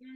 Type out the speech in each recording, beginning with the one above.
Hả?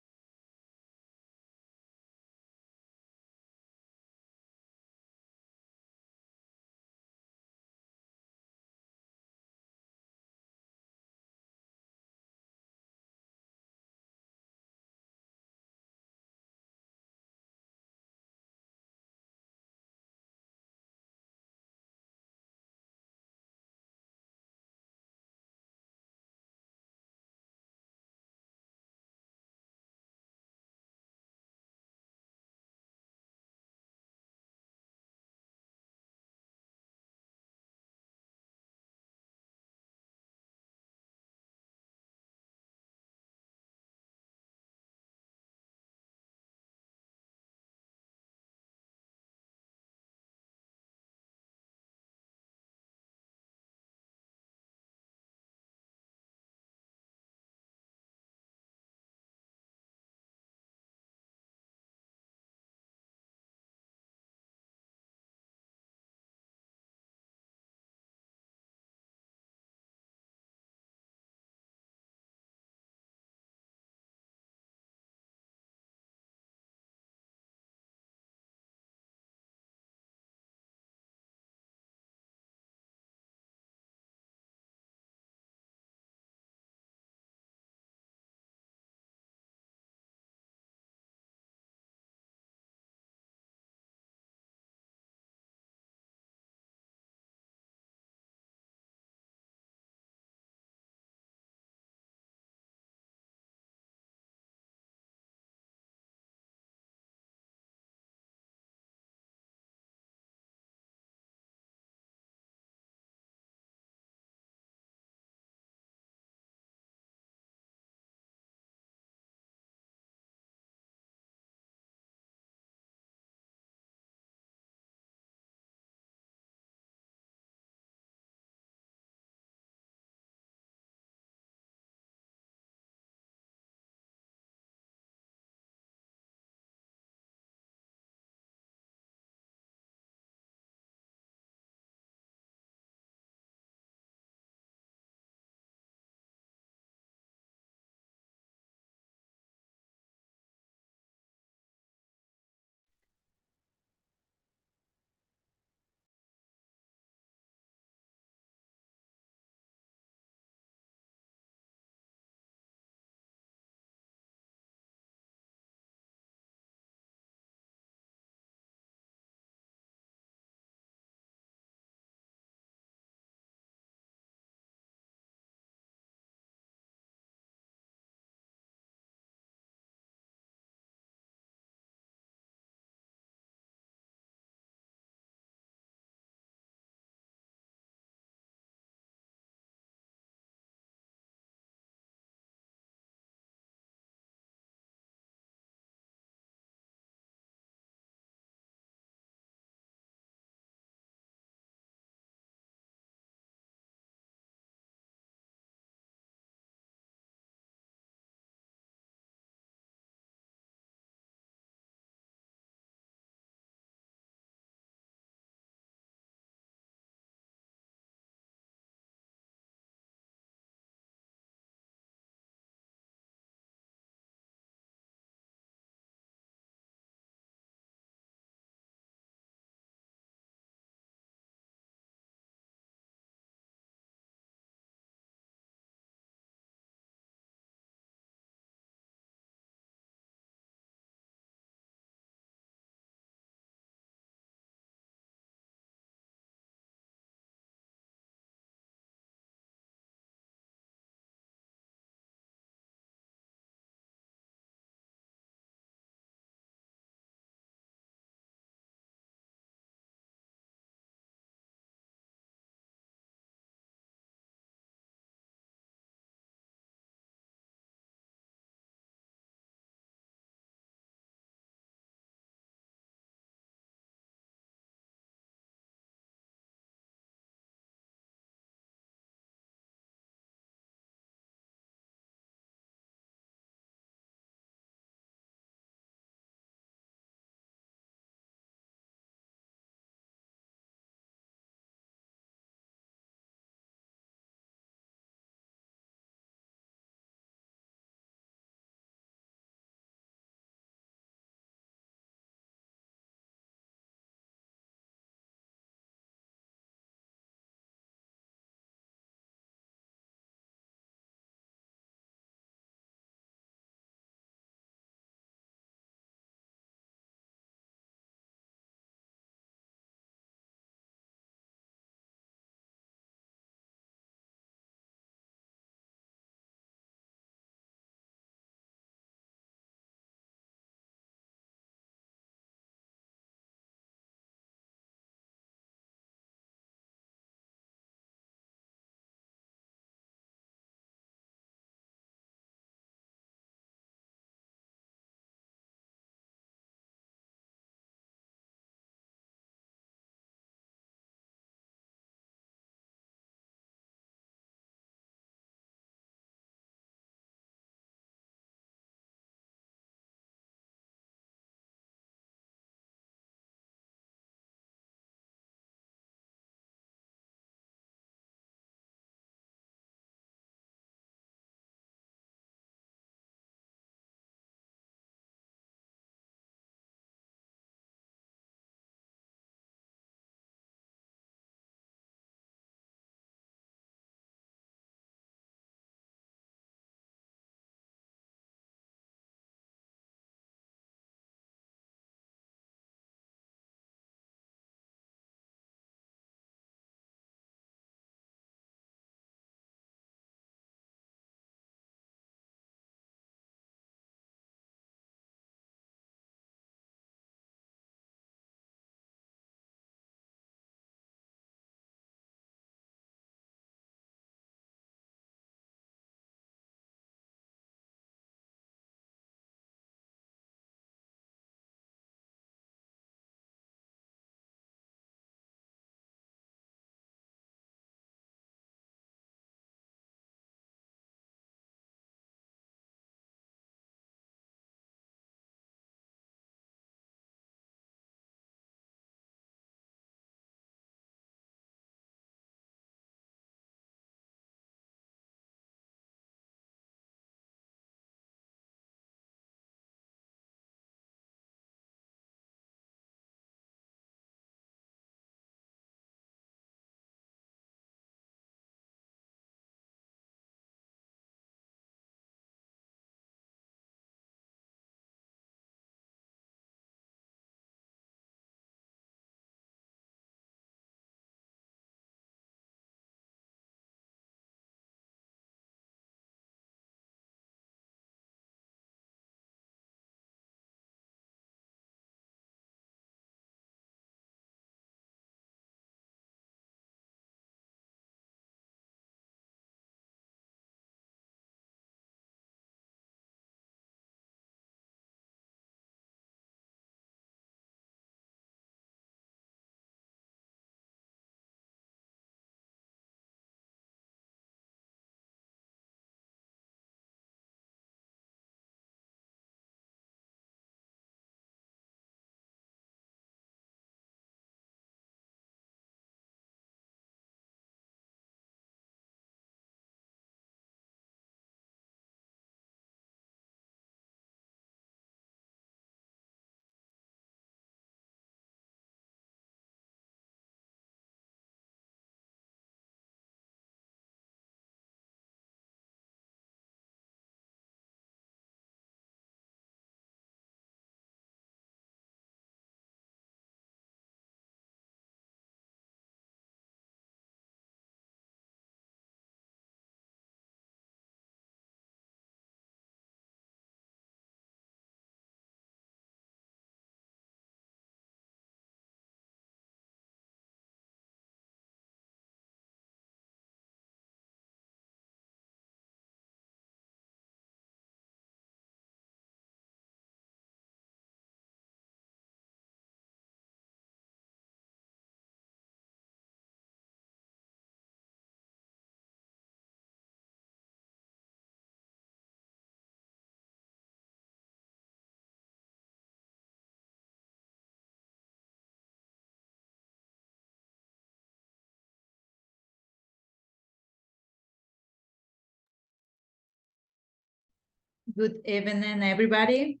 Good evening, everybody.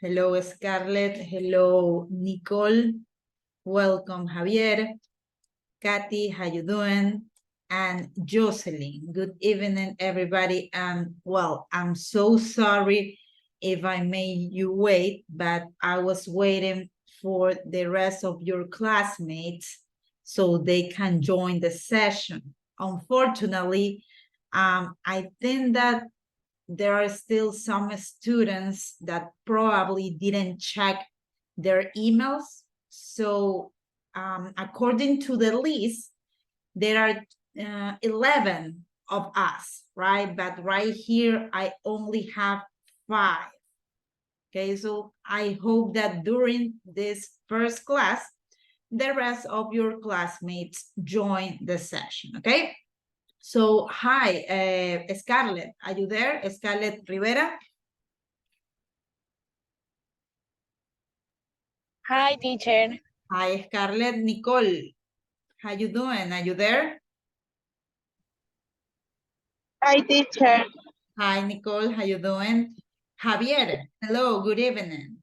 Hello, Scarlett. Hello, Nicole. Welcome, Javier. Kathy, how you doing? And Jocelyn. Good evening, everybody. Well, I'm so sorry if I made you wait, but I was waiting for the rest of your classmates so they can join the session. Unfortunately, I think that there are still some students that probably didn't check their emails. So according to the list, there are 11 of us, right? But right here, I only have 5. Okay, so I hope that during this first class, the rest of your classmates join the session, okay? So, hi, Scarlett, are you there? Scarlett Rivera? Hi, teacher. Hi, Scarlett. Nicole, how you doing? Are you there? Hi, teacher. Hi, Nicole, how you doing? Javier, hello, good evening.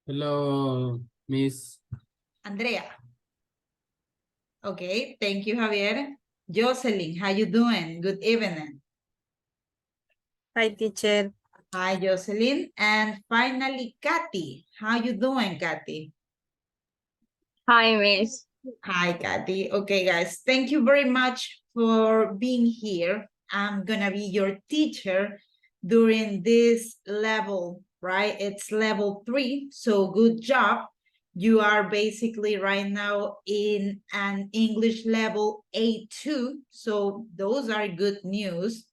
Hello, Miss. Andrea. Okay, thank you, Javier. Jocelyn, how you doing? Good evening. Hi, teacher. Hi, Jocelyn. And finally, Kathy. How you doing, Kathy? Hi, Miss. Hi, Kathy. Okay, guys, thank you very much for being here. I'm gonna be your teacher during this level, right? It's level 3, so good job. You are basically right now in an English level A2, so those are good news,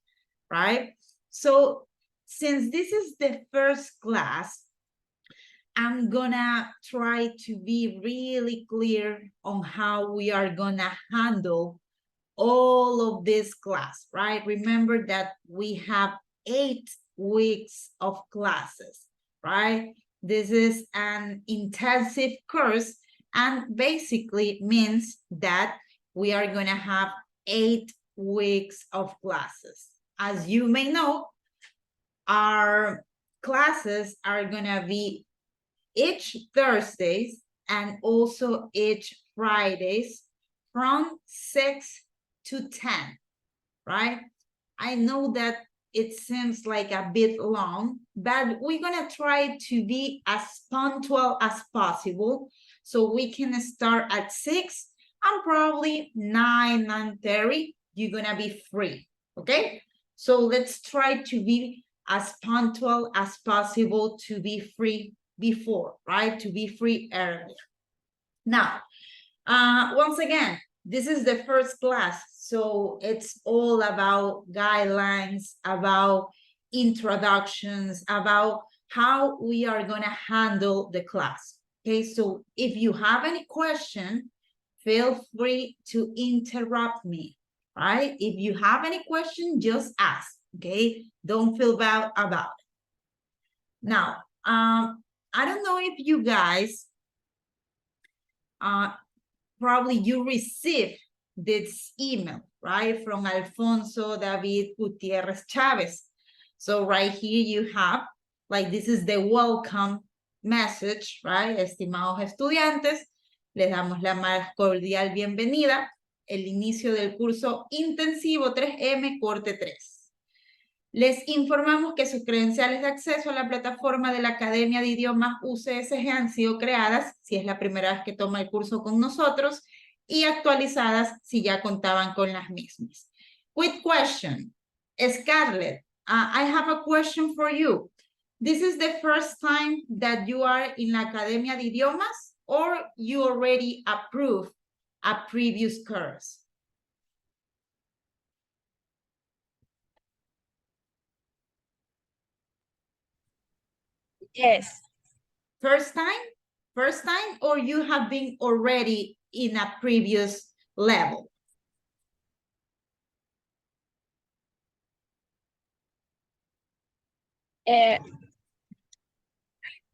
right? So since this is the first class, I'm gonna try to be really clear on how we are gonna handle all of this class, right? Remember that we have 8 weeks of classes, right? This is an intensive course and basically means that we are gonna have 8 weeks of classes. As you may know, our classes are gonna be each Thursdays and also each Fridays from 6 to 10, right? I know that it seems like a bit long, but we're gonna try to be as punctual as possible so we can start at 6 and probably 9:30, you're gonna be free, okay? So let's try to be as punctual as possible to be free before, right? To be free earlier. Now, once again, this is the first class, so it's all about guidelines, about introductions, about how we are gonna handle the class. Okay, so if you have any question, feel free to interrupt me, right? If you have any question, just ask, okay? Don't feel bad about it. Now, I don't know if you guys probably you received this email, right, from Alfonso David Gutierrez Chavez. So right here you have, like, this is the welcome message, right? Estimados estudiantes, les damos la más cordial bienvenida, el inicio del curso intensivo 3M corte 3. Les informamos que sus credenciales de acceso a la plataforma de la Academia de Idiomas UCSG han sido creadas, si es la primera vez que toma el curso con nosotros, y actualizadas si ya contaban con las mismas. Quick question. Scarlett, I have a question for you. This is the first time that you are in la Academia de Idiomas, or you already approved a previous course? Yes. First time? First time, or you have been already in a previous level?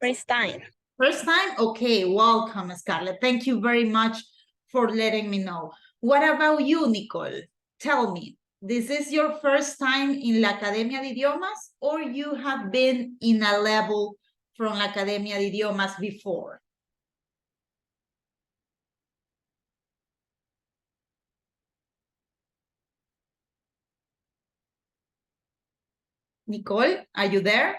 First time. First time? Okay, welcome, Scarlett. Thank you very much for letting me know. What about you, Nicole? Tell me, this is your first time in la Academia de Idiomas, or you have been in a level from la Academia de Idiomas before? Nicole, are you there?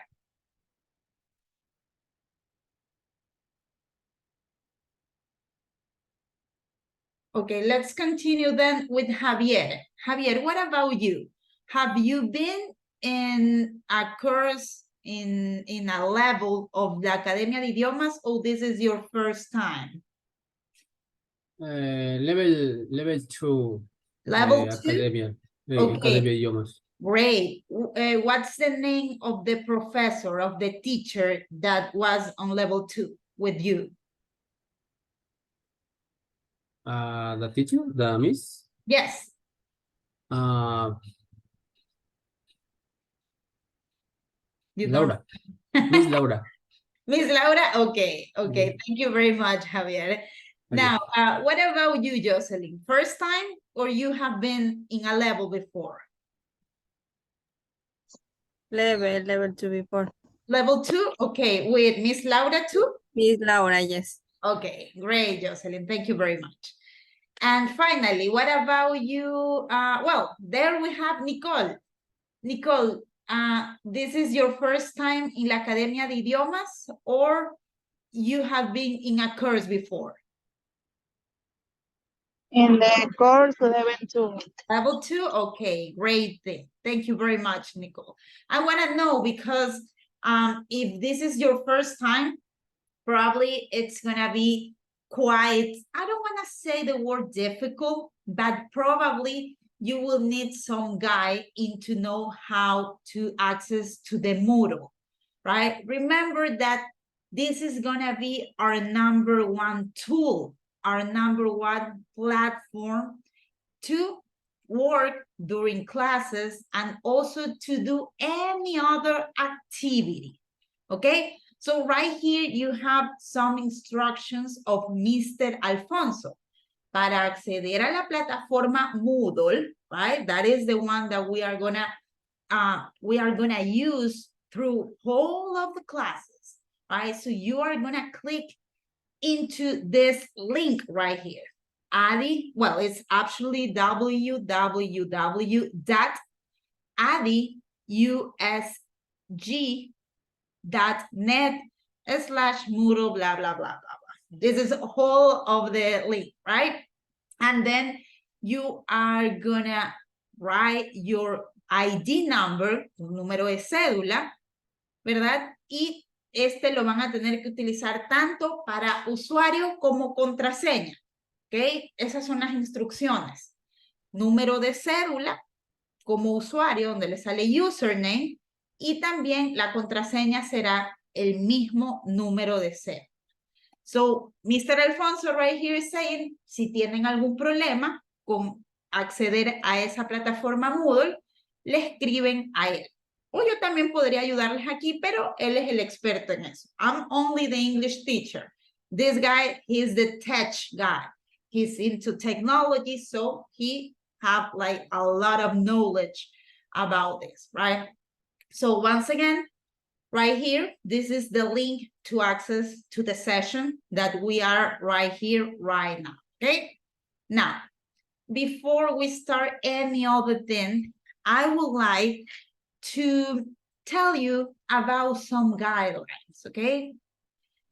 Okay, let's continue then with Javier. Javier, what about you? Have you been in a course in a level of the Academia de Idiomas, or this is your first time? Level 2. Level 2? Academia. Okay. Academia Idiomas. Great. What's the name of the professor, of the teacher that was on level 2 with you? The teacher, the miss. Yes. You don't- Laura. Miss Laura. Miss Laura, okay, okay. Yeah. Thank you very much, Javier. Now, what about you, Jocelyn? First time, or you have been in a level before? Level 2 before. Level 2, okay, with Miss Laura too? Miss Laura, yes. Okay, great, Jocelyn. Thank you very much. And finally, what about you? Well, there we have Nicole. Nicole, this is your first time in la Academia de Idiomas, or you have been in a course before? In the course level 2. Level 2, okay, great thing. Thank you very much, Nicole. I want to know because if this is your first time, probably it's gonna be quite, I don't want to say the word difficult, but probably you will need some guide to know how to access to the Moodle, right? Remember that this is gonna be our #1 tool, our #1 platform to work during classes and also to do any other activity, okay? So right here, you have some instructions of Mr. Alfonso. Para acceder a la plataforma Moodle, right? That is the one that we are gonna use through all of the classes, right? So you are gonna click into this link right here. Adi, well, it's actually www.adiusg.net/Moodle, blah, blah, blah, blah, blah. This is all of the link, right? And then you are gonna write your ID number, tu número de cédula, ¿verdad? Y este lo van a tener que utilizar tanto para usuario como contraseña, ¿ok? Esas son las instrucciones. Número de cédula como usuario, donde le sale username, y también la contraseña será el mismo número de cédula. So, Mr. Alfonso right here is saying, si tienen algún problema con acceder a esa plataforma Moodle, le escriben a él. O yo también podría ayudarles aquí, pero él es el experto en eso. I'm only the English teacher. This guy, he's the tech guy. He's into technology, so he have like a lot of knowledge about this, right? So once again, right here, this is the link to access to the session that we are right here, right now, okay? Now, before we start any other thing, I would like to tell you about some guidelines, okay?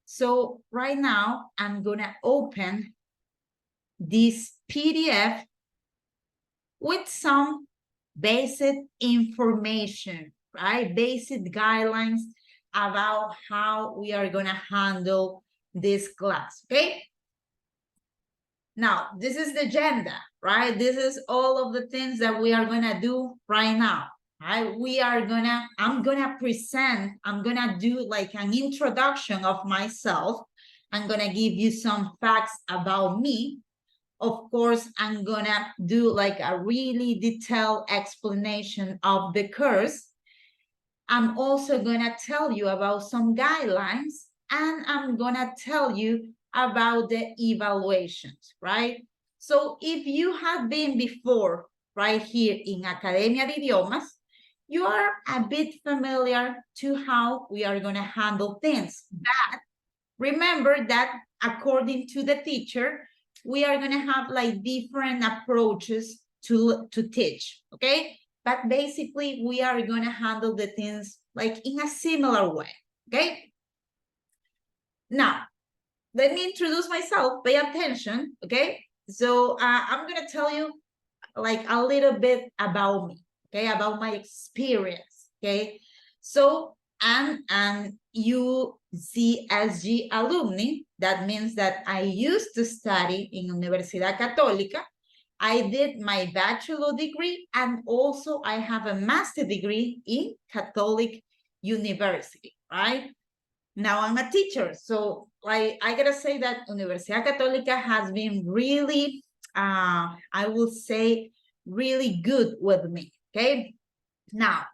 So right now, I'm gonna open this PDF with some basic information, right? Basic guidelines about how we are gonna handle this class, okay? Now, this is the agenda, right? This is all of the things that we are gonna do right now, right? I'm gonna do like an introduction of myself. I'm gonna give you some facts about me. Of course, I'm gonna do like a really detailed explanation of the course. I'm also gonna tell you about some guidelines, and I'm gonna tell you about the evaluations, right? So if you have been before right here in Academia de Idiomas, you are a bit familiar to how we are going to handle things. But remember that according to the teacher, we are going to have like different approaches to teach, okay? But basically, we are going to handle the things like in a similar way, okay? Now, let me introduce myself, pay attention, okay? So I'm going to tell you like a little bit about me, okay? About my experience, okay? So I'm an UCSG alumni. That means that I used to study in Universidad Católica. I did my bachelor degree and also I have a master degree in Catholic University, right? Now I'm a teacher. So I gotta say that Universidad Católica has been really, I will say, really good with me, okay? Now,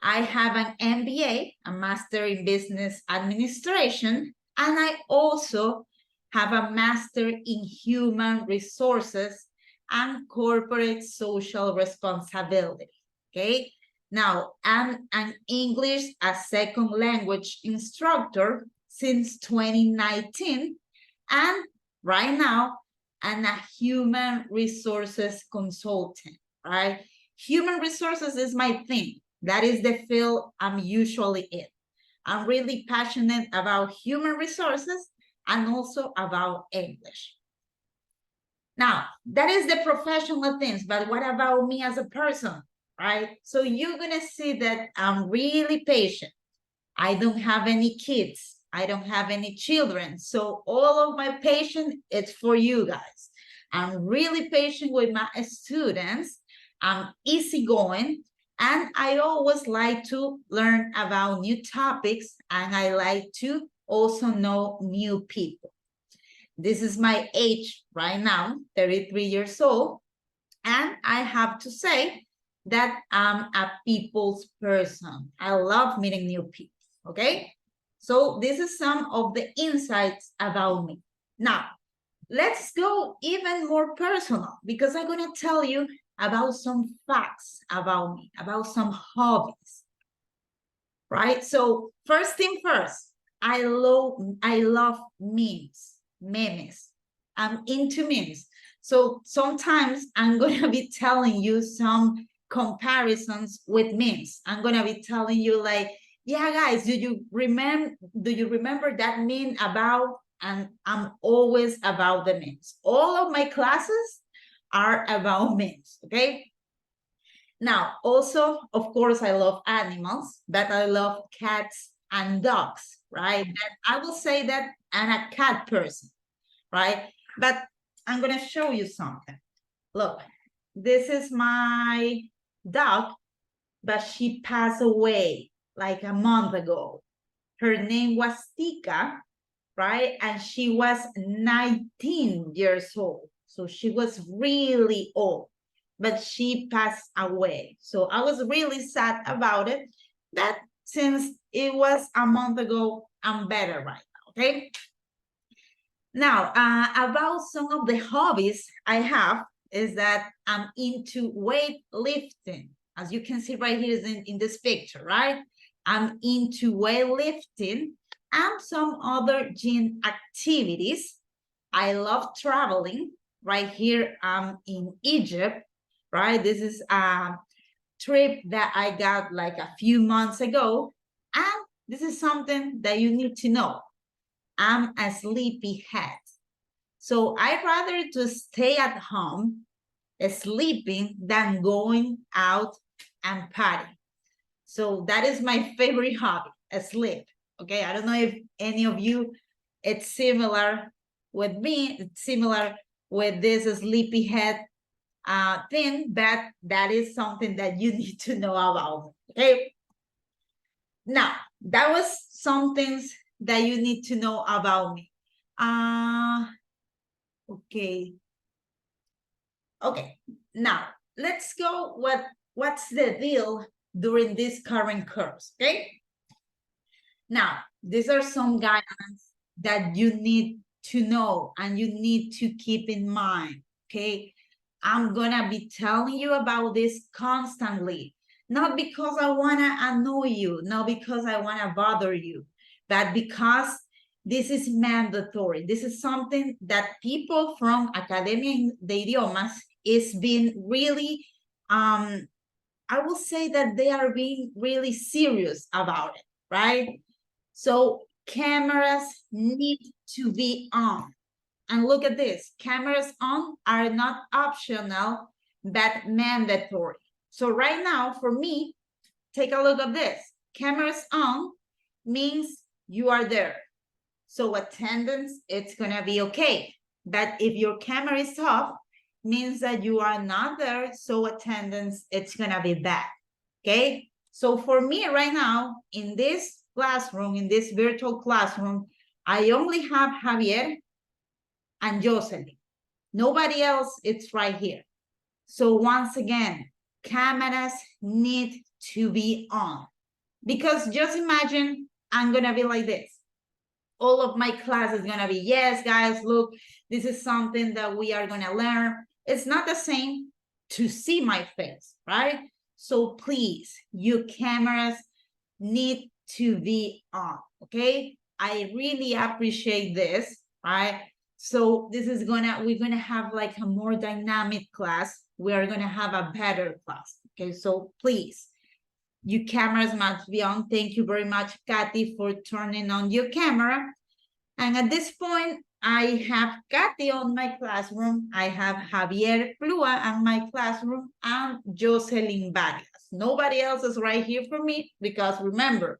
I have an MBA, a Master in Business Administration, and I also have a Master in Human Resources and Corporate Social Responsibility, okay? Now, I'm an English as second language instructor since 2019, and right now, I'm a human resources consultant, right? Human resources is my thing. That is the field I'm usually in. I'm really passionate about human resources and also about English. Now, that is the professional things, but what about me as a person, right? So you're gonna see that I'm really patient. I don't have any kids. I don't have any children. So all of my patience is for you guys. I'm really patient with my students. I'm easygoing. And I always like to learn about new topics. And I like to also know new people. This is my age right now, 33 years old. And I have to say that I'm a people's person. I love meeting new people, okay? So this is some of the insights about me. Now, let's go even more personal because I'm gonna tell you about some facts about me, about some hobbies, right? So first thing first, I love memes. I'm into memes. So sometimes I'm gonna be telling you some comparisons with memes. I'm gonna be telling you like, yeah, guys, do you remember that meme about, and I'm always about the memes. All of my classes are about memes, okay? Now, also, of course, I love animals, but I love cats and dogs, right? But I will say that I'm a cat person, right? But I'm gonna show you something. Look, this is my dog, but she passed away like a month ago. Her name was Tika, right? And she was 19 years old. So she was really old, but she passed away. So I was really sad about it. But since it was a month ago, I'm better right now, okay? Now, about some of the hobbies I have is that I'm into weightlifting. As you can see right here in this picture, right? I'm into weightlifting and some other gym activities. I love traveling. Right here, I'm in Egypt, right? This is a trip that I got like a few months ago. And this is something that you need to know. I'm a sleepyhead. So I'd rather to stay at home sleeping than going out and party. So that is my favorite hobby, sleep. Okay, I don't know if any of you, it's similar with me, it's similar with this sleepyhead thing, but that is something that you need to know about. Okay. Now, that was some things that you need to know about me. Okay. Okay, now let's go what's the deal during this current course, okay? Now, these are some guidelines that you need to know and you need to keep in mind, okay? I'm gonna be telling you about this constantly, not because I wanna annoy you, not because I wanna bother you, but because this is mandatory. This is something that people from Academia de Idiomas is being really, I will say that they are being really serious about it, right? So cameras need to be on. And look at this, cameras on are not optional, but mandatory. So right now, for me, take a look at this. Cameras on means you are there. So attendance, it's gonna be okay. But if your camera is off, means that you are not there, so attendance, it's gonna be bad, okay? So for me right now, in this classroom, in this virtual classroom, I only have Javier and Jocelyn. Nobody else, it's right here. So once again, cameras need to be on. Because just imagine, I'm gonna be like this. All of my class is gonna be, yes, guys, look, this is something that we are gonna learn. It's not the same to see my face, right? So please, your cameras need to be on, okay? I really appreciate this, right? So this is we're gonna have like a more dynamic class. We are gonna have a better class, okay? So please, your cameras must be on. Thank you very much, Kathy, for turning on your camera. And at this point, I have Kathy on my classroom. I have Javier Plua on my classroom and Jocelyn Vargas. Nobody else is right here for me because remember,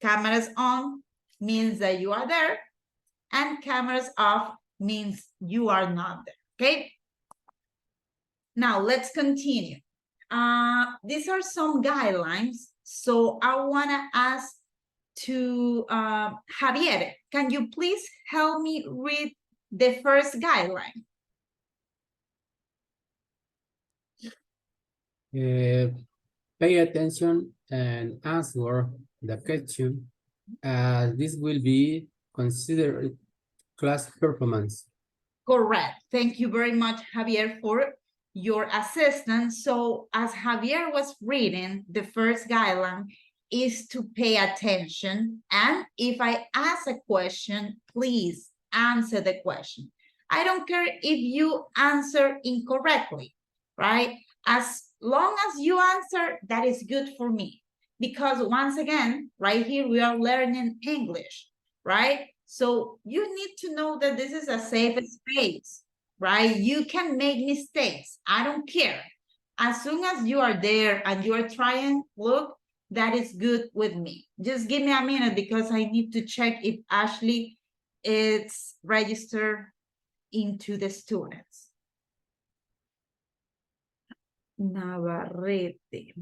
cameras on means that you are there and cameras off means you are not there, okay? Now let's continue. These are some guidelines. So I wanna ask to Javier, can you please help me read the first guideline? Pay attention and answer the question. This will be considered class performance. Correct. Thank you very much, Javier, for your assistance. So as Javier was reading, the first guideline is to pay attention. And if I ask a question, please answer the question. I don't care if you answer incorrectly, right? As long as you answer, that is good for me. Because once again, right here, we are learning English, right? So you need to know that this is a safe space, right? You can make mistakes. I don't care. As soon as you are there and you are trying, look, that is good with me. Just give me a minute because I need to check if Ashley is registered into the students. Navarrete.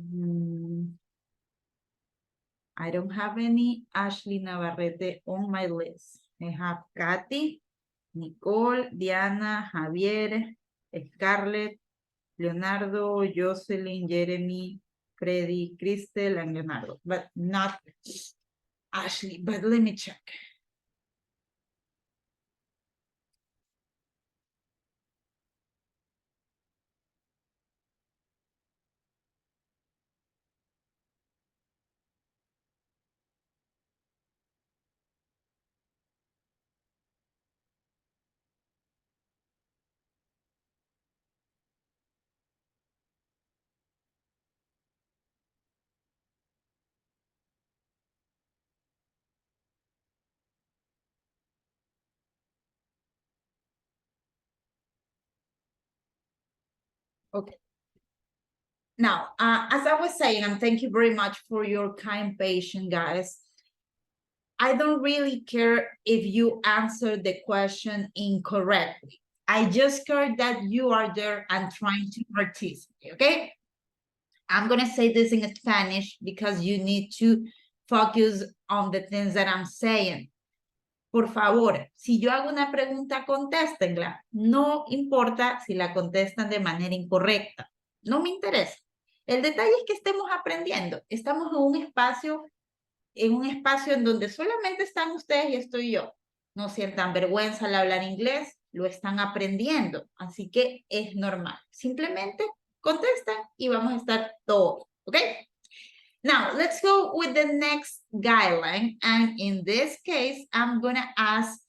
I don't have any Ashley Navarrete on my list. I have Kathy, Nicole, Diana, Javier, Scarlett, Leonardo, Jocelyn, Jeremy, Freddy, Crystal, and Leonardo, but not Ashley. But let me check. Okay. Now, as I was saying, and thank you very much for your kind patience, guys. I don't really care if you answer the question incorrectly. I just care that you are there and trying to participate, okay? I'm gonna say this in Spanish because you need to focus on the things that I'm saying. Por favor, si yo hago una pregunta, contéstenla. No importa si la contestan de manera incorrecta. No me interesa. El detalle es que estemos aprendiendo. Estamos en un espacio en donde solamente están ustedes y estoy yo. No sientan vergüenza al hablar inglés. lo están aprendiendo, así que es normal. Simplemente contestan y vamos a estar todo, okay? Now, let's go with the next guideline, and in this case, I'm gonna ask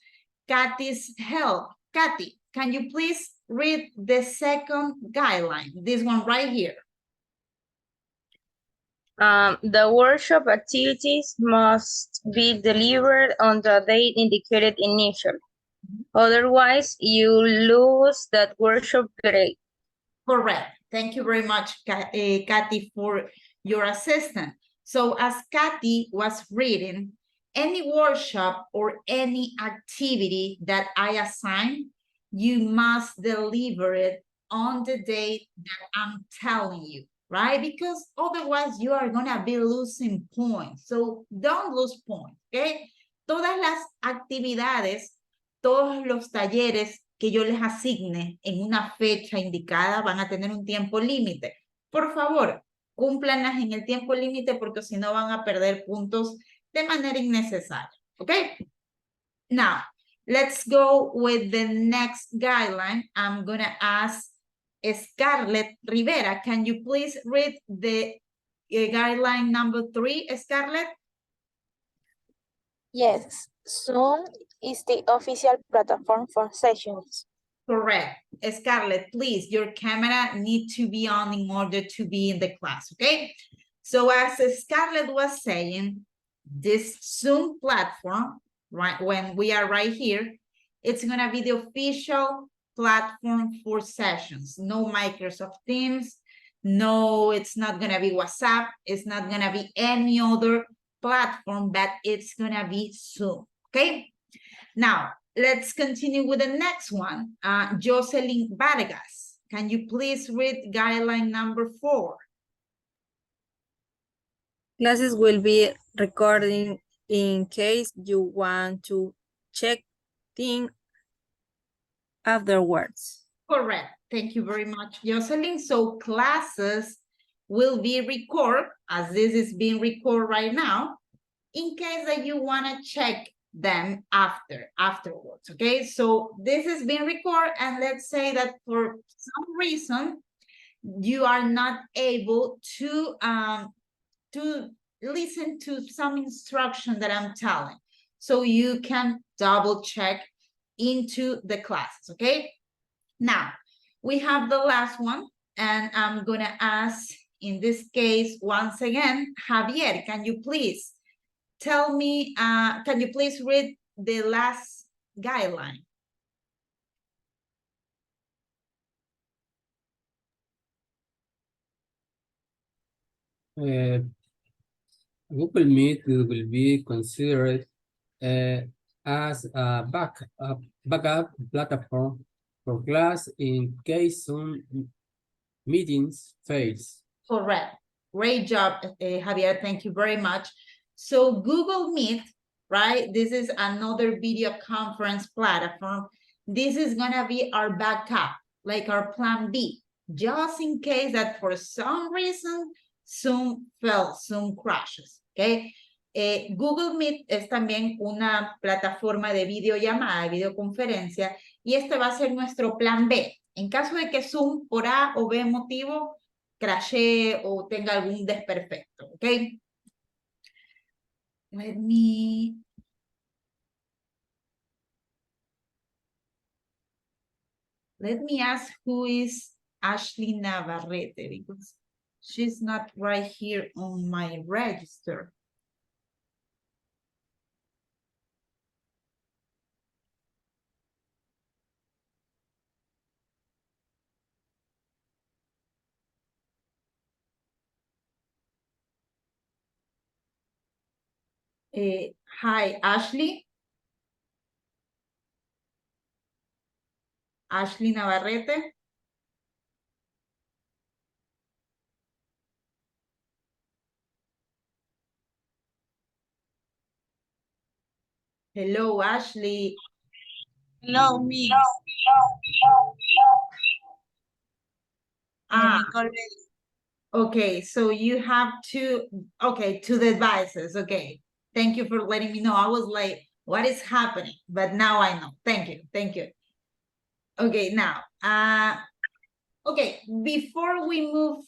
Kathy's help. Kathy, can you please read the second guideline, this one right here? The workshop activities must be delivered on the date indicated initially. Otherwise, you lose that workshop grade. Correct. Thank you very much, Kathy, for your assistance. So as Kathy was reading, any workshop or any activity that I assign, you must deliver it on the date that I'm telling you, right? Because otherwise you are gonna be losing points. So don't lose points, okay? Todas las actividades, todos los talleres que yo les asigne en una fecha indicada van a tener un tiempo límite. Por favor, cúmplanlas en el tiempo límite porque si no van a perder puntos de manera innecesaria. Okay? Now, let's go with the next guideline. I'm going to ask Scarlett Rivera. Can you please read the guideline number 3, Scarlett? Yes, Zoom is the official platform for sessions. Correct. Scarlett, please, your camera need to be on in order to be in the class, okay? So as Scarlett was saying, this Zoom platform, right, when we are right here, it's gonna be the official platform for sessions. No Microsoft Teams, no, it's not gonna be WhatsApp, it's not gonna be any other platform, but it's gonna be Zoom, okay? Now, let's continue with the next one. Jocelyn Vargas, can you please read guideline number 4? Classes will be recording in case you want to check things afterwards. Correct. Thank you very much, Jocelyn. So classes will be recorded, as this is being recorded right now, in case that you want to check them afterwards, okay? So this is being recorded, and let's say that for some reason you are not able to listen to some instruction that I'm telling, so you can double check into the classes, okay? Now we have the last one, and I'm gonna ask, in this case, once again, Javier, can you please tell me, can you please read the last guideline? Google Meet will be considered as a backup platform for class in case some meetings fails. Correct. Great job, Javier. Thank you very much. So Google Meet, right? This is another video conference platform. This is gonna be our backup, like our plan B, just in case that for some reason Zoom fails, Zoom crashes, okay? Google Meet es también una plataforma de videollamada, de videoconferencia, y este va a ser nuestro plan B. En caso de que Zoom por A o B motivo crashee o tenga algún desperfecto, okay? Let me ask who is Ashley Navarrete, because she's not right here on my register. Hi, Ashley. Ashley Navarrete. Hello, Ashley. Hello, me. Okay, so you have to, okay, to the devices, okay. Thank you for letting me know. I was like, what is happening? But now I know. Thank you, thank you. Okay, now, okay, before we move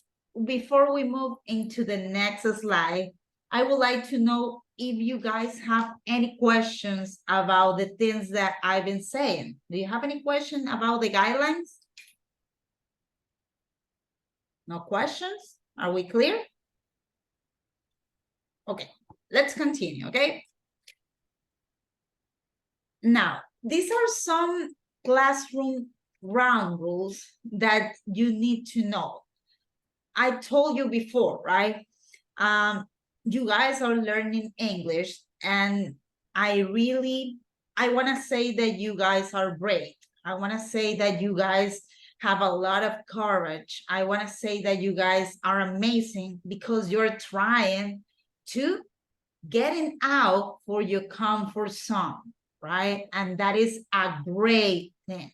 into the next slide, I would like to know if you guys have any questions about the things that I've been saying. Do you have any question about the guidelines? No questions? Are we clear? Okay, let's continue, okay? Now, these are some classroom ground rules that you need to know. I told you before, right? You guys are learning English, and I want to say that you guys are brave. I want to say that you guys have a lot of courage. I want to say that you guys are amazing because you're trying to getting out for your comfort zone, right? And that is a great thing.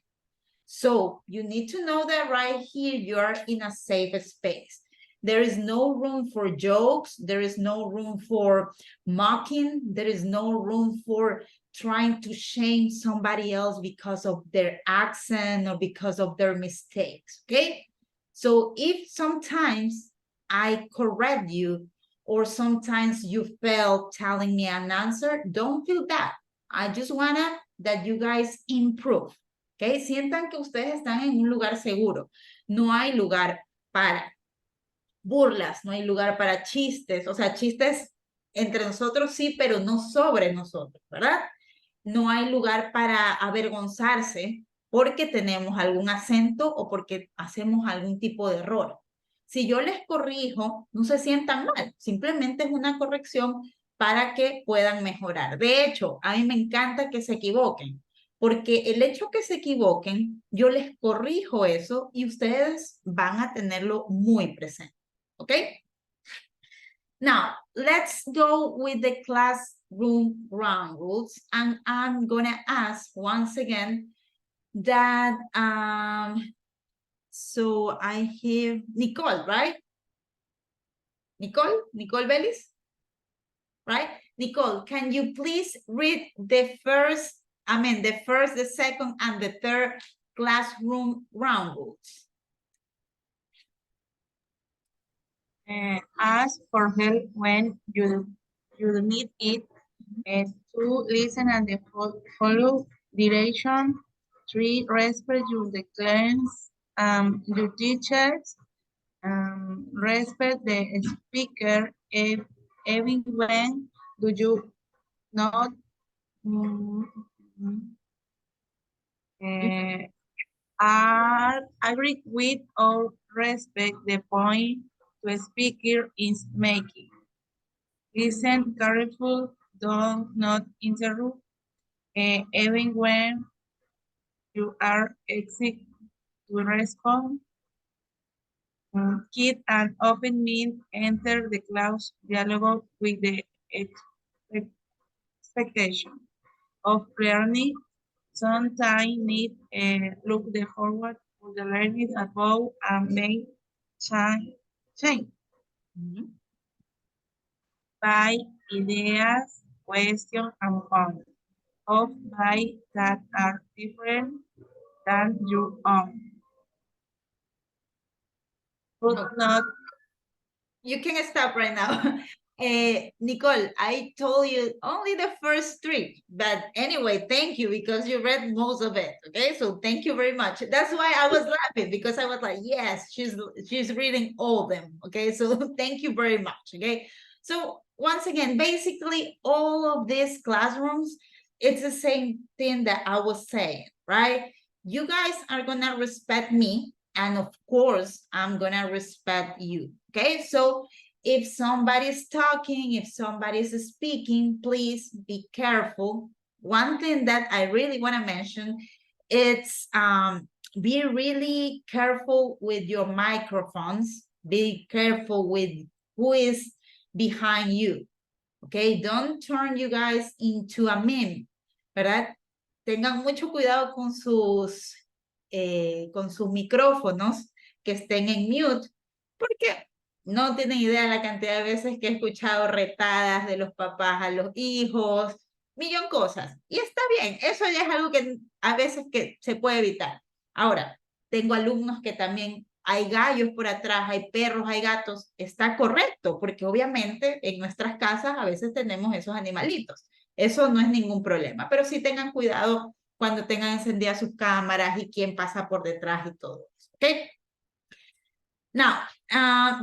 So you need to know that right here, you're in a safe space. There is no room for jokes. There is no room for mocking. There is no room for trying to shame somebody else because of their accent or because of their mistakes, okay? So if sometimes I correct you or sometimes you fail telling me an answer, don't feel bad. I just wanna that you guys improve, okay? Sientan que ustedes están en un lugar seguro. No hay lugar para burlas, no hay lugar para chistes, o sea, chistes entre nosotros sí, pero no sobre nosotros, ¿verdad? No hay lugar para avergonzarse porque tenemos algún acento o porque hacemos algún tipo de error. Si yo les corrijo, no se sientan mal, simplemente es una corrección para que puedan mejorar. De hecho, a mí me encanta que se equivoquen, porque el hecho que se equivoquen, yo les corrijo eso y ustedes van a tenerlo muy presente. Okay? Now, let's go with the classroom ground rules. And I'm gonna ask once again that, so I have Nicole, right? Nicole Bellis, right? Nicole, can you please read the first, the second, and the third classroom ground rules? Ask for help when you need it. 2, listen and follow direction. 3, respect your declarations, your teachers. Respect the speaker even when do you not agree with or respect the point the speaker is making. Listen carefully, do not interrupt, even when you are excited to respond. Keep an open mind, enter the class dialogue with the expectation of learning. Sometimes need look forward to the learning above and make change. By ideas, questions, and comments of by that are different than your own. Would not. You can stop right now. Nicole, I told you only the first 3, but anyway, thank you because you read most of it, okay? So thank you very much. That's why I was laughing because I was like, yes, she's reading all of them, okay? So thank you very much, okay? So once again, basically all of these classrooms, it's the same thing that I was saying, right? You guys are gonna respect me, and of course, I'm gonna respect you, okay? So if somebody's talking, if somebody's speaking, please be careful. One thing that I really wanna mention, it's be really careful with your microphones. Be careful with who is behind you, okay? Don't turn you guys into a meme, ¿verdad? Tengan mucho cuidado con sus micrófonos que estén en mute, porque no tienen idea de la cantidad de veces que he escuchado retadas de los papás a los hijos, millón cosas. Y está bien, eso ya es algo que a veces que se puede evitar. Ahora, tengo alumnos que también hay gallos por atrás, hay perros, hay gatos. Está correcto, porque obviamente en nuestras casas a veces tenemos esos animalitos. Eso no es ningún problema, pero sí tengan cuidado cuando tengan encendidas sus cámaras y quién pasa por detrás y todo eso, ¿ok? Now,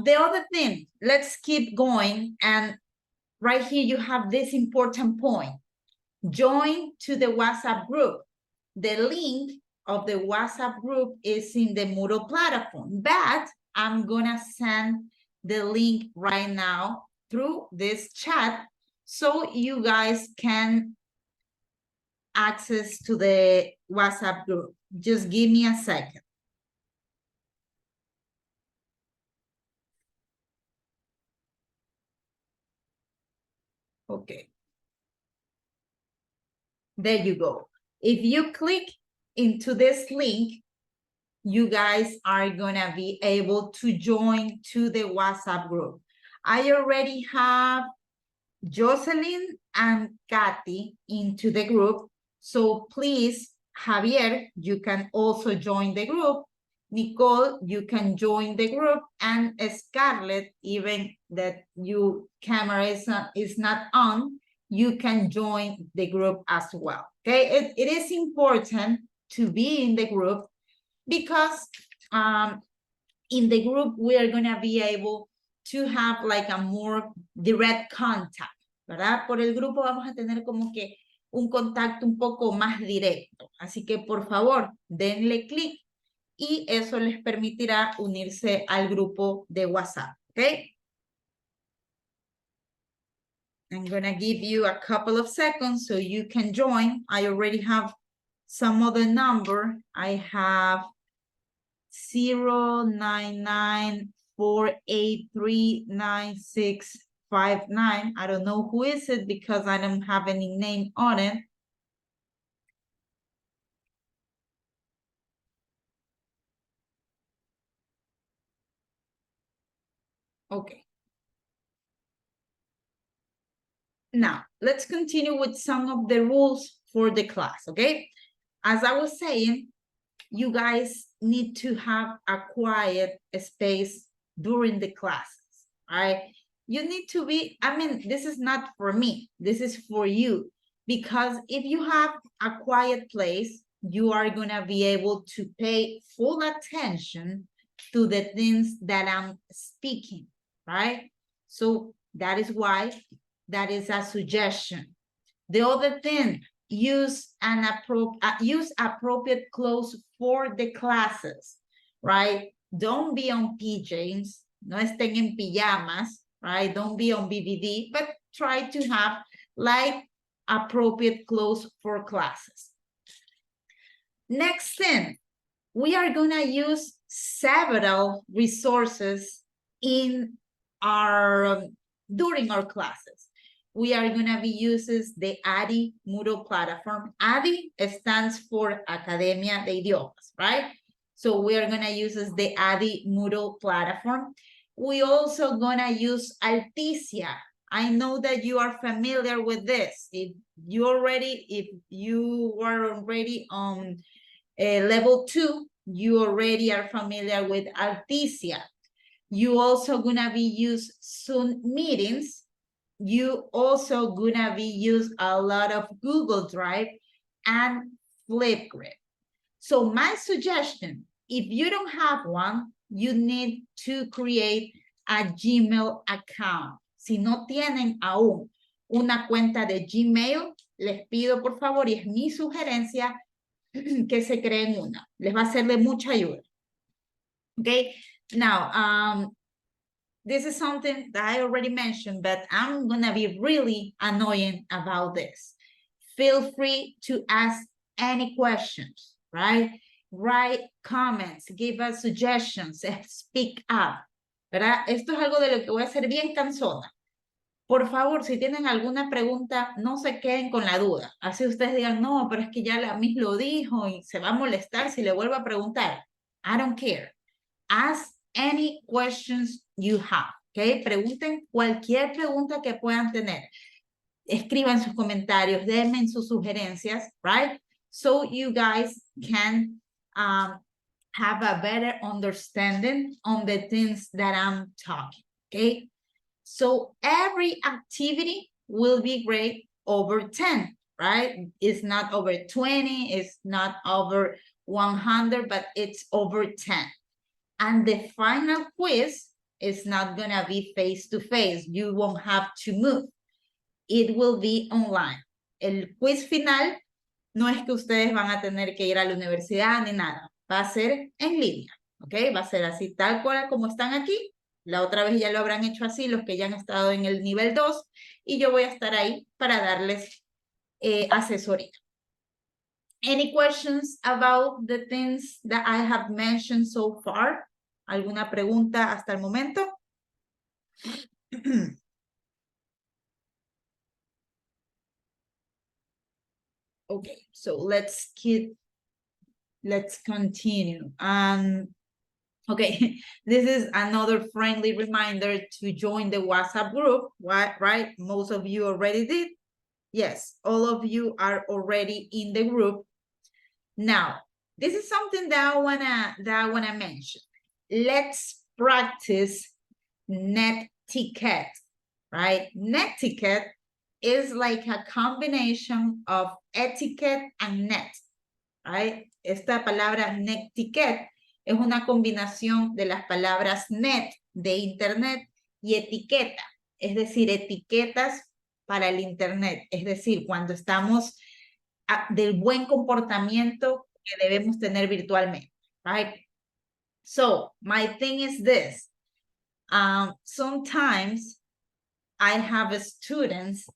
the other thing, let's keep going, and right here you have this important point. Join to the WhatsApp group. The link of the WhatsApp group is in the Moodle platform, but I'm gonna send the link right now through this chat so you guys can access to the WhatsApp group. Just give me a second. Okay. There you go. If you click into this link, you guys are gonna be able to join to the WhatsApp group. I already have Jocelyn and Kathy into the group. So please, Javier, you can also join the group. Nicole, you can join the group. And Scarlett, even that your camera is not on, you can join the group as well. Okay, it is important to be in the group because in the group, we are going to be able to have like a more direct contact, ¿verdad? Por el grupo vamos a tener como que un contacto un poco más directo. Así que por favor, denle clic y eso les permitirá unirse al grupo de WhatsApp, ¿ok? I'm going to give you a couple of seconds so you can join. I already have some other number. I have 099483969. I don't know who is it because I don't have any name on it. Okay. Now, let's continue with some of the rules for the class, okay? As I was saying, you guys need to have a quiet space during the classes, right? You need to be, I mean, this is not for me, this is for you. Because if you have a quiet place, you are gonna be able to pay full attention to the things that I'm speaking, right? So that is why that is a suggestion. The other thing, use appropriate clothes for the classes, right? Don't be on PJs, no estén en pijamas, right? Don't be on BBD, but try to have like appropriate clothes for classes. Next thing, we are gonna use several resources in our during our classes. We are going to be using the ADI Moodle platform. ADI stands for Academia de Idiomas, right? So we are going to use the ADI Moodle platform. We also going to use Alticia. I know that you are familiar with this. If you are already on level 2, you already are familiar with Alticia. You also going to be use Zoom meetings. You also gonna be use a lot of Google Drive and Flipgrid. So my suggestion, if you don't have one, you need to create a Gmail account. Si no tienen aún una cuenta de Gmail, les pido por favor, y es mi sugerencia, que se creen una. Les va a ser de mucha ayuda. Okay, now, this is something that I already mentioned, but I'm going to be really annoying about this. Feel free to ask any questions, right? Write comments, give us suggestions, speak up, ¿verdad? Esto es algo de lo que voy a ser bien cansona. Por favor, si tienen alguna pregunta, no se queden con la duda. Así ustedes digan, no, pero es que ya la Miss lo dijo y se va a molestar si le vuelvo a preguntar. I don't care. Ask any questions you have, ¿ok? Pregunten cualquier pregunta que puedan tener. Escriban sus comentarios, denme sus sugerencias, right? So you guys can have a better understanding on the things that I'm talking, okay? So every activity will be graded over 10, right? It's not over 20, it's not over 100, but it's over 10. And the final quiz is not gonna be face-to-face. You won't have to move. It will be online. El quiz final no es que ustedes van a tener que ir a la universidad ni nada. Va a ser en línea, ¿ok? Va a ser así tal cual como están aquí. La otra vez ya lo habrán hecho así los que ya han estado en el nivel 2 y yo voy a estar ahí para darles asesoría. Any questions about the things that I have mentioned so far? ¿Alguna pregunta hasta el momento? Okay, so let's continue. Okay, this is another friendly reminder to join the WhatsApp group, right? Most of you already did. Yes, all of you are already in the group. Now, this is something that I wanna mention. Let's practice netiquette, right? Netiquette is like a combination of etiquette and net, right? Esta palabra netiquette es una combinación de las palabras net, de internet, y etiqueta, es decir, etiquetas para el internet, es decir, cuando estamos del buen comportamiento que debemos tener virtualmente, right? So, my thing is this. Sometimes I have students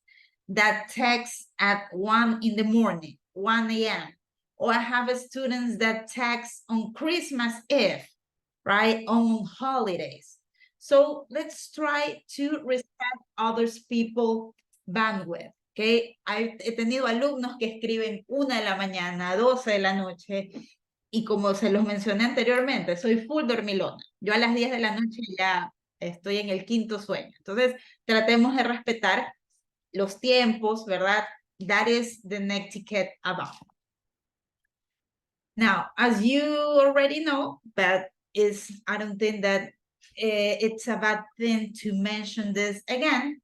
that text at 1 in the morning, 1 a.m. Or I have students that text on Christmas Eve, right? On holidays. So let's try to respect others people's bandwidth, okay? He tenido alumnos que escriben 1 de la mañana, 12 de la noche, y como se los mencioné anteriormente, soy full dormilona. Yo a las 10 de la noche ya estoy en el 5º sueño. Entonces, tratemos de respetar los tiempos, ¿verdad? That is the netiquette about. Now, as you already know, but I don't think that it's a bad thing to mention this again.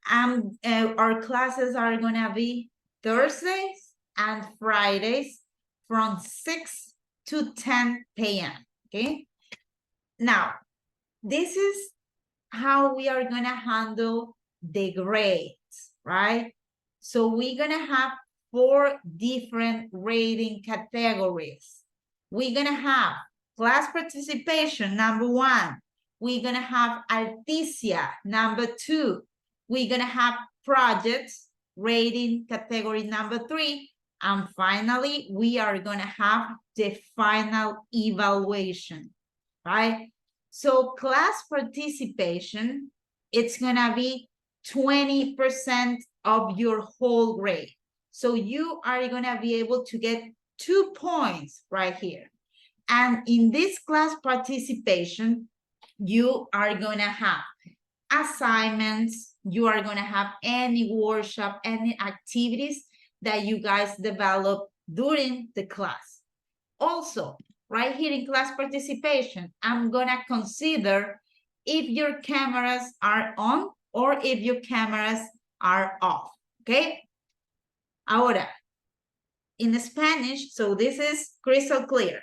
Our classes are gonna be Thursdays and Fridays from 6 to 10 p.m., okay? Now, this is how we are gonna handle the grades, right? So we're gonna have 4 different rating categories. We're gonna have class participation, number 1. We're gonna have Alticia, number 2. We're gonna have projects, rating category number 3. And finally, we are gonna have the final evaluation, right? So class participation, it's gonna be 20% of your whole grade. So you are gonna be able to get 2 points right here. And in this class participation, you are gonna have assignments, you are gonna have any workshop, any activities that you guys develop during the class. Also, right here in class participation, I'm gonna consider if your cameras are on or if your cameras are off, okay? Ahora, in Spanish, so this is crystal clear.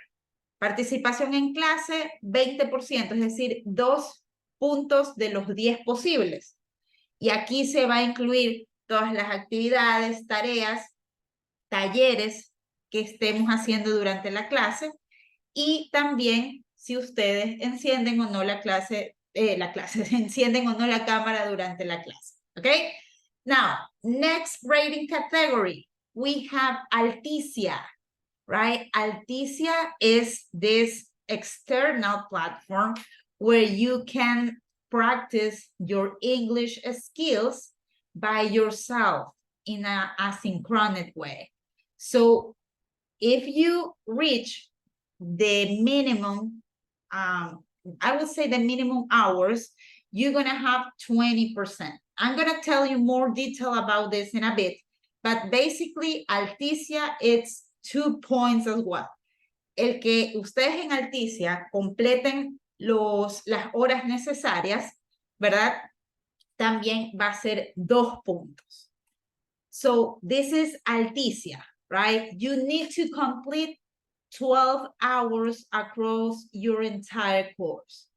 Participación en clase, 20%, es decir, 2 puntos de los 10 posibles. Y aquí se va a incluir todas las actividades, tareas, talleres que estemos haciendo durante la clase y también si ustedes encienden o no la clase, encienden o no la cámara durante la clase, okay? Now, next grading category, we have Alticia, right? Alticia is this external platform where you can practice your English skills by yourself in an asynchronous way. So if you reach the minimum, I would say the minimum hours, you're gonna have 20%. I'm gonna tell you more detail about this in a bit, but basically Alticia, it's 2 points as well. el que ustedes en Alticia completen las horas necesarias, ¿verdad? También va a ser 2 puntos. So this is Alticia, right? You need to complete 12 hours across your entire course.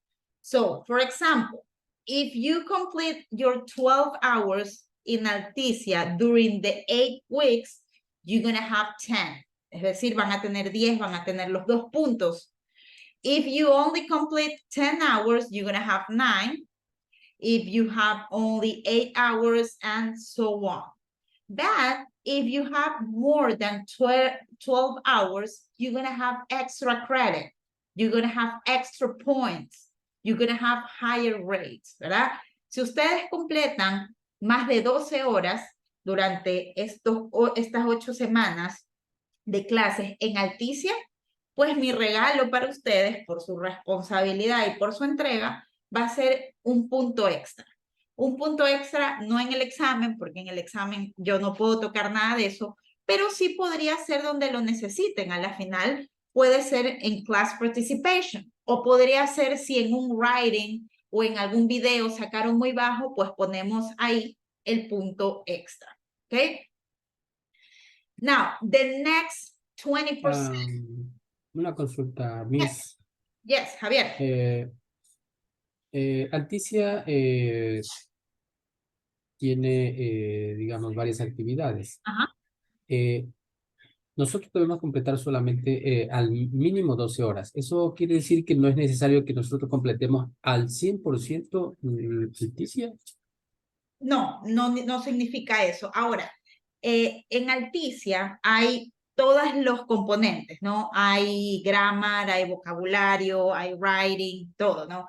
So, for example, if you complete your 12 hours in Alticia during the 8 weeks, you're going to have 10. Es decir, van a tener 10, van a tener los 2 puntos. If you only complete 10 hours, you're going to have 9. If you have only 8 hours, and so on. But if you have more than 12 hours, you're going to have extra credit. You're going to have extra points. You're going to have higher rates, ¿verdad? Si ustedes completan más de 12 horas durante estas 8 semanas de clases en Alticia, pues mi regalo para ustedes, por su responsabilidad y por su entrega, va a ser un punto extra. Un punto extra no en el examen, porque en el examen yo no puedo tocar nada de eso, pero sí podría ser donde lo necesiten. A la final puede ser en class participation, o podría ser si en un writing o en algún video sacaron muy bajo, pues ponemos ahí el punto extra. ¿Ok? Now, the next 20%. Una consulta, Miss. Yes, Javier. Alticia tiene, digamos, varias actividades. Ajá. Nosotros debemos completar solamente al mínimo 12 horas. ¿Eso quiere decir que no es necesario que nosotros completemos al 100% Alticia? No, no significa eso. Ahora, en Alticia hay todos los componentes, ¿no? Hay grammar, hay vocabulario, hay writing, todo, ¿no?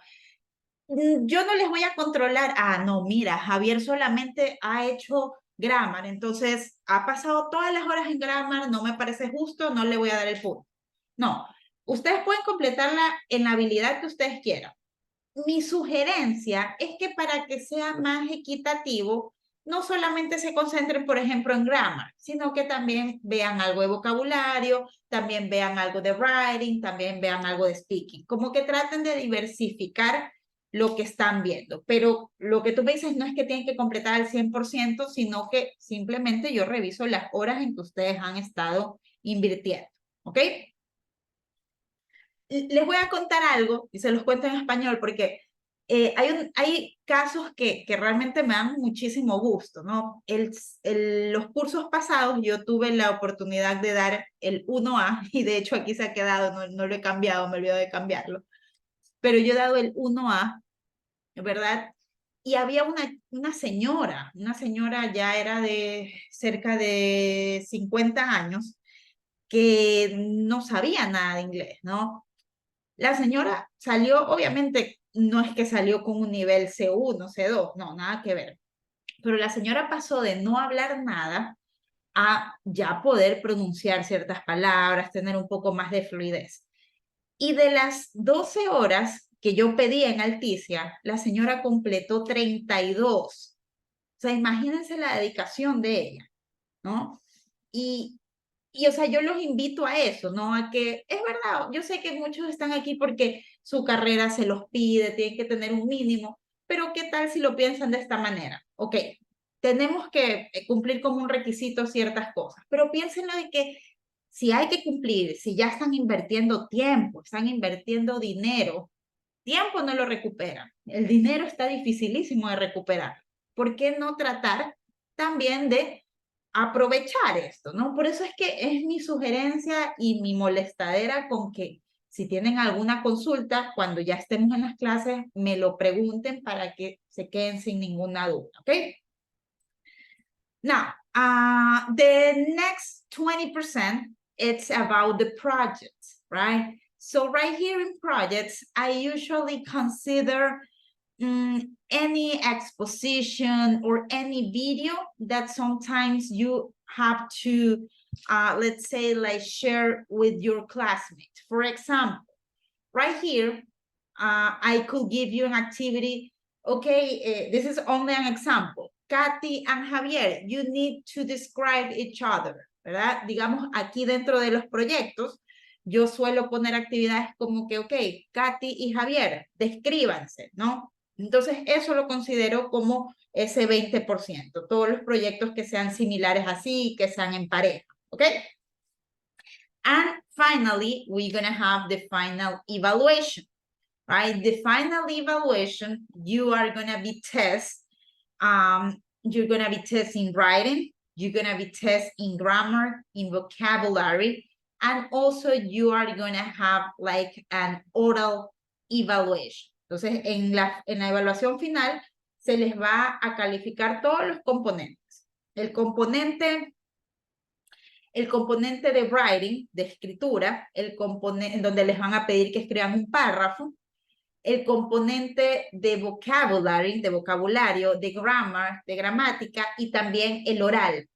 Yo no les voy a controlar, no, mira, Javier solamente ha hecho grammar, entonces ha pasado todas las horas en grammar, no me parece justo, no le voy a dar el punto. No, ustedes pueden completarla en la habilidad que ustedes quieran. Mi sugerencia es que para que sea más equitativo, no solamente se concentren, por ejemplo, en grammar, sino que también vean algo de vocabulario, también vean algo de writing, también vean algo de speaking. Como que traten de diversificar lo que están viendo. Pero lo que tú me dices no es que tienen que completar al 100%, sino que simplemente yo reviso las horas en que ustedes han estado invirtiendo. ¿Ok? Les voy a contar algo, y se los cuento en español, porque hay casos que realmente me dan muchísimo gusto, ¿no? Los cursos pasados yo tuve la oportunidad de dar el 1A, y de hecho aquí se ha quedado, no lo he cambiado, me olvidé de cambiarlo, pero yo he dado el 1A, ¿verdad? Y había una señora ya era de cerca de 50 años, que no sabía nada de inglés, ¿no? La señora salió, obviamente, no es que salió con un nivel C1, C2, no, nada que ver. Pero la señora pasó de no hablar nada a ya poder pronunciar ciertas palabras, tener un poco más de fluidez. Y de las 12 horas que yo pedí en Alticia, la señora completó 32. O sea, imagínense la dedicación de ella, ¿no? Y, o sea, yo los invito a eso, ¿no? A que, es verdad, yo sé que muchos están aquí porque su carrera se los pide, tienen que tener un mínimo, pero ¿qué tal si lo piensan de esta manera? Ok, tenemos que cumplir como un requisito ciertas cosas, pero piénsenlo de que si hay que cumplir, si ya están invirtiendo tiempo, están invirtiendo dinero, tiempo no lo recuperan, el dinero está dificilísimo de recuperar. ¿Por qué no tratar también de aprovechar esto, ¿no? Por eso es que es mi sugerencia y mi molestadera con que si tienen alguna consulta, cuando ya estemos en las clases, me lo pregunten para que se queden sin ninguna duda, ¿ok? Now, the next 20%, it's about the projects, right? So right here in projects, I usually consider any exposition or any video that sometimes you have to, let's say, like share with your classmates. For example, right here, I could give you an activity. Okay, this is only an example. Katy and Javier, you need to describe each other, ¿verdad? Digamos, aquí dentro de los proyectos, yo suelo poner actividades como que, ok, Katy y Javier, descríbanse, ¿no? Entonces, eso lo considero como ese 20%, todos los proyectos que sean similares así, que sean en pareja, ¿ok? And finally, we're gonna have the final evaluation, right? The final evaluation, you are gonna be you're gonna be testing writing, you're gonna be testing grammar, in vocabulary, and also you are gonna have like an oral evaluation. Entonces, en la evaluación final, se les va a calificar todos los componentes. El componente de writing, de escritura, el componente donde les van a pedir que escriban un párrafo, el componente de vocabulario, de grammar, de gramática, y también el oral.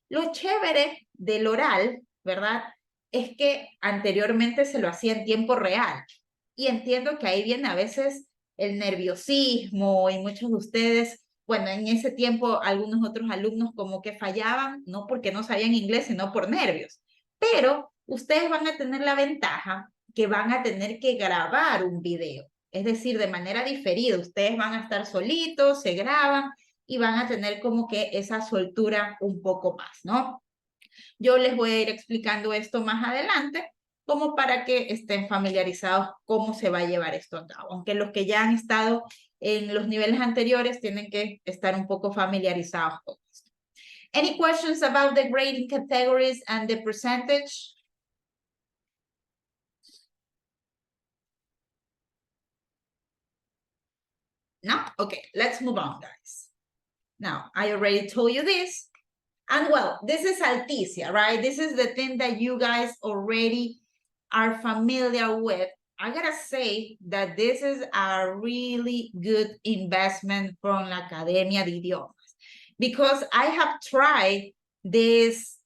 Lo chévere del oral, ¿verdad? Es que anteriormente se lo hacía en tiempo real. Y entiendo que ahí viene a veces el nerviosismo, y muchos de ustedes, bueno, en ese tiempo algunos otros alumnos como que fallaban, no porque no sabían inglés, sino por nervios. Pero ustedes van a tener la ventaja que van a tener que grabar un video. Es decir, de manera diferida, ustedes van a estar solitos, se graban y van a tener como que esa soltura un poco más, ¿no? Yo les voy a ir explicando esto más adelante, como para que estén familiarizados cómo se va a llevar esto a cabo. Aunque los que ya han estado en los niveles anteriores tienen que estar un poco familiarizados con esto. Any questions about the grading categories and the percentage? No? Okay, let's move on, guys. Now, I already told you this. And well, this is Alticia, right? This is the thing that you guys already are familiar with. I gotta say that this is a really good investment from la Academia de Idiomas, because I have tried this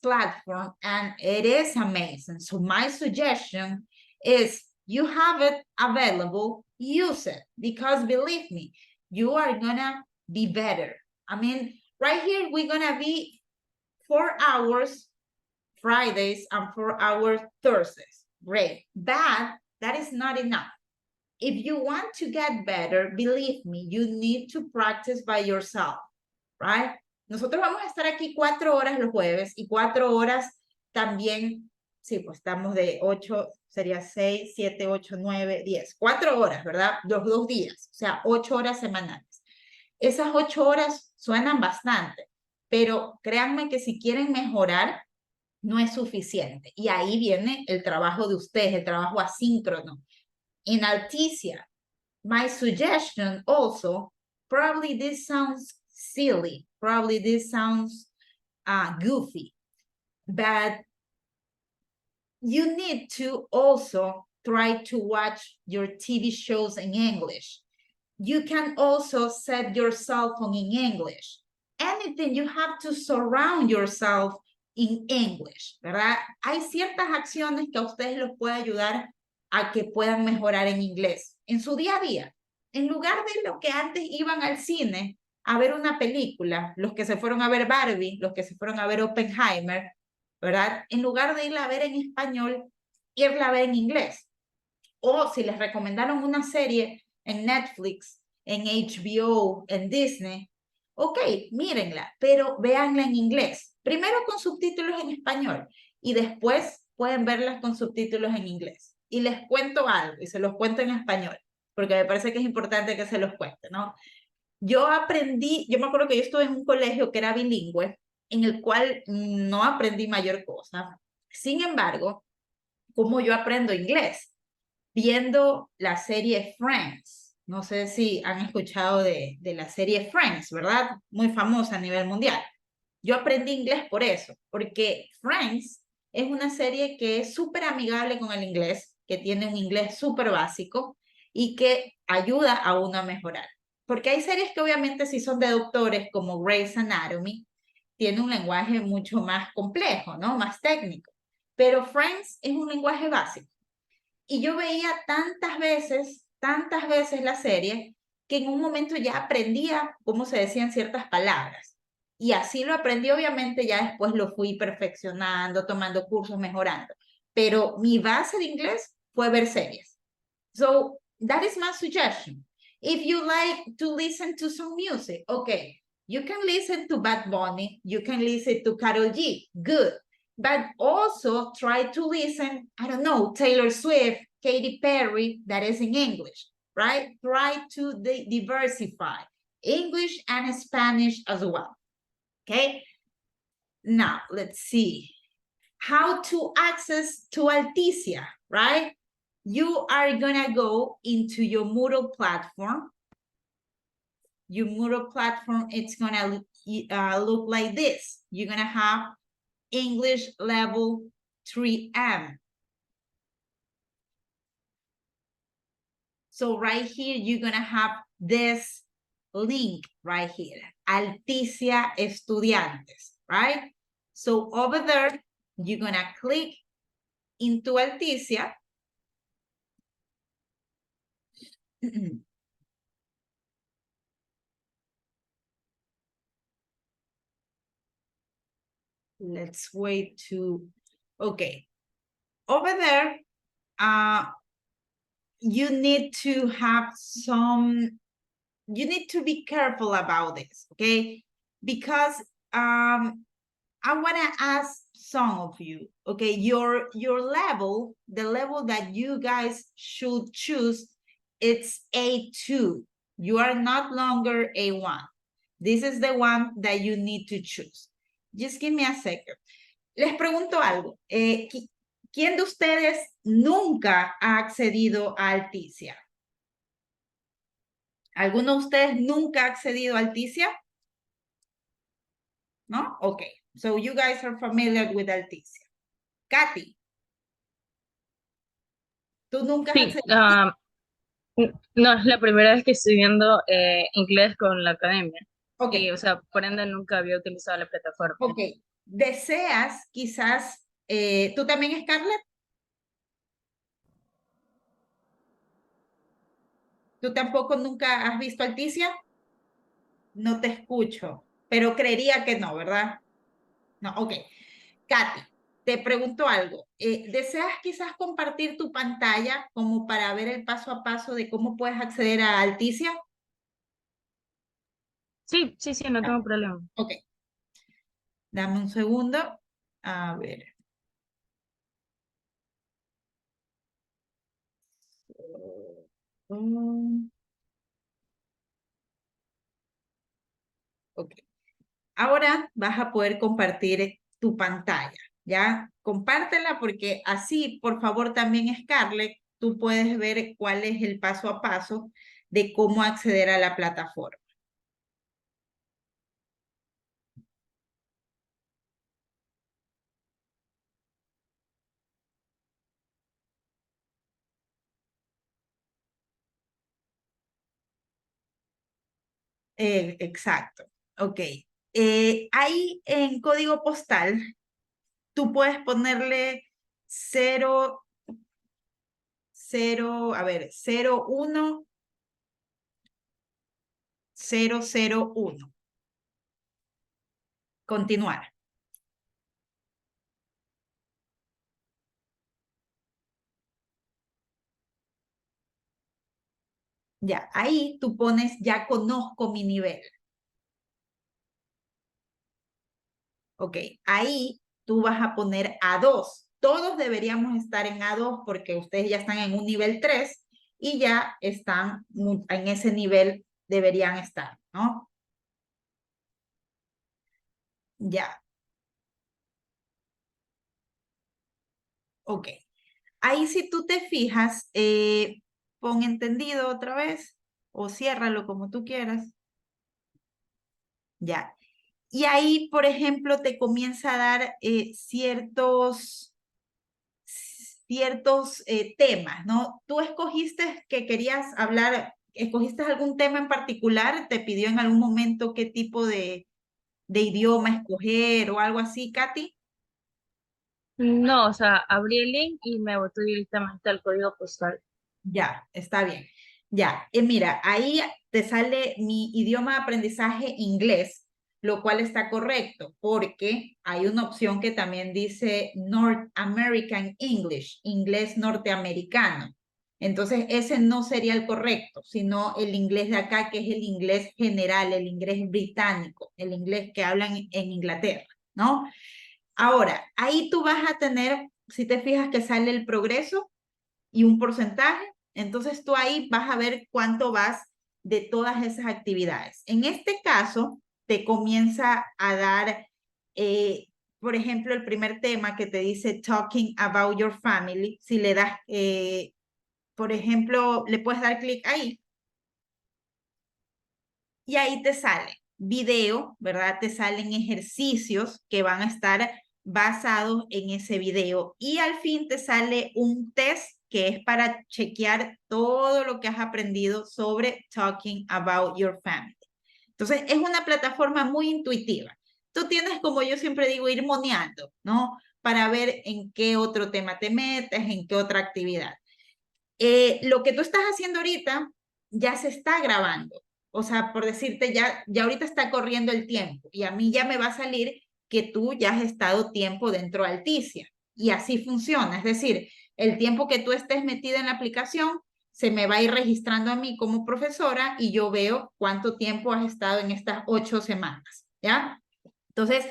platform and it is amazing. So my suggestion is you have it available, use it, because believe me, you are gonna be better. I mean, right here, we're gonna be 4 hours Fridays and 4 hours Thursdays. Great, but that is not enough. If you want to get better, believe me, you need to practice by yourself, right? Nosotros vamos a estar aquí 4 horas los jueves y 4 horas también, sí, pues estamos de 8, sería 6, 7, 8, 9, 10. 4 horas, ¿verdad? Los 2 días, o sea, 8 horas semanales. Esas 8 horas suenan bastante, pero créanme que si quieren mejorar, no es suficiente. Y ahí viene el trabajo de ustedes, el trabajo asíncrono. In Alticia, my suggestion also, probably this sounds silly, probably this sounds goofy, but you need to also try to watch your TV shows in English. You can also set your cell phone in English. Anything, you have to surround yourself in English, ¿verdad? Hay ciertas acciones que a ustedes los puede ayudar a que puedan mejorar en inglés en su día a día. En lugar de lo que antes iban al cine a ver una película, los que se fueron a ver Barbie, los que se fueron a ver Oppenheimer, ¿verdad? En lugar de irla a ver en español, irla a ver en inglés. O si les recomendaron una serie en Netflix, en HBO, en Disney, ok, mírenla, pero véanla en inglés. Primero con subtítulos en español y después pueden verlas con subtítulos en inglés. Y les cuento algo, y se los cuento en español, porque me parece que es importante que se los cuente, ¿no? Yo me acuerdo que yo estuve en un colegio que era bilingüe, en el cual no aprendí mayor cosa. Sin embargo, ¿cómo yo aprendo inglés? Viendo la serie Friends. No sé si han escuchado de la serie Friends, ¿verdad? Muy famosa a nivel mundial. Yo aprendí inglés por eso, porque Friends es una serie que es súper amigable con el inglés, que tiene un inglés súper básico y que ayuda a uno a mejorar. Porque hay series que obviamente sí son de doctores, como Grey's Anatomy, tiene un lenguaje mucho más complejo, ¿no? Más técnico. Pero Friends es un lenguaje básico. Y yo veía tantas veces la serie, que en un momento ya aprendía cómo se decían ciertas palabras. Y así lo aprendí, obviamente, ya después lo fui perfeccionando, tomando cursos, mejorando. pero mi base de inglés fue ver series. So that is my suggestion. If you like to listen to some music, okay, you can listen to Bad Bunny, you can listen to Karol G, good. But also try to listen, I don't know, Taylor Swift, Katy Perry, that is in English, right? Try to diversify English and Spanish as well, okay? Now, let's see. How to access to Alticia, right? You are gonna go into your Moodle platform. Your Moodle platform, it's gonna look like this. You're gonna have English level 3M. So right here, you're gonna have this link right here, Alticia Estudiantes, right? So over there, you're gonna click into Alticia. Let's wait to, okay. Over there, you need to have some, you need to be careful about this, okay? Because I wanna ask some of you, okay, your level, the level that you guys should choose, it's A2. You are not longer A1. This is the one that you need to choose. Just give me a second. Les pregunto algo. ¿Quién de ustedes nunca ha accedido a Alticia? ¿Alguno de ustedes nunca ha accedido a Alticia? ¿No? Okay. So you guys are familiar with Alticia. Katy. ¿Tú nunca has Sí, accedido? no, es la primera vez que estoy viendo inglés con la academia. Ok. Y, o sea, por ende nunca había utilizado la plataforma. Ok. ¿Deseas quizás, tú también, Scarlett? ¿Tú tampoco nunca has visto Alticia? No te escucho, pero creería que no, ¿verdad? No, ok. Katy, te pregunto algo. ¿Deseas quizás compartir tu pantalla como para ver el paso a paso de cómo puedes acceder a Alticia? Sí, sí, sí, no tengo problema. Ok. Dame un segundo. A ver. Ok. Ahora vas a poder compartir tu pantalla, ¿ya? Compártela porque así, por favor, también, Scarlett, tú puedes ver cuál es el paso a paso de cómo acceder a la plataforma. Exacto. Ok. Ahí en código postal, tú puedes ponerle 0, 0, a ver, 01, 001. Continuar. Ya, ahí tú pones, ya conozco mi nivel. Ok, ahí tú vas a poner A2. Todos deberíamos estar en A2 porque ustedes ya están en un nivel 3 y ya están en ese nivel, deberían estar, ¿no? Ya. Ok. Ahí si tú te fijas, pon entendido otra vez o ciérralo como tú quieras. Ya. Y ahí, por ejemplo, te comienza a dar ciertos temas, ¿no? Tú escogiste que querías hablar, ¿escogiste algún tema en particular? ¿Te pidió en algún momento qué tipo de idioma escoger o algo así, Katy? No, o sea, abrí el link y me botó directamente al código postal. Ya, está bien. Ya, mira, ahí te sale mi idioma de aprendizaje inglés. lo cual está correcto, porque hay una opción que también dice North American English, inglés norteamericano. Entonces, ese no sería el correcto, sino el inglés de acá, que es el inglés general, el inglés británico, el inglés que hablan en Inglaterra, ¿no? Ahora, ahí tú vas a tener, si te fijas que sale el progreso y un porcentaje, entonces tú ahí vas a ver cuánto vas de todas esas actividades. En este caso, te comienza a dar, por ejemplo, el primer tema que te dice Talking about your family. Si le das, por ejemplo, le puedes dar clic ahí. Y ahí te sale video, ¿verdad? Te salen ejercicios que van a estar basados en ese video. Y al fin te sale un test que es para chequear todo lo que has aprendido sobre Talking About Your Family. Entonces, es una plataforma muy intuitiva. Tú tienes, como yo siempre digo, ir moneando, ¿no? Para ver en qué otro tema te metes, en qué otra actividad. Lo que tú estás haciendo ahorita ya se está grabando. O sea, por decirte, ya ahorita está corriendo el tiempo y a mí ya me va a salir que tú ya has estado tiempo dentro de Alticia. Y así funciona. Es decir, el tiempo que tú estés metida en la aplicación se me va a ir registrando a mí como profesora y yo veo cuánto tiempo has estado en estas 8 semanas, ¿ya? Entonces,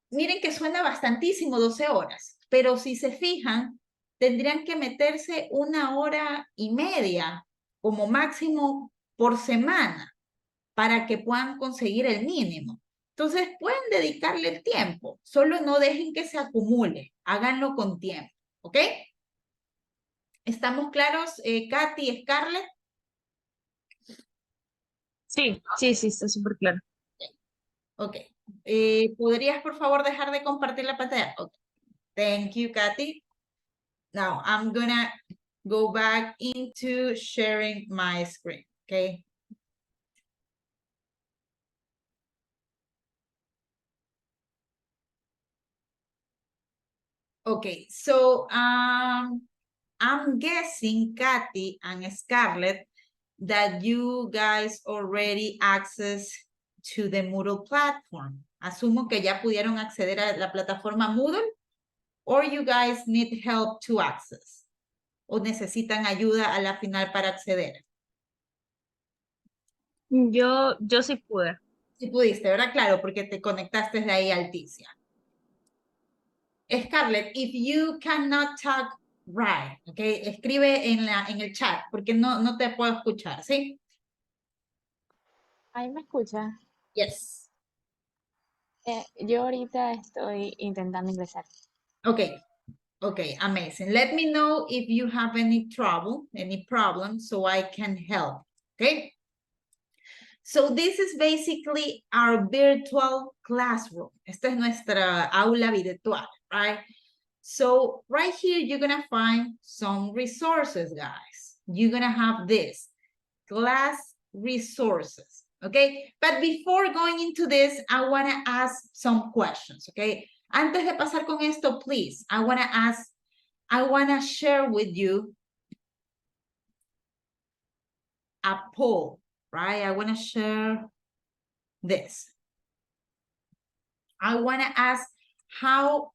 miren que suena bastantísimo 12 horas, pero si se fijan, tendrían que meterse 1 hora y media como máximo por semana para que puedan conseguir el mínimo. Entonces, pueden dedicarle el tiempo, solo no dejen que se acumule, háganlo con tiempo, ¿ok? ¿Estamos claros, Katy, Scarlett? Sí, sí, sí, está súper claro. Ok. ¿Podrías, por favor, dejar de compartir la pantalla? Okay. Thank you, Katy. Now, I'm gonna go back into sharing my screen, okay? Okay, so I'm guessing, Kathy and Scarlett, that you guys already access to the Moodle platform. Asumo que ya pudieron acceder a la plataforma Moodle, or you guys need help to access, o necesitan ayuda a la final para acceder. Yo sí pude. Si pudiste, ¿verdad? Claro, porque te conectaste de ahí a Alticia. Scarlett, if you cannot talk right, okay, escribe en el chat, porque no te puedo escuchar, ¿sí? Ahí me escucha. Yes. Yo ahorita estoy intentando ingresar. Okay. Okay, amazing. Let me know if you have any trouble, any problem, so I can help, okay? So this is basically our virtual classroom. Esta es nuestra aula virtual, right? So right here, you're gonna find some resources, guys. You're gonna have this, class resources, okay? But before going into this, I wanna ask some questions, okay? Antes de pasar con esto, please, I wanna share with you a poll, right? I wanna share this. I wanna ask how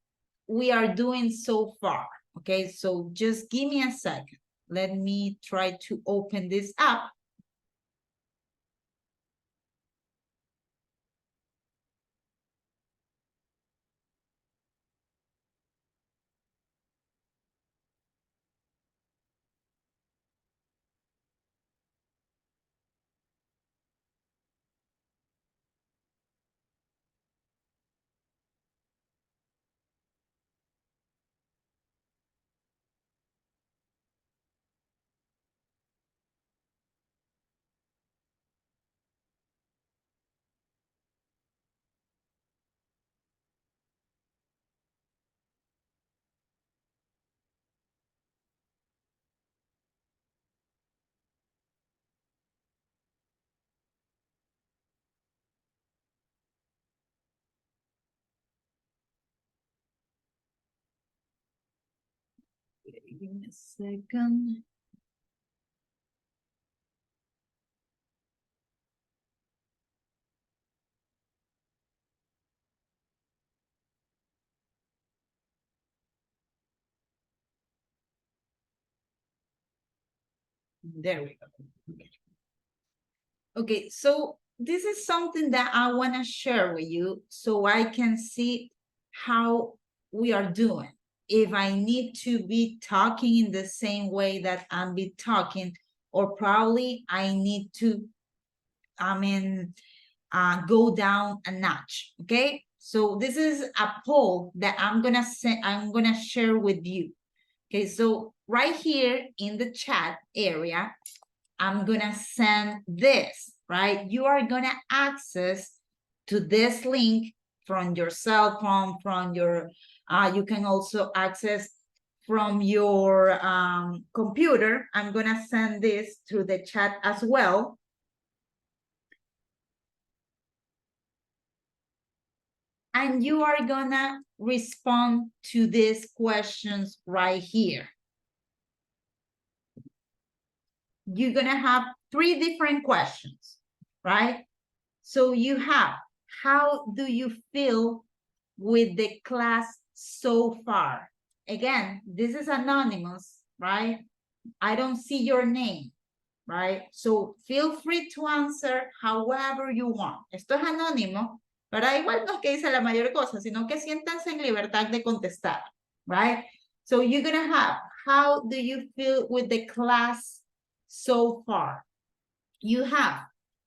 we are doing so far, okay? So just give me a second. Let me try to open this up. Give me a second. There we go. Okay, so this is something that I want to share with you so I can see how we are doing. If I need to be talking in the same way that I'm be talking, or probably I need to, go down a notch, okay? So this is a poll that I'm gonna share with you. Okay, so right here in the chat area, I'm gonna send this, right? You are gonna access to this link from your cell phone, from your, you can also access from your computer. I'm gonna send this through the chat as well. And you are gonna respond to these questions right here. You're gonna have 3 different questions, right? So you have, how do you feel with the class so far? Again, this is anonymous, right? I don't see your name, right? So feel free to answer however you want. Esto es anónimo, pero igual no es que dice la mayor cosa, sino que siéntanse en libertad de contestar, right? So you're gonna have, how do you feel with the class so far? You have,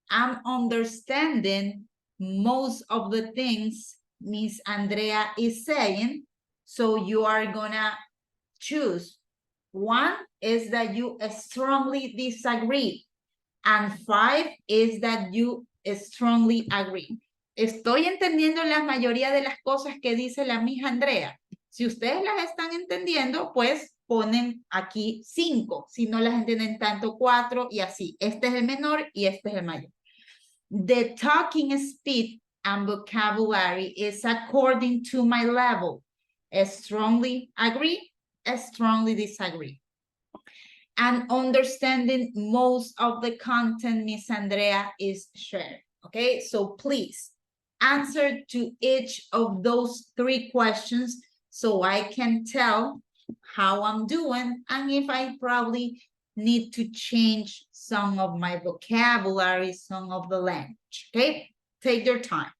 I'm understanding most of the things Miss Andrea is saying, so you are gonna choose. 1 is that you strongly disagree, and 5 is that you strongly agree. Estoy entendiendo la mayoría de las cosas que dice la Miss Andrea. Si ustedes las están entendiendo, pues ponen aquí 5. Si no las entienden tanto, 4 y así. Este es el menor y este es el mayor. The talking speed and vocabulary is according to my level. Strongly agree, strongly disagree. And understanding most of the content Miss Andrea is sharing. Okay, so please answer to each of those 3 questions so I can tell how I'm doing and if I probably need to change some of my vocabulary, some of the language. Okay, take your time.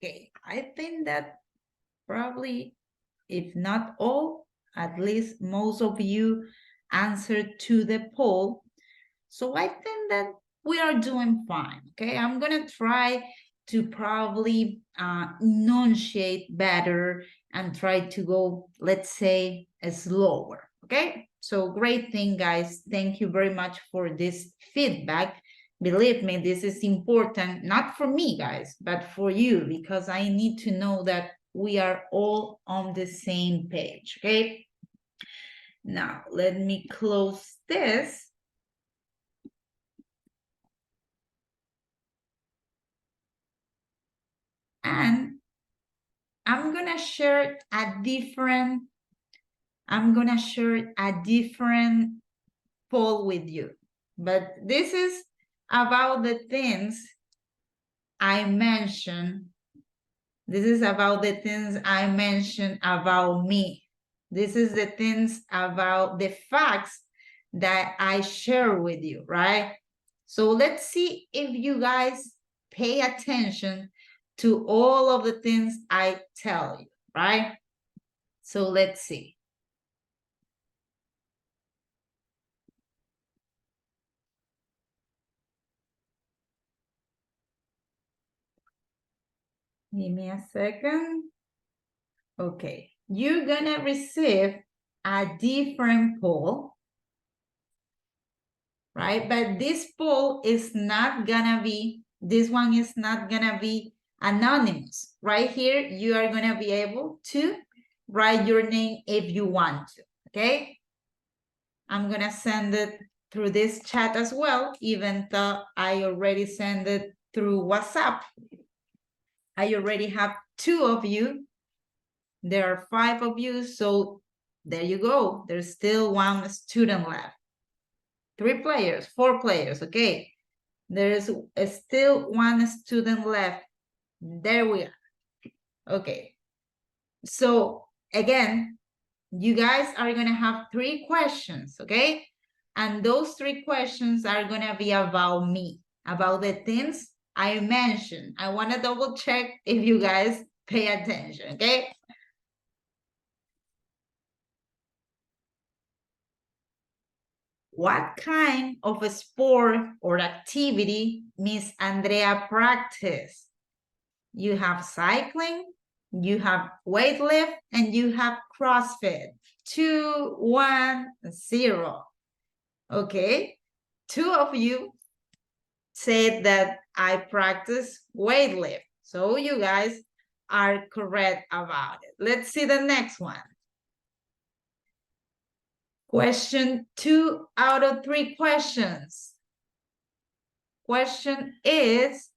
Okay, I think that probably, if not all, at least most of you answered to the poll. So I think that we are doing fine, okay? I'm gonna try to probably enunciate better and try to go, let's say, slower, okay? So great thing, guys. Thank you very much for this feedback. Believe me, this is important, not for me, guys, but for you, because I need to know that we are all on the same page, okay? Now, let me close this. And I'm gonna share a different poll with you. But this is about the things I mentioned. This is about the things I mentioned about me. This is the things about the facts that I share with you, right? So let's see if you guys pay attention to all of the things I tell you, right? So let's see. Give me a second. Okay, you're gonna receive a different poll, right? But this poll is not gonna be, this one is not gonna be anonymous. Right here, you are gonna be able to write your name if you want to, okay? I'm gonna send it through this chat as well, even though I already sent it through WhatsApp. I already have 2 of you. There are 5 of you, so there you go. There's still 1 student left. 3 players, 4 players, okay. There's still 1 student left. There we are. Okay. So again, you guys are gonna have 3 questions, okay? And those 3 questions are gonna be about me, about the things I mentioned. I wanna double check if you guys pay attention, okay? What kind of a sport or activity Miss Andrea practice? You have cycling, you have weightlift, and you have CrossFit. 2, 1, 0. Okay, 2 of you said that I practice weightlift. So you guys are correct about it. Let's see the next one. Question 2 out of 3 questions. Question is,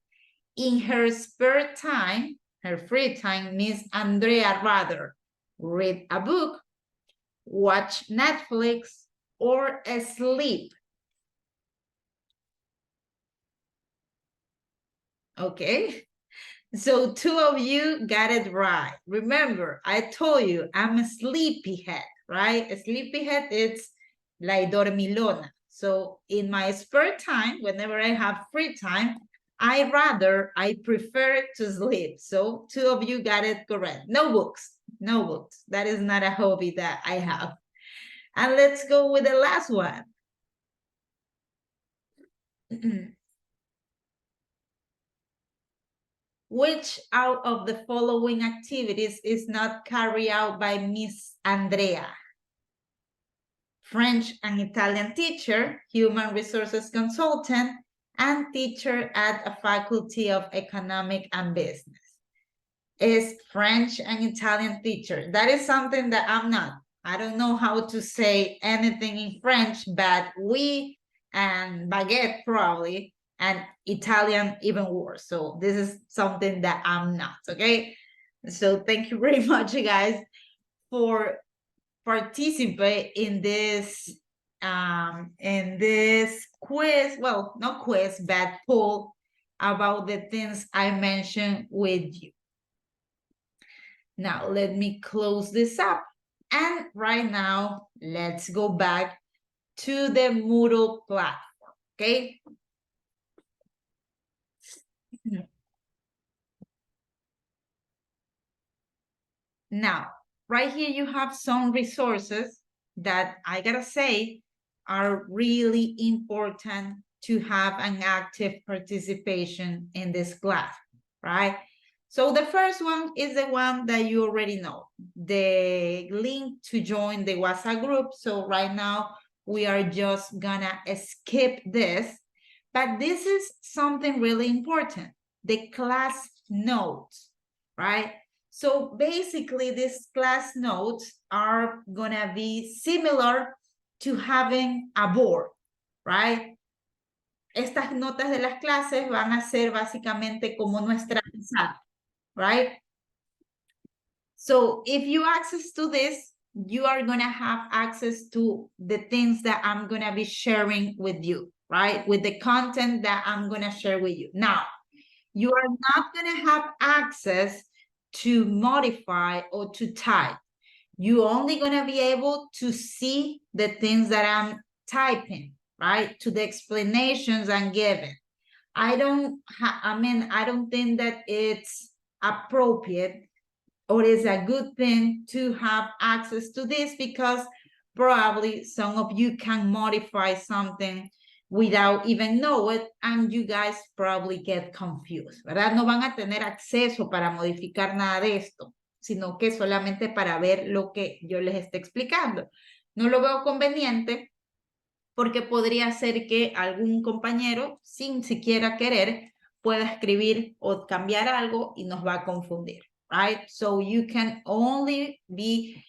in her spare time, her free time, Miss Andrea rather read a book, watch Netflix, or sleep. Okay, so 2 of you got it right. Remember, I told you I'm a sleepyhead, right? A sleepyhead, it's like dormilona. So in my spare time, whenever I have free time, I prefer to sleep. So 2 of you got it correct. No books, no books. That is not a hobby that I have. And let's go with the last one. Which out of the following activities is not carried out by Miss Andrea? French and Italian teacher, human resources consultant, and teacher at a faculty of economic and business. Is French and Italian teacher. That is something that I'm not. I don't know how to say anything in French, but we and baguette probably, and Italian even worse. So this is something that I'm not, okay? So thank you very much, guys, for participate in this quiz, well, not quiz, but poll about the things I mentioned with you. Now, let me close this up. And right now, let's go back to the Moodle platform, okay? Now, right here you have some resources that I gotta say are really important to have an active participation in this class, right? So the first one is the one that you already know, the link to join the WhatsApp group. So right now we are just gonna skip this, but this is something really important, the class notes, right? So basically these class notes are gonna be similar to having a board, right? Estas notas de las clases van a ser básicamente como nuestra pizarra, right? So if you access to this, you are gonna have access to the things that I'm gonna be sharing with you, right? With the content that I'm gonna share with you. Now, you are not gonna have access to modify or to type. You're only gonna be able to see the things that I'm typing, right? To the explanations I'm giving. I don't think that it's appropriate or is a good thing to have access to this because probably some of you can modify something without even know it, and you guys probably get confused, ¿verdad? No van a tener acceso para modificar nada de esto, sino que solamente para ver lo que yo les esté explicando. No lo veo conveniente porque podría ser que algún compañero, sin siquiera querer, pueda escribir o cambiar algo y nos va a confundir, right? So you can only be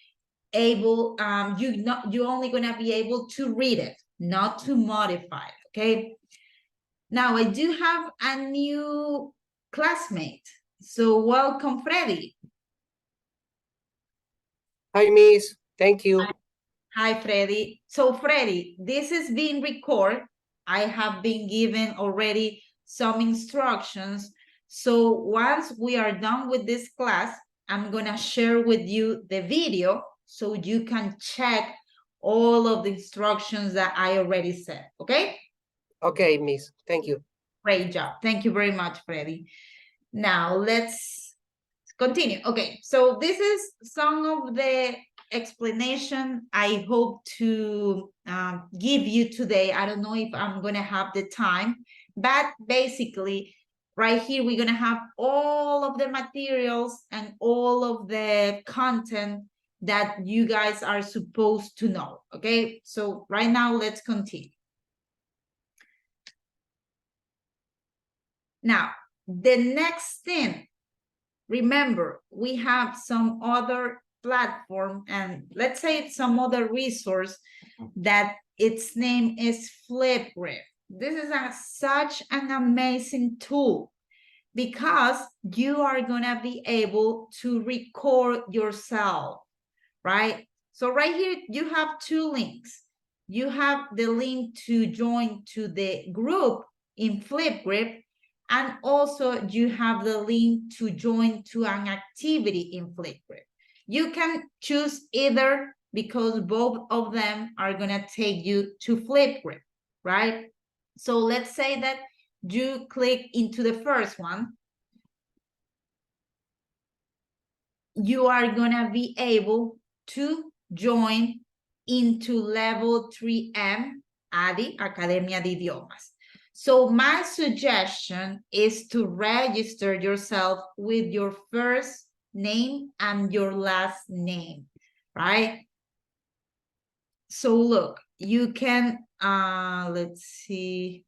able, you're only gonna be able to read it, not to modify it, okay? Now, I do have a new classmate. So welcome, Freddy. Hi, Miss. Thank you. Hi, Freddy. So, Freddy, this is being recorded. I have been given already some instructions. So once we are done with this class, I'm gonna share with you the video so you can check all of the instructions that I already said, okay? Okay, Miss. Thank you. Great job. Thank you very much, Freddy. Now let's continue. Okay, so this is some of the explanation I hope to give you today. I don't know if I'm gonna have the time, but basically right here we're gonna have all of the materials and all of the content that you guys are supposed to know. Okay, so right now let's continue. Now, the next thing, remember, we have some other platform and let's say it's some other resource that its name is Flipgrid. This is such an amazing tool because you are gonna be able to record yourself, right? So right here, you have two links. You have the link to join to the group in Flipgrid, and also you have the link to join to an activity in Flipgrid. You can choose either because both of them are gonna take you to Flipgrid, right? So let's say that you click into the first one. You are gonna be able to join into level 3M, ADI, Academia de Idiomas. So my suggestion is to register yourself with your first name and your last name, right? So look, you can, let's see.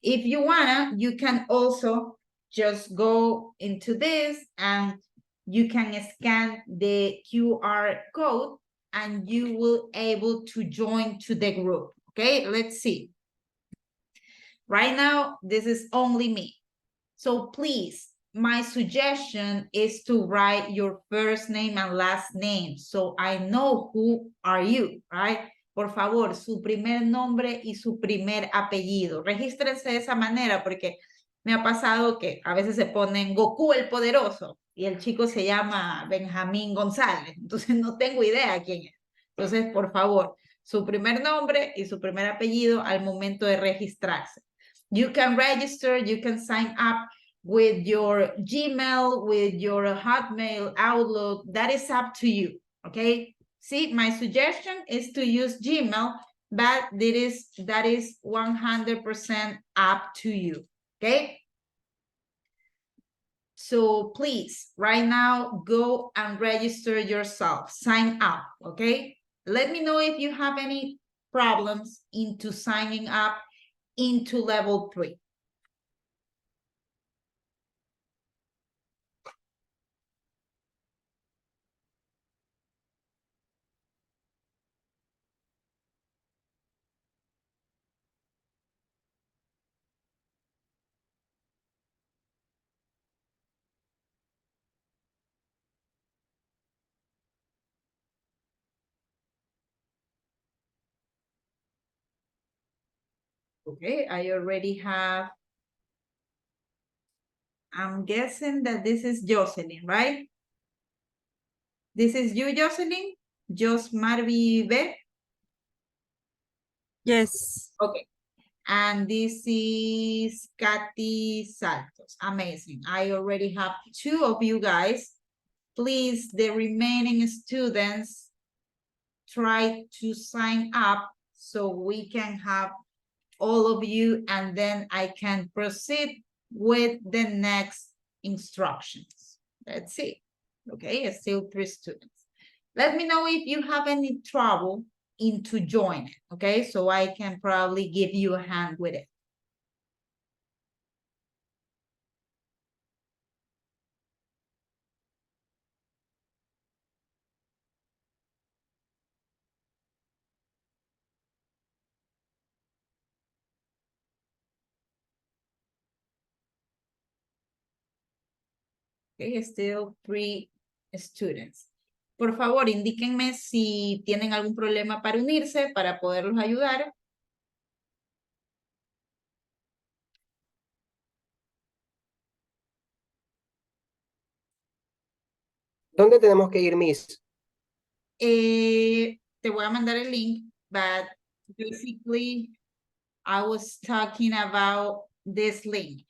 If you wanna, you can also just go into this and you can scan the QR code and you will able to join to the group. Okay, let's see. Right now, this is only me. So please, my suggestion is to write your first name and last name so I know who are you, right? Por favor, su primer nombre y su primer apellido. Regístrense de esa manera porque me ha pasado que a veces se ponen Goku el Poderoso y el chico se llama Benjamín González. Entonces no tengo idea quién es. Entonces, por favor, su primer nombre y su primer apellido al momento de registrarse. You can register, you can sign up with your Gmail, with your Hotmail, Outlook, that is up to you, okay? See, my suggestion is to use Gmail, but that is 100% up to you, okay? So please, right now, go and register yourself, sign up, okay? Let me know if you have any problems into signing up into level 3. Okay, I already have, I'm guessing that this is Jocelyn, right? This is you, Jocelyn? Josmarvi B. Yes. Okay. And this is Katy Santos. Amazing. I already have 2 of you guys. Please, the remaining students, try to sign up so we can have all of you, and then I can proceed with the next instructions. Let's see. Okay, still 3 students. Let me know if you have any trouble into joining, okay? So I can probably give you a hand with it. Okay, still 3 students. Por favor, indíquenme si tienen algún problema para unirse, para poderlos ayudar. ¿Dónde tenemos que ir, Miss? Te voy a mandar el link, but basically I was talking about this link.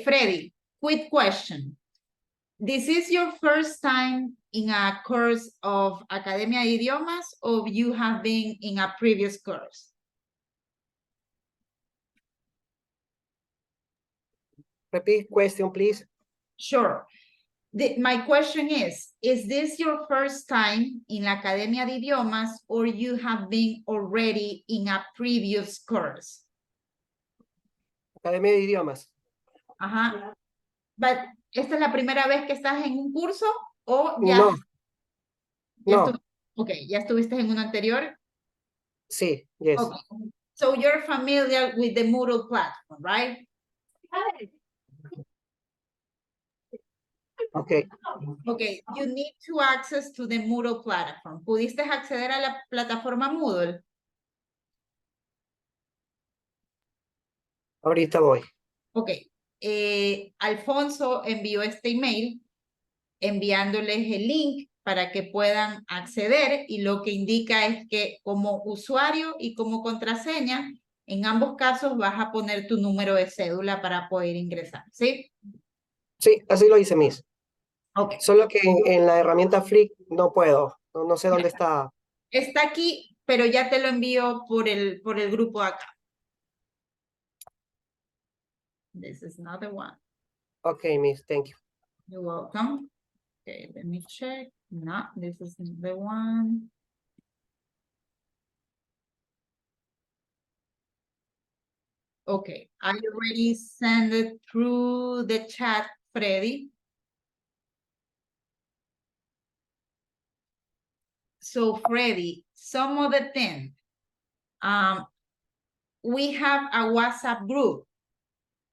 Freddy, quick question. This is your first time in a course of Academia de Idiomas, or you have been in a previous course? Repeat question, please. Sure. My question is this your first time in la Academia de Idiomas, or you have been already in a previous course? Academia de Idiomas. Ajá. But, ¿esta es la primera vez que estás en un curso o ya? No. No. Ok, ¿ya estuviste en uno anterior? Sí, yes. Okay. So you're familiar with the Moodle platform, right? Okay. Okay, you need to access to the Moodle platform. ¿Pudiste acceder a la plataforma Moodle? Ahorita voy. Ok. Alfonso envió este email enviándoles el link para que puedan acceder, y lo que indica es que como usuario y como contraseña, en ambos casos vas a poner tu número de cédula para poder ingresar, ¿sí? Sí, así lo hice, Miss. Ok. Solo que en la herramienta Flick no puedo. No sé dónde está. Está aquí, pero ya te lo envío por el grupo acá. This is not the one. Okay, Miss, thank you. You're welcome. Okay, let me check. No, this is the one. Okay, I already sent it through the chat, Freddy. So, Freddy, some of the things. We have a WhatsApp group,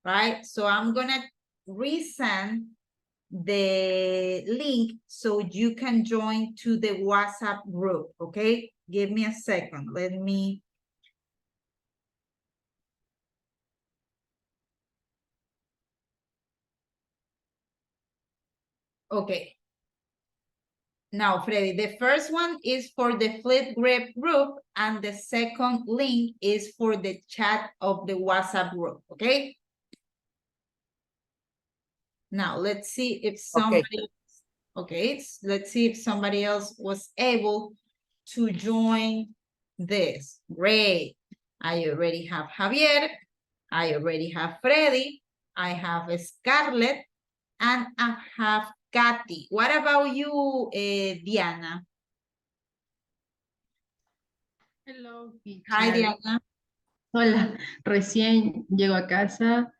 right? So I'm gonna resend the link so you can join to the WhatsApp group, okay? Give me a second, let me. Okay. Now, Freddy, the first one is for the Flipgrid group, and the second link is for the chat of the WhatsApp group, okay? Now, let's see if Okay. somebody, okay, let's see if somebody else was able to join this. Great. I already have Javier. I already have Freddy. I have Scarlett. And I have Kathy. What about you, Diana? Hello, Hi, teacher. Diana. Hola, recién llego a casa,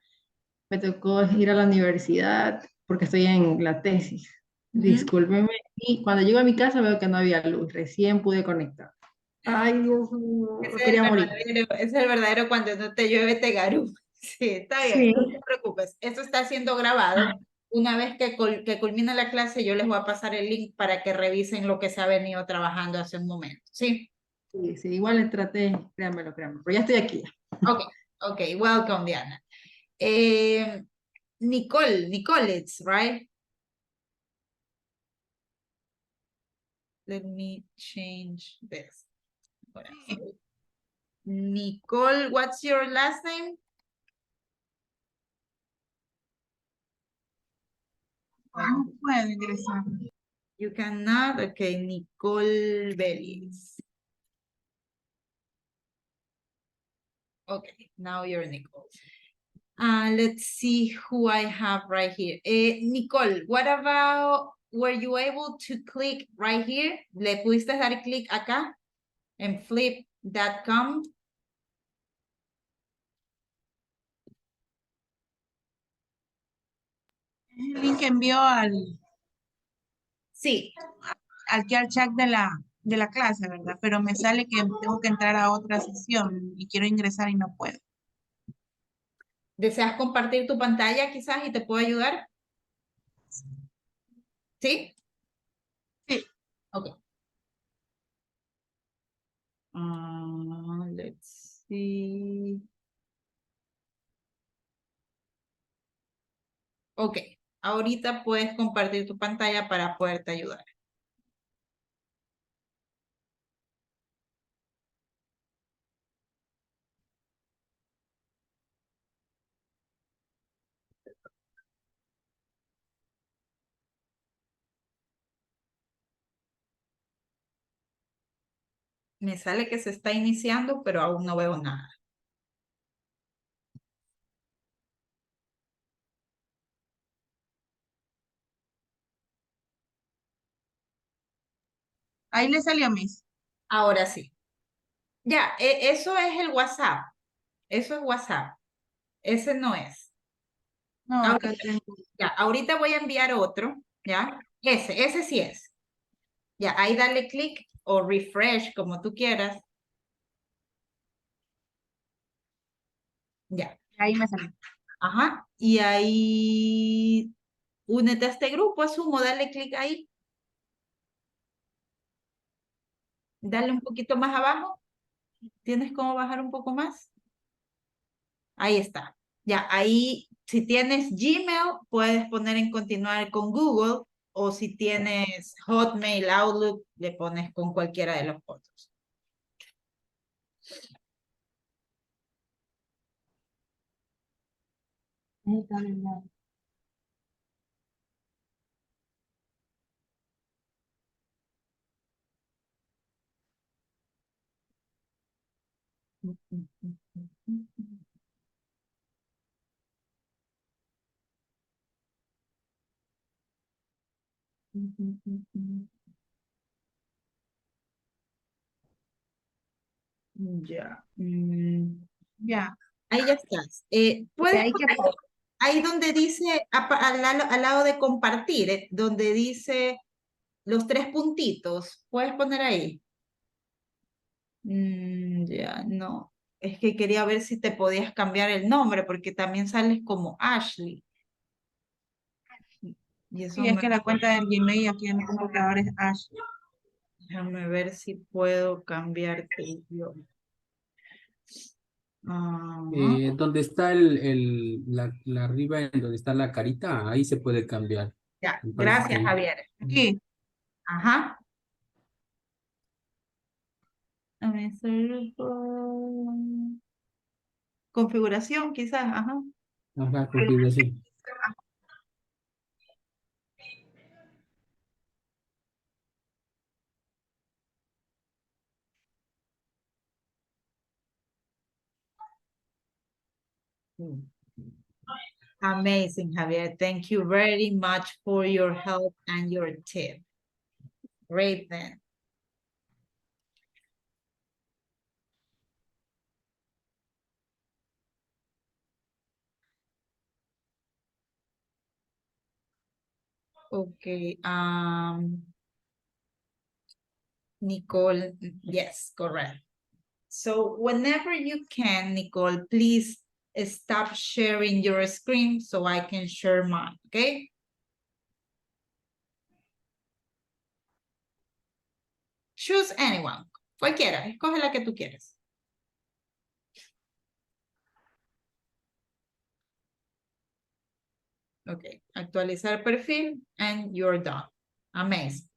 me tocó ir a la universidad porque estoy en la tesis. Discúlpeme. Y cuando llego a mi casa veo que no había luz, recién pude conectar. Ay, Dios mío, Ese me es el quería morir. verdadero, ese es el verdadero cuando no te llueve te garú. Sí, está bien, Sí. no te preocupes. Esto está siendo grabado. Una vez que culmine la clase, yo les voy a pasar el link para que revisen lo que se ha venido trabajando hace un momento. ¿Sí? Sí, sí, igual le traté, créanmelo, pero ya estoy aquí. Ok, ok, welcome, Diana. Nicole, it's right? Let me change this. Ahora sí. Nicole, what's your last name? No puedo ingresar. You cannot, okay, Nicole Vélez. Okay, now you're Nicole. Let's see who I have right here. Nicole, what about, were you able to click right here? ¿Le pudiste dar clic acá? En flip.com. El link que envió al Sí, chat de la clase, ¿verdad? Pero me sale que tengo que entrar a otra sesión y quiero ingresar y no puedo. ¿deseas compartir tu pantalla quizás y te puedo ayudar? ¿Sí? Sí. Ok. Let's see. Ok, ahorita puedes compartir tu pantalla para poderte ayudar. Me sale que se está iniciando, pero aún no veo nada. Ahí le salió, Miss. Ahora sí. Ya, eso es el WhatsApp. Eso es WhatsApp. Ese no es. No, acá Ahorita, tengo. ya, ahorita voy a enviar otro, ¿ya? Ese sí es. Ya, ahí dale clic o refresh, como tú quieras. Ya. Ahí me salió. Ajá. Y ahí, únete a este grupo, asumo, dale clic ahí. Dale un poquito más abajo. ¿Tienes cómo bajar un poco más? Ahí está. Ya, ahí, si tienes Gmail, puedes poner en continuar con Google, o si tienes Hotmail, Outlook, le pones con cualquiera de los otros. Ya. Ya. Ahí ya estás. Puedes Ahí que poner ahí donde dice, al lado de compartir, donde dice los tres puntitos, puedes poner ahí. Ya, no. Es que quería ver si te podías cambiar el nombre, porque también sales como Ashley. Y eso Sí, es que la cuenta del Gmail aquí en mi computador es Ash. déjame ver si puedo cambiarte yo. Donde está la arriba, en donde está la carita, ahí se puede cambiar. Ya, Me parece que gracias, ahí. Javier. Aquí. Ajá. A ver, configuración, quizás, ajá. Ajá, configuración. Amazing, Javier. Thank you very much for your help and your tip. Great then. Okay, Nicole, yes, correct. So whenever you can, Nicole, please stop sharing your screen so I can share mine, okay? Choose anyone, cualquiera, escoge la que tú quieres. Ok, actualizar perfil and you're done. Amazing.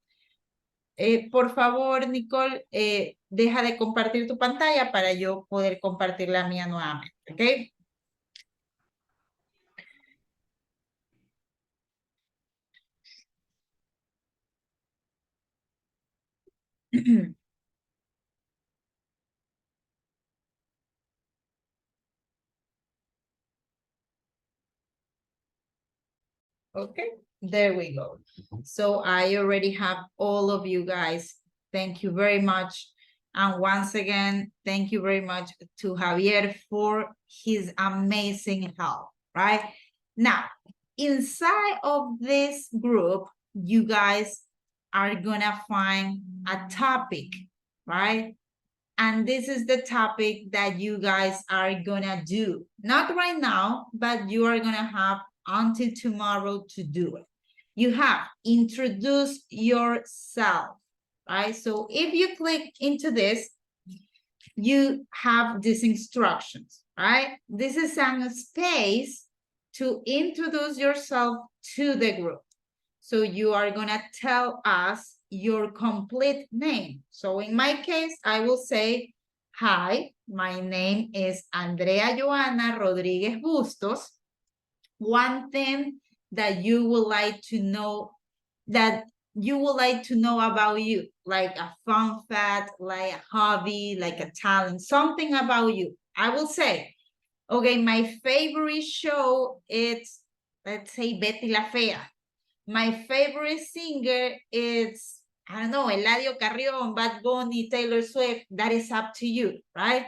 Por favor, Nicole, deja de compartir tu pantalla para yo poder compartir la mía nuevamente, ¿ok? Okay, there we go. So I already have all of you guys. Thank you very much. And once again, thank you very much to Javier for his amazing help, right? Now, inside of this group, you guys are gonna find a topic, right? And this is the topic that you guys are gonna do. Not right now, but you are gonna have until tomorrow to do it. You have introduce yourself, right? So if you click into this, you have these instructions, right? This is a space to introduce yourself to the group. So you are gonna tell us your complete name. So in my case, I will say, hi, my name is Andrea Joana Rodriguez Bustos. One thing that you would like to know about you, like a fun fact, like a hobby, like a talent, something about you. I will say, okay, my favorite show is, let's say, Betty La Fea. My favorite singer is, I don't know, Eladio Carrión, Bad Bunny, Taylor Swift. That is up to you, right?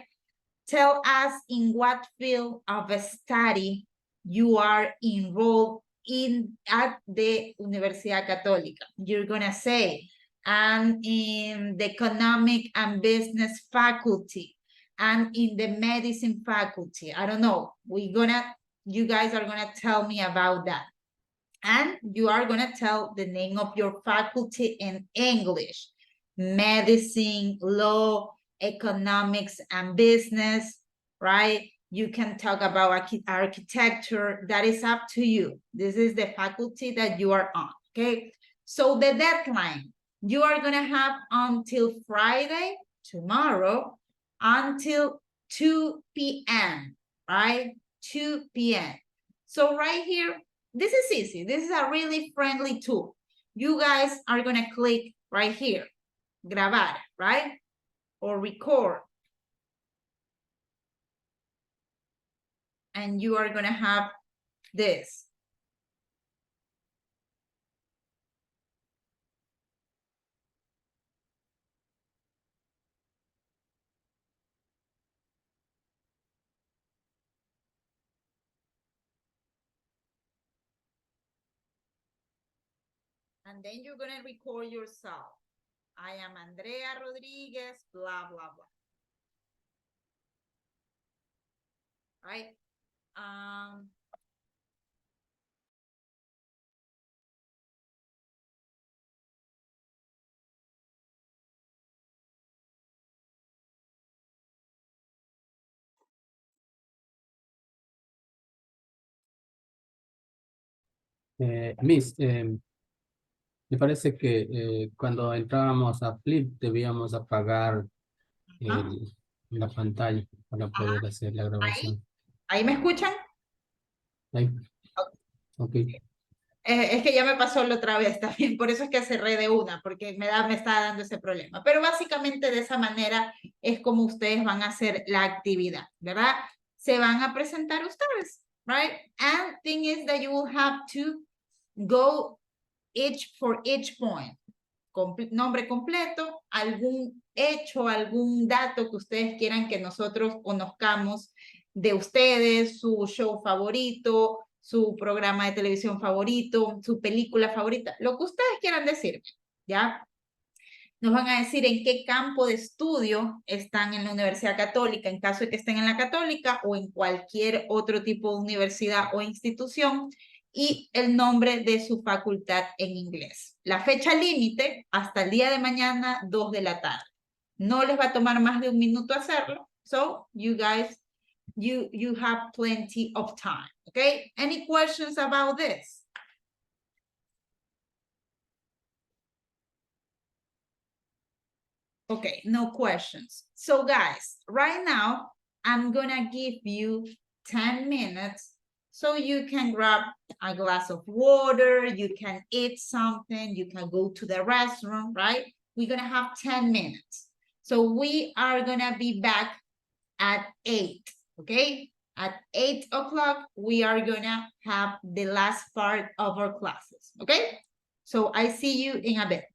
Tell us in what field of study you are enrolled in at the Universidad Católica. You're gonna say, and in the economic and business faculty, and in the medicine faculty. I don't know. You guys are gonna tell me about that. And you are gonna tell the name of your faculty in English, medicine, law, economics, and business, right? You can talk about architecture. That is up to you. This is the faculty that you are on, okay? So the deadline, you are gonna have until Friday, tomorrow, until 2 p.m., right? 2 p.m. So right here, this is easy. This is a really friendly tool. You guys are gonna click right here, grabar, right? Or record. And you are gonna have this. And then you're gonna record yourself. I am Andrea Rodriguez, blah, blah, blah. Right? Miss, me parece que cuando entrábamos a Flip debíamos apagar la pantalla para poder hacer la grabación. ¿Ahí me escuchan? Ahí. Ok. Es que ya me pasó la otra vez también, por eso es que cerré de una, porque me estaba dando ese problema. Pero básicamente de esa manera es como ustedes van a hacer la actividad, ¿verdad? se van a presentar ustedes, right? And thing is that you will have to go for each point. Nombre completo, algún hecho, algún dato que ustedes quieran que nosotros conozcamos de ustedes, su show favorito, su programa de televisión favorito, su película favorita, lo que ustedes quieran decirme, ¿ya? Nos van a decir en qué campo de estudio están en la Universidad Católica, en caso de que estén en la Católica o en cualquier otro tipo de universidad o institución, y el nombre de su facultad en inglés. La fecha límite hasta el día de mañana, 2 de la tarde. No les va a tomar más de 1 minuto hacerlo. So, you guys, you have plenty of time, okay? Any questions about this? Okay, no questions. So guys, right now, I'm gonna give you 10 minutes so you can grab a glass of water, you can eat something, you can go to the restroom, right? We're gonna have 10 minutes. So we are gonna be back at 8, okay? At 8 o'clock, we are gonna have the last part of our classes, okay? So I see you in a bit.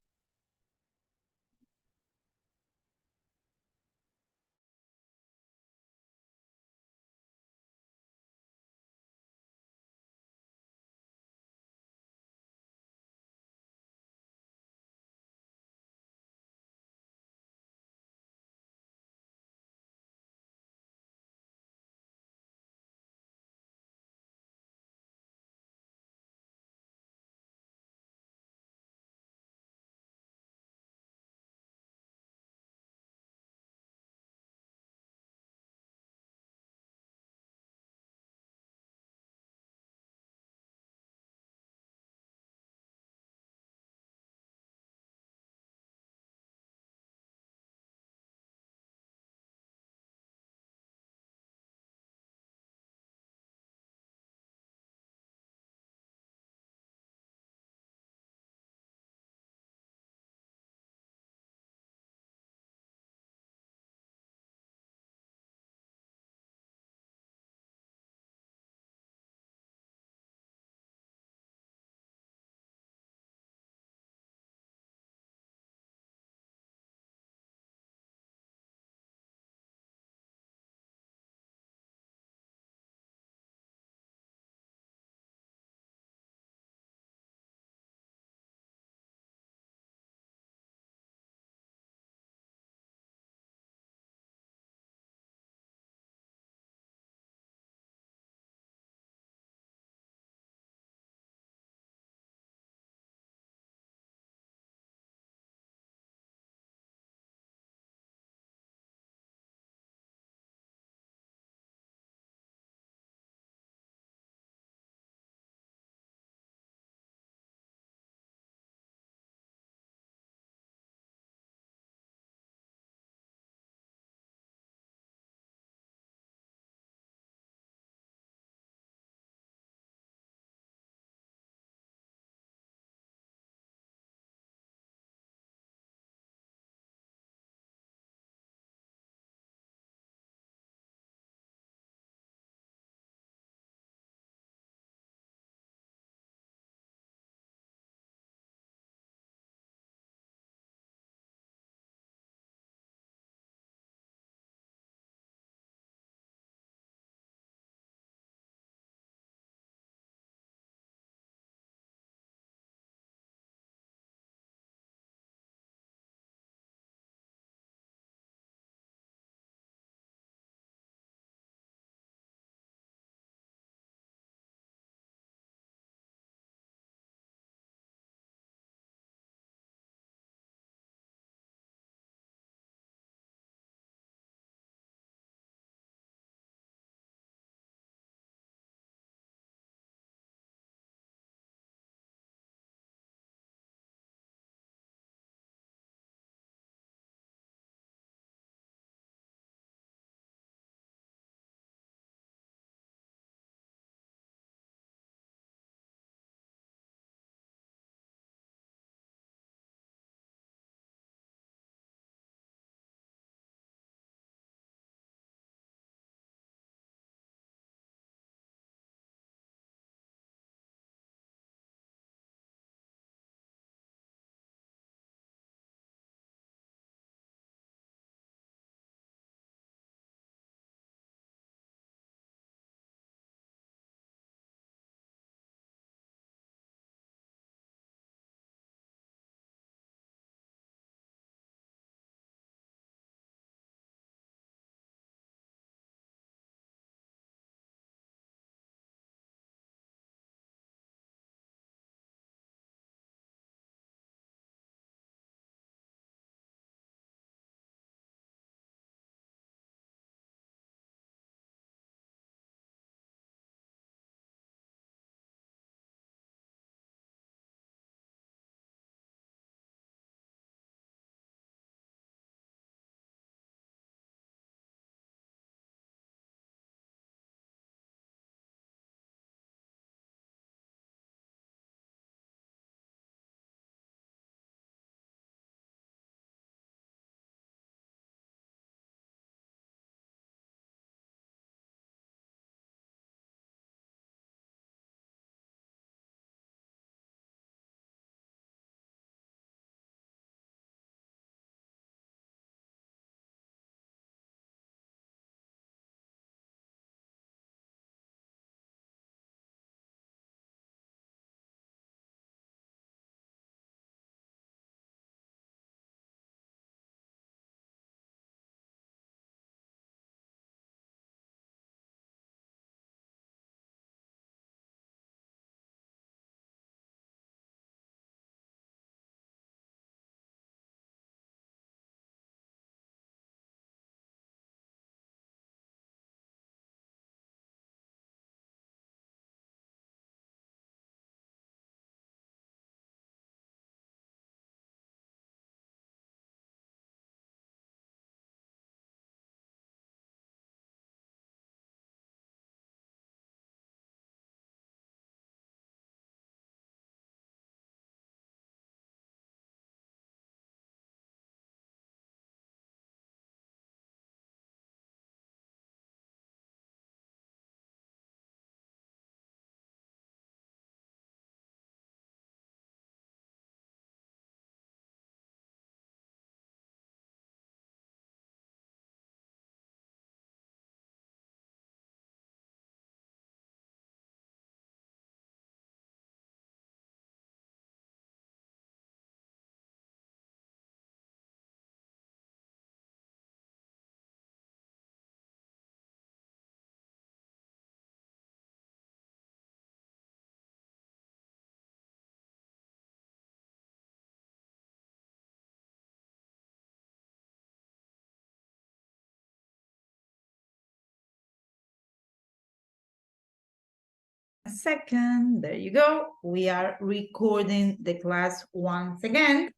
second. There you go. We are recording the class once again.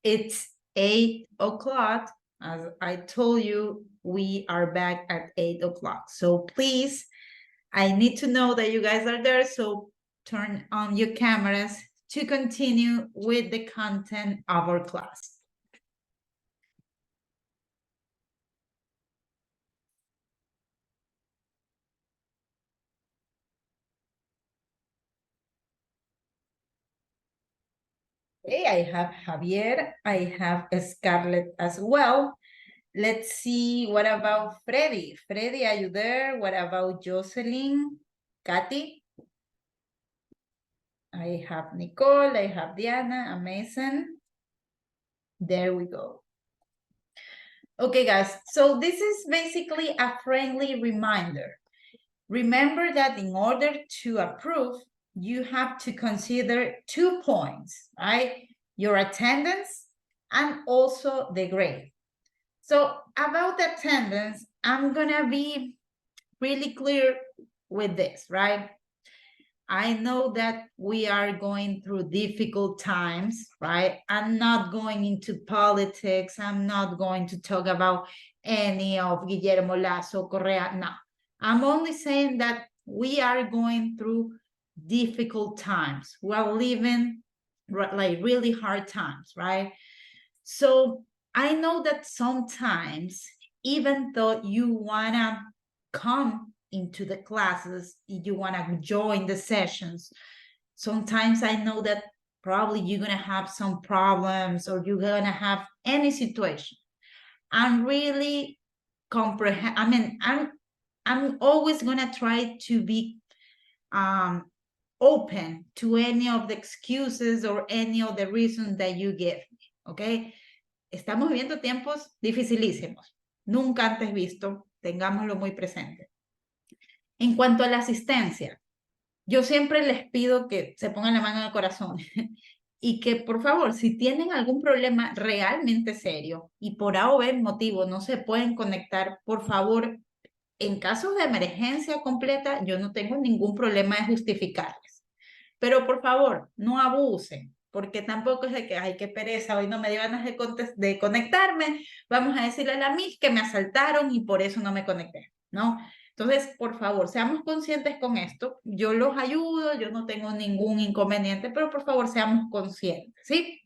It's 8 o'clock. As I told you, we are back at 8 o'clock. So please, I need to know that you guys are there. So turn on your cameras to continue with the content of our class. Okay, I have Javier, I have Scarlett as well. Let's see, what about Freddy? Freddy, are you there? What about Jocelyn? Kathy? I have Nicole, I have Diana, amazing. There we go. Okay, guys, so this is basically a friendly reminder. Remember that in order to approve, you have to consider 2 points, right? Your attendance and also the grade. So about attendance, I'm gonna be really clear with this, right? I know that we are going through difficult times, right? I'm not going into politics. I'm not going to talk about any of Guillermo Lasso, Correa, no. I'm only saying that we are going through difficult times. We're living like really hard times, right? So I know that sometimes, even though you wanna come into the classes, you wanna join the sessions, sometimes I know that probably you're gonna have some problems or you're gonna have any situation. I'm really I'm always gonna try to be open to any of the excuses or any of the reasons that you give me, okay? Estamos viviendo tiempos dificilísimos, nunca antes visto, tengámoslo muy presente. En cuanto a la asistencia, yo siempre les pido que se pongan la mano en el corazón y que, por favor, si tienen algún problema realmente serio y por A o B motivo no se pueden conectar, por favor, en casos de emergencia completa, yo no tengo ningún problema de justificarles. Pero, por favor, no abusen, porque tampoco es de que, ay, qué pereza, hoy no me dio ganas de conectarme, vamos a decirle a la Miss que me asaltaron y por eso no me conecté, ¿no? Entonces, por favor, seamos conscientes con esto. Yo los ayudo, yo no tengo ningún inconveniente, pero por favor, seamos conscientes, ¿sí?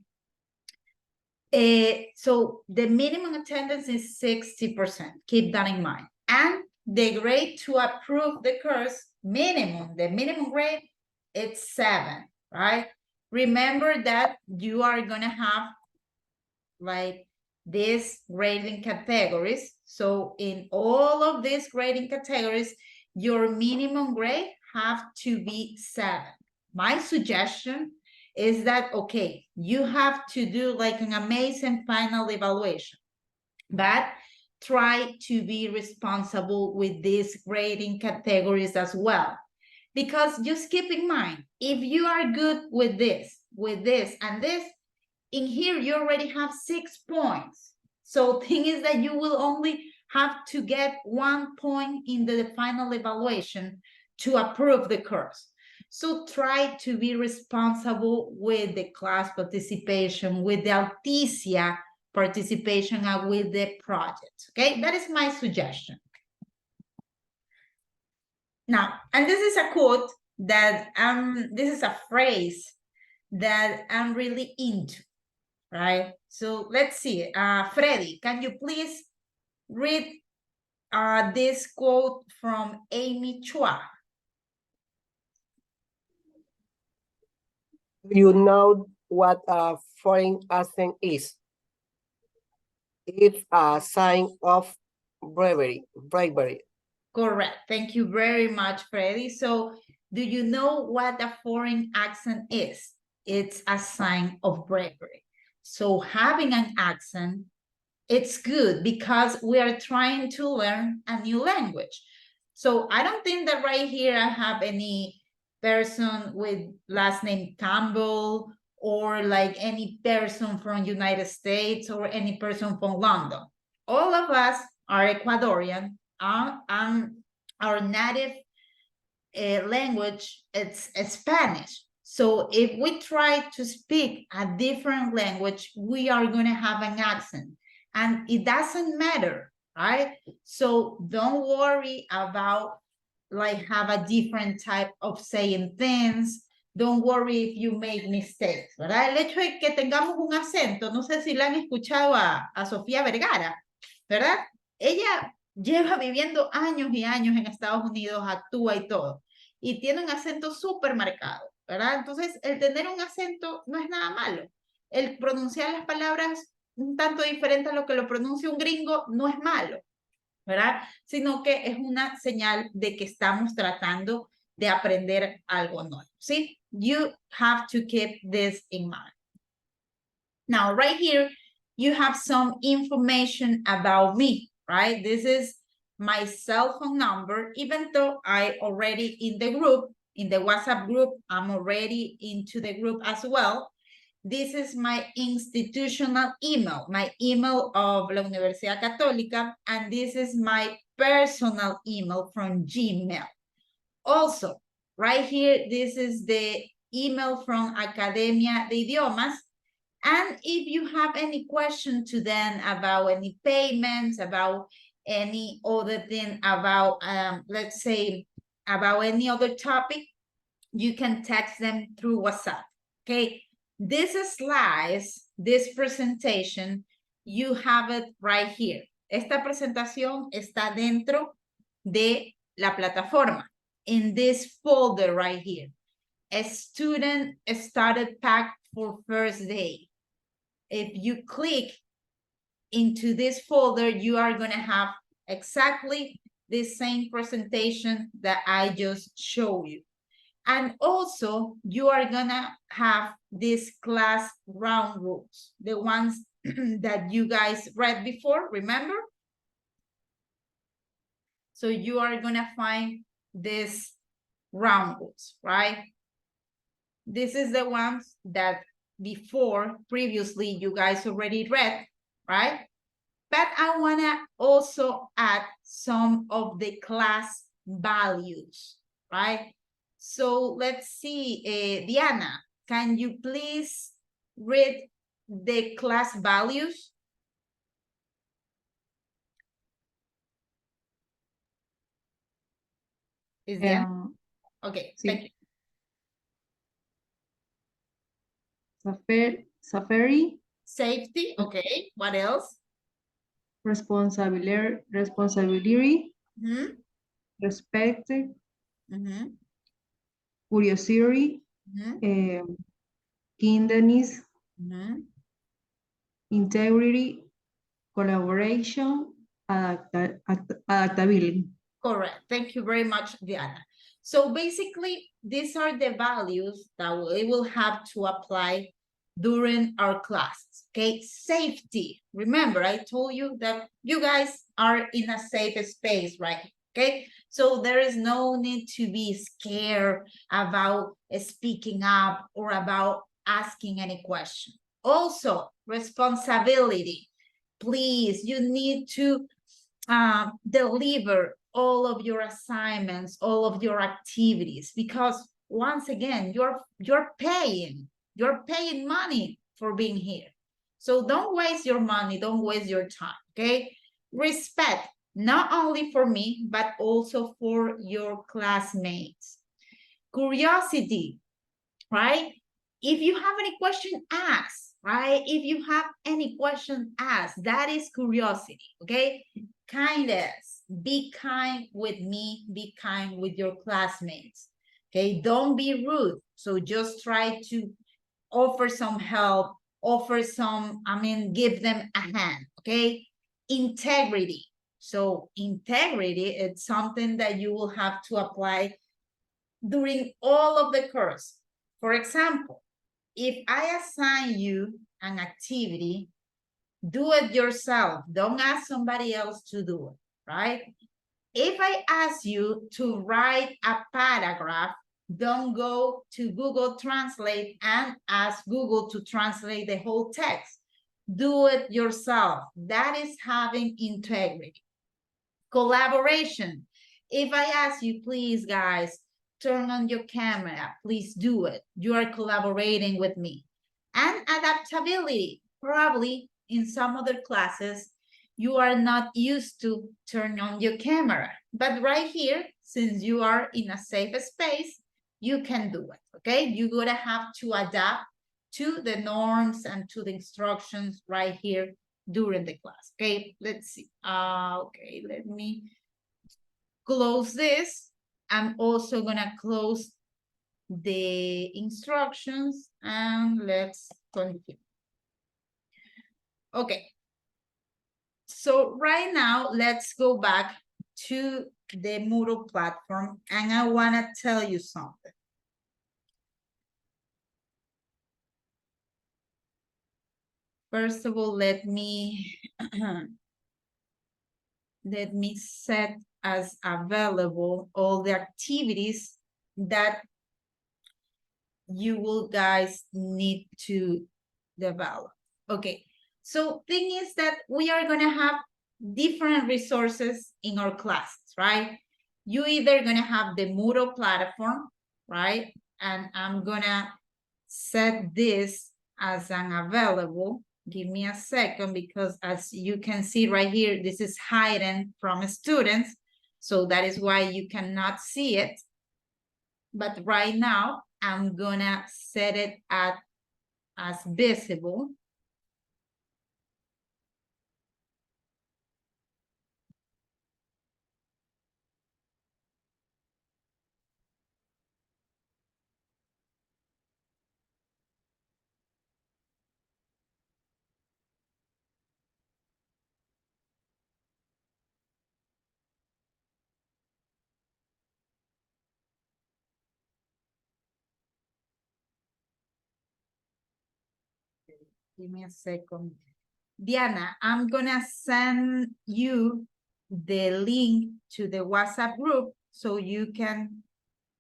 So, the minimum attendance is 60%. Keep that in mind. And the grade to approve the course, the minimum grade, it's 7, right? Remember that you are going to have like these grading categories. So in all of these grading categories, your minimum grade have to be 7. My suggestion is that, okay, you have to do like an amazing final evaluation, but try to be responsible with these grading categories as well. Because just keep in mind, if you are good with this, and this, in here you already have 6 points. So thing is that you will only have to get 1 point in the final evaluation to approve the course. So try to be responsible with the class participation, with the Alticia participation, and with the project, okay? That is my suggestion. Now, and this is a quote that this is a phrase that I'm really into, right? So let's see, Freddy, can you please read this quote from Amy Chua? You know what a foreign accent is? It's a sign of bravery. Correct. Thank you very much, Freddy. So do you know what a foreign accent is? It's a sign of bravery. So having an accent, it's good because we are trying to learn a new language. So I don't think that right here I have any person with last name Campbell or like any person from United States or any person from London. All of us are Ecuadorian. Our native language, it's Spanish. So if we try to speak a different language, we are going to have an accent, and it doesn't matter, right? So don't worry about like have a different type of saying things. Don't worry if you make mistakes, ¿verdad? El hecho de que tengamos un acento, no sé si la han escuchado a Sofía Vergara, ¿verdad? Ella lleva viviendo años y años en Estados Unidos, actúa y todo, y tiene un acento súper marcado, ¿verdad? Entonces, el tener un acento no es nada malo. El pronunciar las palabras un tanto diferente a lo que lo pronuncia un gringo no es malo, ¿verdad? Sino que es una señal de que estamos tratando de aprender algo nuevo, ¿sí? You have to keep this in mind. Now, right here, you have some information about me, right? This is my cell phone number, even though I already in the group, in the WhatsApp group, I'm already into the group as well. This is my institutional email, my email of La Universidad Católica, and this is my personal email from Gmail. Also, right here, this is the email from Academia de Idiomas. And if you have any question to them about any payments, about any other thing, about, let's say, about any other topic, you can text them through WhatsApp, okay? This slides, this presentation, you have it right here. Esta presentación está dentro de la plataforma, in this folder right here. A student started pack for first day. If you click into this folder, you are going to have exactly the same presentation that I just showed you. And also, you are going to have these class round rules, the ones that you guys read before, remember? So you are going to find these round rules, right? This is the ones that before, previously, you guys already read, right? But I want to also add some of the class values, right? So let's see, Diana, can you please read the class values? Is Diana? Okay, Sí. thank you. Safari, Safety, okay, what else? responsibility, Mm-hmm. respect, Mm-hmm. curiosity, Mm-hmm. kindness, Mm-hmm. integrity, collaboration, adaptability. Correct. Thank you very much, Diana. So basically, these are the values that we will have to apply during our classes, okay? Safety. Remember, I told you that you guys are in a safe space, right? Okay, so there is no need to be scared about speaking up or about asking any question. Also, responsibility. Please, you need to deliver all of your assignments, all of your activities, because once again, you're paying money for being here. So don't waste your money, don't waste your time, okay? Respect, not only for me, but also for your classmates. Curiosity, right? If you have any question, ask, right? If you have any question, ask. That is curiosity, okay? Kindness, be kind with me, be kind with your classmates, okay? Don't be rude. So just try to offer some help, offer some, give them a hand, okay? Integrity. So integrity, it's something that you will have to apply during all of the course. For example, if I assign you an activity, do it yourself. Don't ask somebody else to do it, right? If I ask you to write a paragraph, don't go to Google Translate and ask Google to translate the whole text. Do it yourself. That is having integrity. Collaboration. If I ask you, please, guys, turn on your camera, please do it. You are collaborating with me. And adaptability, probably in some other classes, you are not used to turn on your camera. But right here, since you are in a safe space, you can do it, okay? You're gonna have to adapt to the norms and to the instructions right here during the class, okay? Let's see, okay, let me close this. I'm also gonna close the instructions and let's continue. Okay. So right now, let's go back to the Moodle platform and I wanna tell you something. First of all, let me set as available all the activities that you will guys need to develop. Okay, so thing is that we are gonna have different resources in our classes, right? You either gonna have the Moodle platform, right? And I'm gonna set this as an available. Give me a second, because as you can see right here, this is hidden from students. So that is why you cannot see it. But right now, I'm gonna set it as visible. Give me a second. Diana, I'm gonna send you the link to the WhatsApp group so you can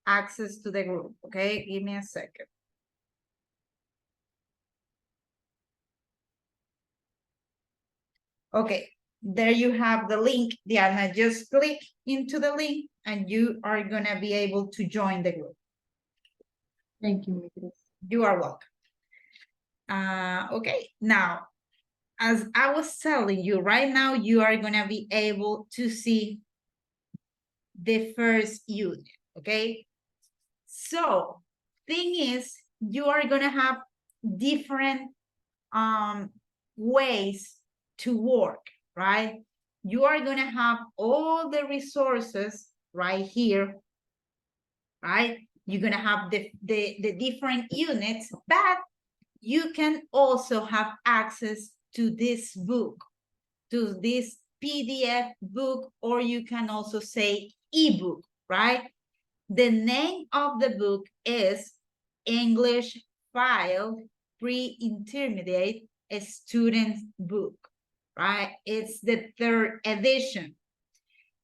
access to the group, okay? Give me a second. Okay, there you have the link, Diana. Just click into the link and you are gonna be able to join the group. Thank you, Miguel. You are welcome. Okay, now, as I was telling you, right now you are gonna be able to see the first unit, okay? So, thing is, you are gonna have different ways to work, right? You are gonna have all the resources right here, right? You're gonna have the different units, but you can also have access to this book, to this PDF book, or you can also say ebook, right? The name of the book is English File Pre-Intermediate Student Book, right? It's the 3rd edition.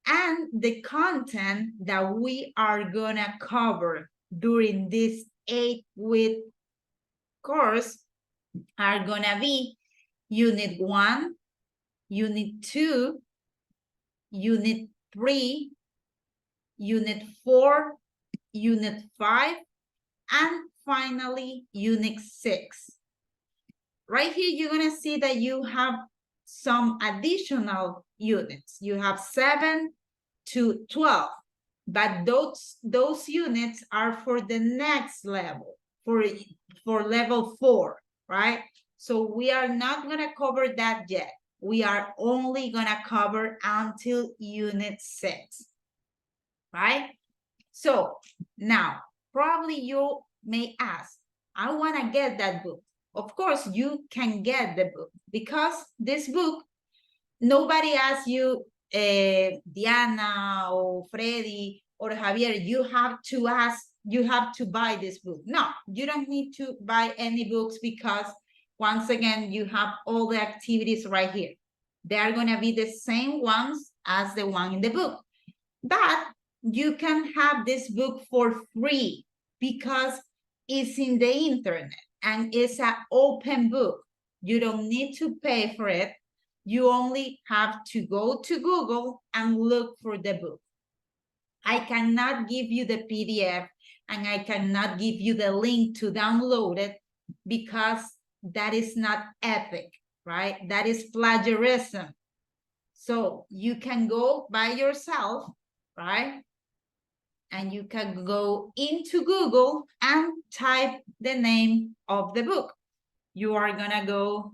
And the content that we are gonna cover during this 8-week course are gonna be Unit 1, Unit 2, Unit 3, Unit 4, Unit 5, and finally Unit 6. Right here, you're gonna see that you have some additional units. You have 7 to 12, but those units are for the next level, for level 4, right? So we are not gonna cover that yet. We are only gonna cover until Unit 6, right? So now, probably you may ask, I wanna get that book. Of course, you can get the book because this book, nobody asks you, Diana or Freddy or Javier, you have to buy this book. No, you don't need to buy any books because once again, you have all the activities right here. They are gonna be the same ones as the one in the book. But you can have this book for free because it's in the internet and it's an open book. You don't need to pay for it. You only have to go to Google and look for the book. I cannot give you the PDF and I cannot give you the link to download it because that is not ethic, right? That is plagiarism. So you can go by yourself, right? And you can go into Google and type the name of the book. You are gonna go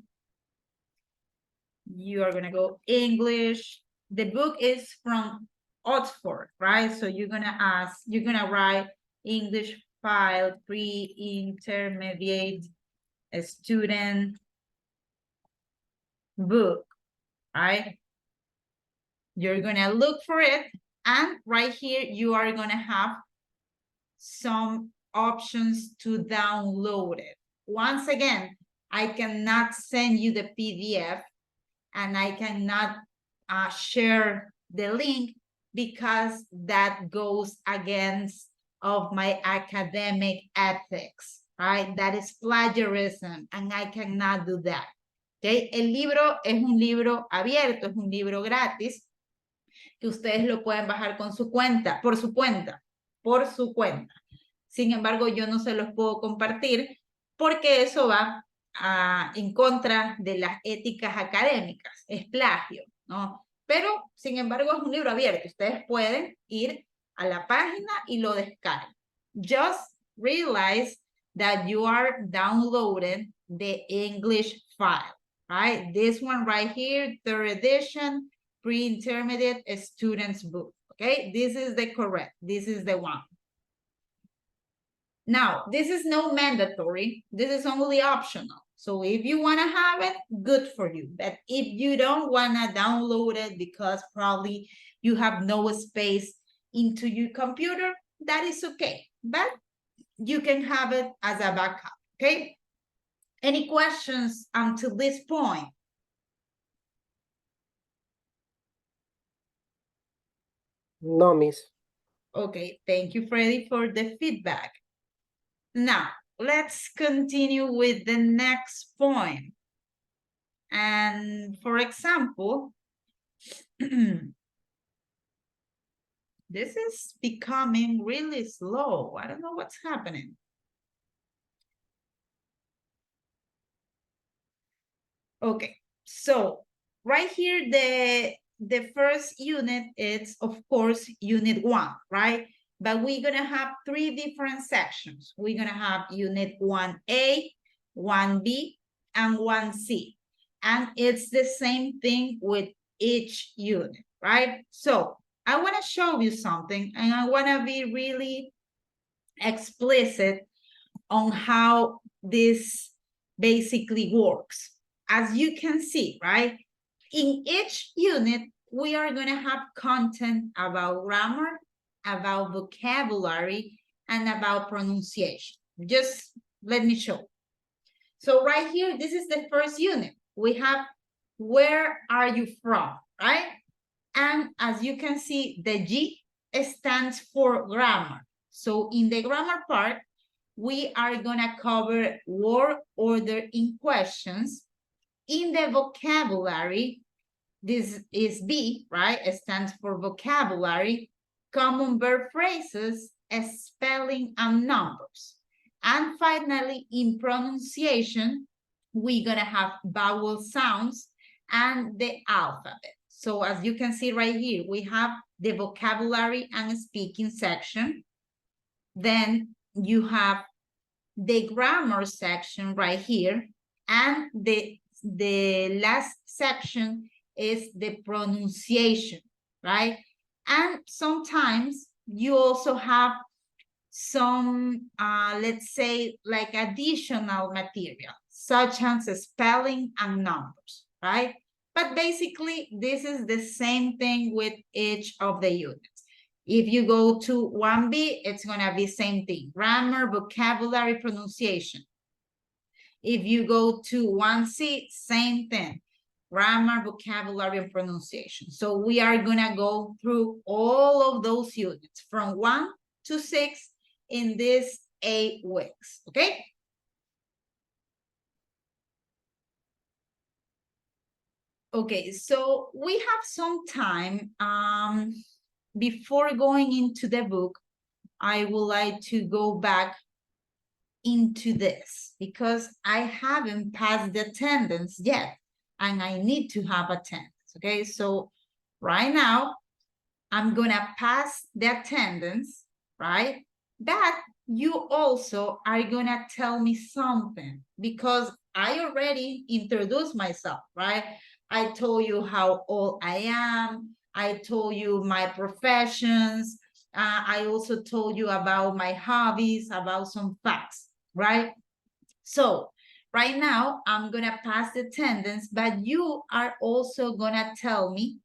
English. The book is from Oxford, right? So you're gonna write English file pre-intermediate student book, right? You're gonna look for it, and right here you are gonna have some options to download it. Once again, I cannot send you the PDF and I cannot share the link because that goes against of my academic ethics, right? That is plagiarism and I cannot do that. Okay, el libro es un libro abierto, es un libro gratis que ustedes lo pueden bajar con su cuenta, por su cuenta. Sin embargo, yo no se los puedo compartir porque eso va en contra de las éticas académicas, es plagio, ¿no? Pero, sin embargo, es un libro abierto. Ustedes pueden ir a la página y lo descargan. Just realize that you are downloading the English file, right? This one right here, third edition, pre-intermediate student's book, okay? This is the correct, this is the one. Now, this is no mandatory, this is only optional. So if you want to have it, good for you. But if you don't want to download it because probably you have no space into your computer, that is okay. But you can have it as a backup, okay? Any questions until this point? No, Miss. Okay, thank you, Freddie, for the feedback. Now, let's continue with the next point. And for example, this is becoming really slow. I don't know what's happening. Okay, so right here, the first unit is, of course, unit 1, right? But we're gonna have 3 different sections. We're gonna have unit 1A, 1B, and 1C. And it's the same thing with each unit, right? So I wanna show you something, and I wanna be really explicit on how this basically works. As you can see, right? In each unit, we are going to have content about grammar, about vocabulary, and about pronunciation. Just let me show. So right here, this is the first unit. We have, where are you from, right? And as you can see, the G stands for grammar. So in the grammar part, we are going to cover word order in questions. In the vocabulary, this is B, right? It stands for vocabulary, common verb phrases, spelling, and numbers. And finally, in pronunciation, we're gonna have vowel sounds and the alphabet. So as you can see right here, we have the vocabulary and speaking section. Then you have the grammar section right here, and the last section is the pronunciation, right? And sometimes you also have some, let's say, like additional material, such as spelling and numbers, right? But basically, this is the same thing with each of the units. If you go to 1B, it's gonna be same thing, grammar, vocabulary, pronunciation. If you go to 1C, same thing, grammar, vocabulary, and pronunciation. So we are gonna go through all of those units from 1 to 6 in these 8 weeks, okay? Okay, so we have some time. before going into the book, I would like to go back into this because I haven't passed the attendance yet and I need to have attendance. Okay, so right now I'm gonna pass the attendance, right? But you also are gonna tell me something because I already introduced myself, right? I told you how old I am. I told you my professions. I also told you about my hobbies, about some facts, right? So right now I'm gonna pass the attendance, but you are also gonna tell me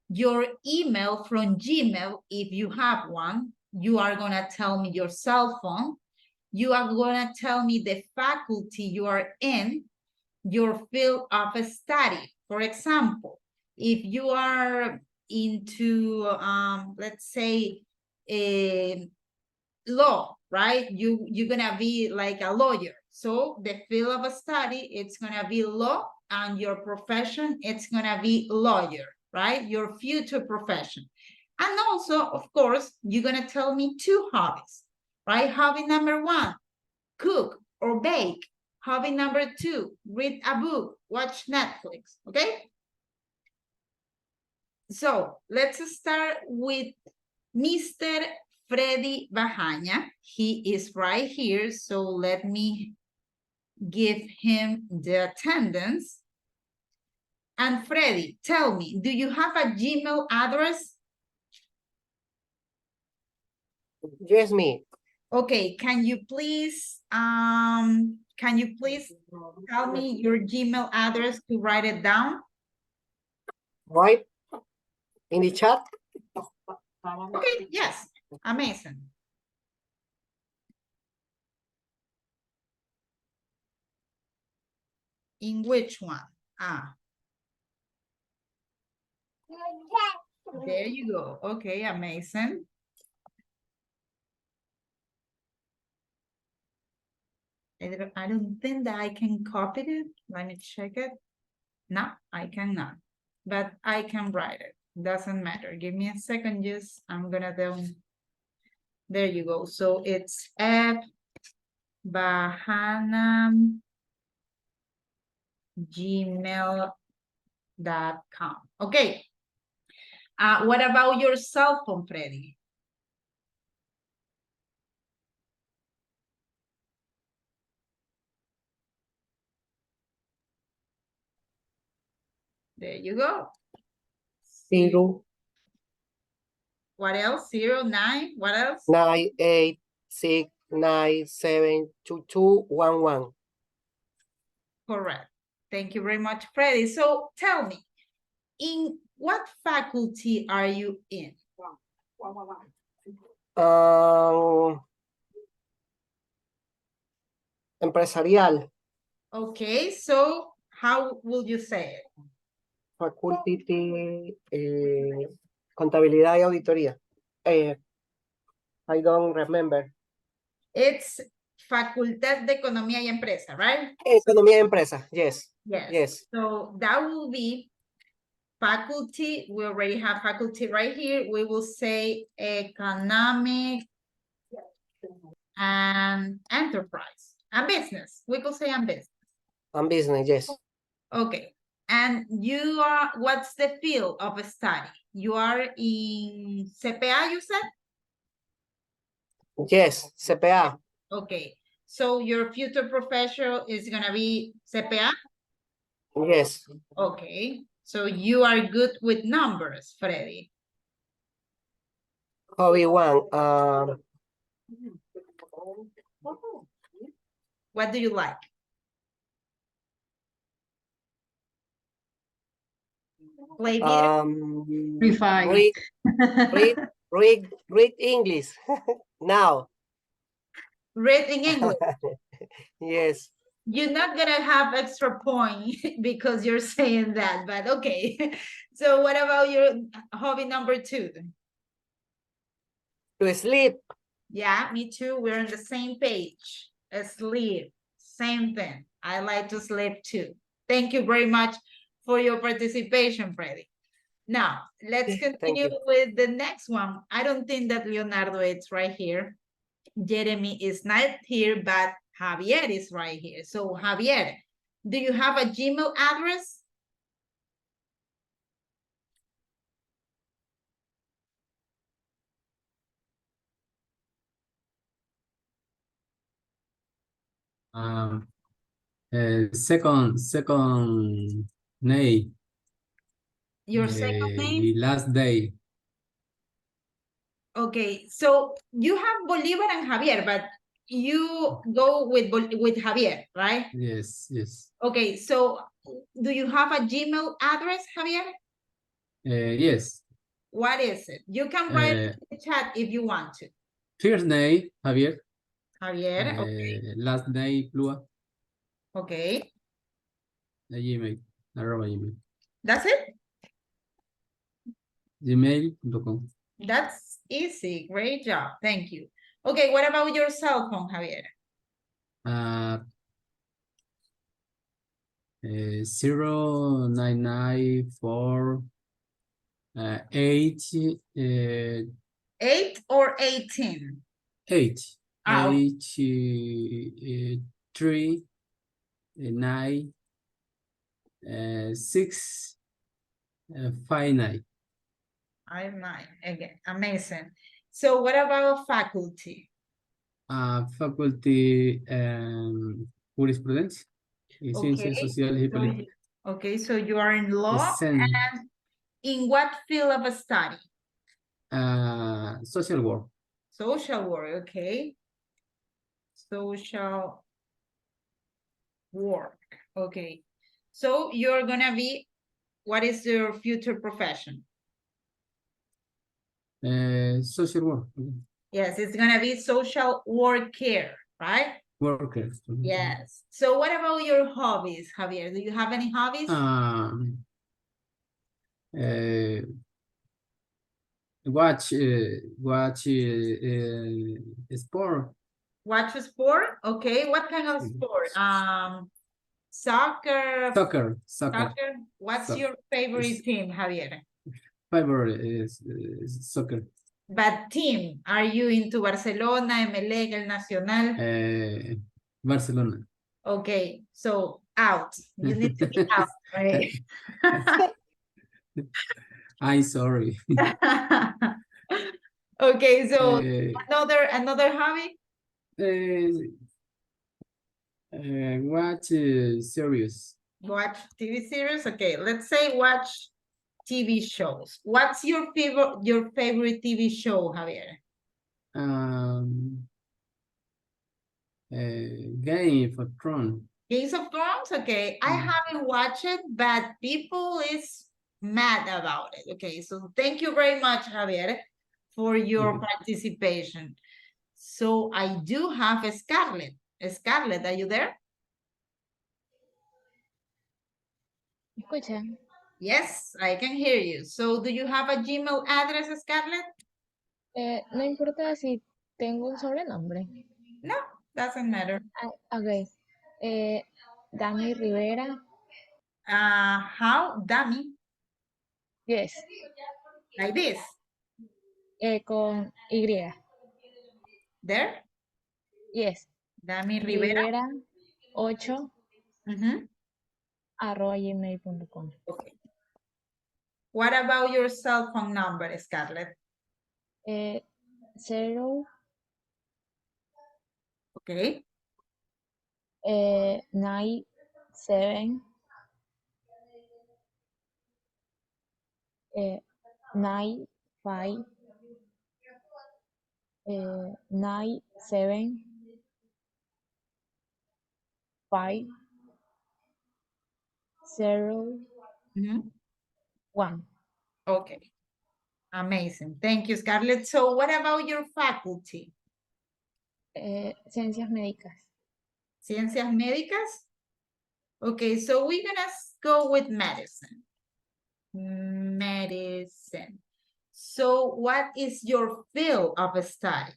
your email from Gmail, if you have one. You are gonna tell me your cell phone. You are gonna tell me the faculty you are in, your field of study. For example, if you are into, let's say, law, right? You're gonna be like a lawyer. So the field of study, it's gonna be law, and your profession, it's gonna be lawyer, right? Your future profession. And also, of course, you're gonna tell me 2 hobbies, right? Hobby number 1, cook or bake. Hobby number 2, read a book, watch Netflix, okay? So let's start with Mr. Freddy Bahaña. He is right here, so let me give him the attendance. And Freddy, tell me, do you have a Gmail address? Yes, me. Okay, can you please tell me your Gmail address to write it down? Right? In the chat? Okay, yes, amazing. In which one? There you go. Okay, amazing. I don't think that I can copy it. Let me check it. No, I cannot, but I can write it. Doesn't matter. Give me a second. Just I'm gonna do. There you go. So it's at bahanam@gmail.com. Okay. What about your cell phone, Freddy? There you go. 0, What else? 0, 9. What else? 9, 8, 6, 9, 7, 2, 2, 1, 1. Correct. Thank you very much, Freddy. So tell me, in what faculty are you in? Empresarial. Okay, so how will you say it? Faculty, contabilidad y auditoría. I don't remember. It's Facultad de Economía y Empresa, right? Economía y empresa. Yes. Yes. Yes. So that will be faculty. We already have faculty right here. We will say economic and enterprise and business. We could say and business. And business, yes. Okay. And you are, what's the field of study? You are in CPA, you said? Yes, CPA. Okay. So your future profession is gonna be CPA? Yes. Okay. So you are good with numbers, Freddy. Hobby 1. What do you like? Play video? Free Fire. Read English. Now. Read in English. Yes. You're not gonna have extra point because you're saying that, but okay. So what about your hobby number 2? To sleep. Yeah, me too. We're on the same page. Sleep, same thing. I like to sleep too. Thank you very much for your participation, Freddy. Now, let's Sí, continue you. with the next one. I don't think that Leonardo is right here. Jeremy is not here, but Javier is right here. So Javier, do you have a Gmail address? Second name, Your second name? the last day. Okay, so you have Bolivar and Javier, but you go with Javier, right? Yes, yes. Okay, so do you have a Gmail address, Javier? Yes. What is it? You can write Uh, in the chat if you want to. First name, Javier. Javier, okay. Last name, Plua. Okay, Gmail, @gmail. that's it? Gmail.com. That's easy. Great job. Thank you. Okay, what about your cell phone, Javier? 0994 8 8 or 18? 8 Ah, 8 3 9 6 5 9. I'm nine again. Amazing. So what about faculty? Faculty Jurisprudencia y Ciencias Okay. Sociales y Políticas. Okay, so you are in law Sen- and in what field of study? Social work. Social work, okay. Social work, okay. So you're gonna be, what is your future profession? Social work. Yes, it's gonna be social worker, right? Workers. Yes. So what about your hobbies, Javier? Do you have any hobbies? Watch sport. Watch a sport? Okay, what kind of sport? Soccer? Soccer. Soccer? What's Soccer. your favorite team, Javier? Favorite is soccer. But team, are you into Barcelona, Emelec, El Nacional? Barcelona. Okay, so out. You need to be out, right? I'm sorry. Okay, so another hobby? Watch series. Watch TV series? Okay, let's say watch TV shows. What's your favorite TV show, Javier? Game of Thrones. Games of Thrones? Okay, I haven't watched it, but people is mad about it. Okay, so thank you very much, Javier, for your participation. So I do have Scarlett. Scarlett, are you there? ¿Me escuchan? Yes, I can hear you. So do you have a Gmail address, Scarlett? No importa si tengo un sobrenombre. No, doesn't matter. Ok. Dami Rivera. How? Dummy? Yes. Like this? Con Y. There? Yes. Dami Rivera? 8 Mhm. @gmail.com. Okay. What about your cell phone number, Scarlett? 0 Okay. 97 95 97 5 0 Mhm. 1. Okay. Amazing. Thank you, Scarlett. So what about your faculty? Ciencias médicas. Ciencias médicas? Okay, so we're gonna go with medicine. Medicine. So what is your field of study?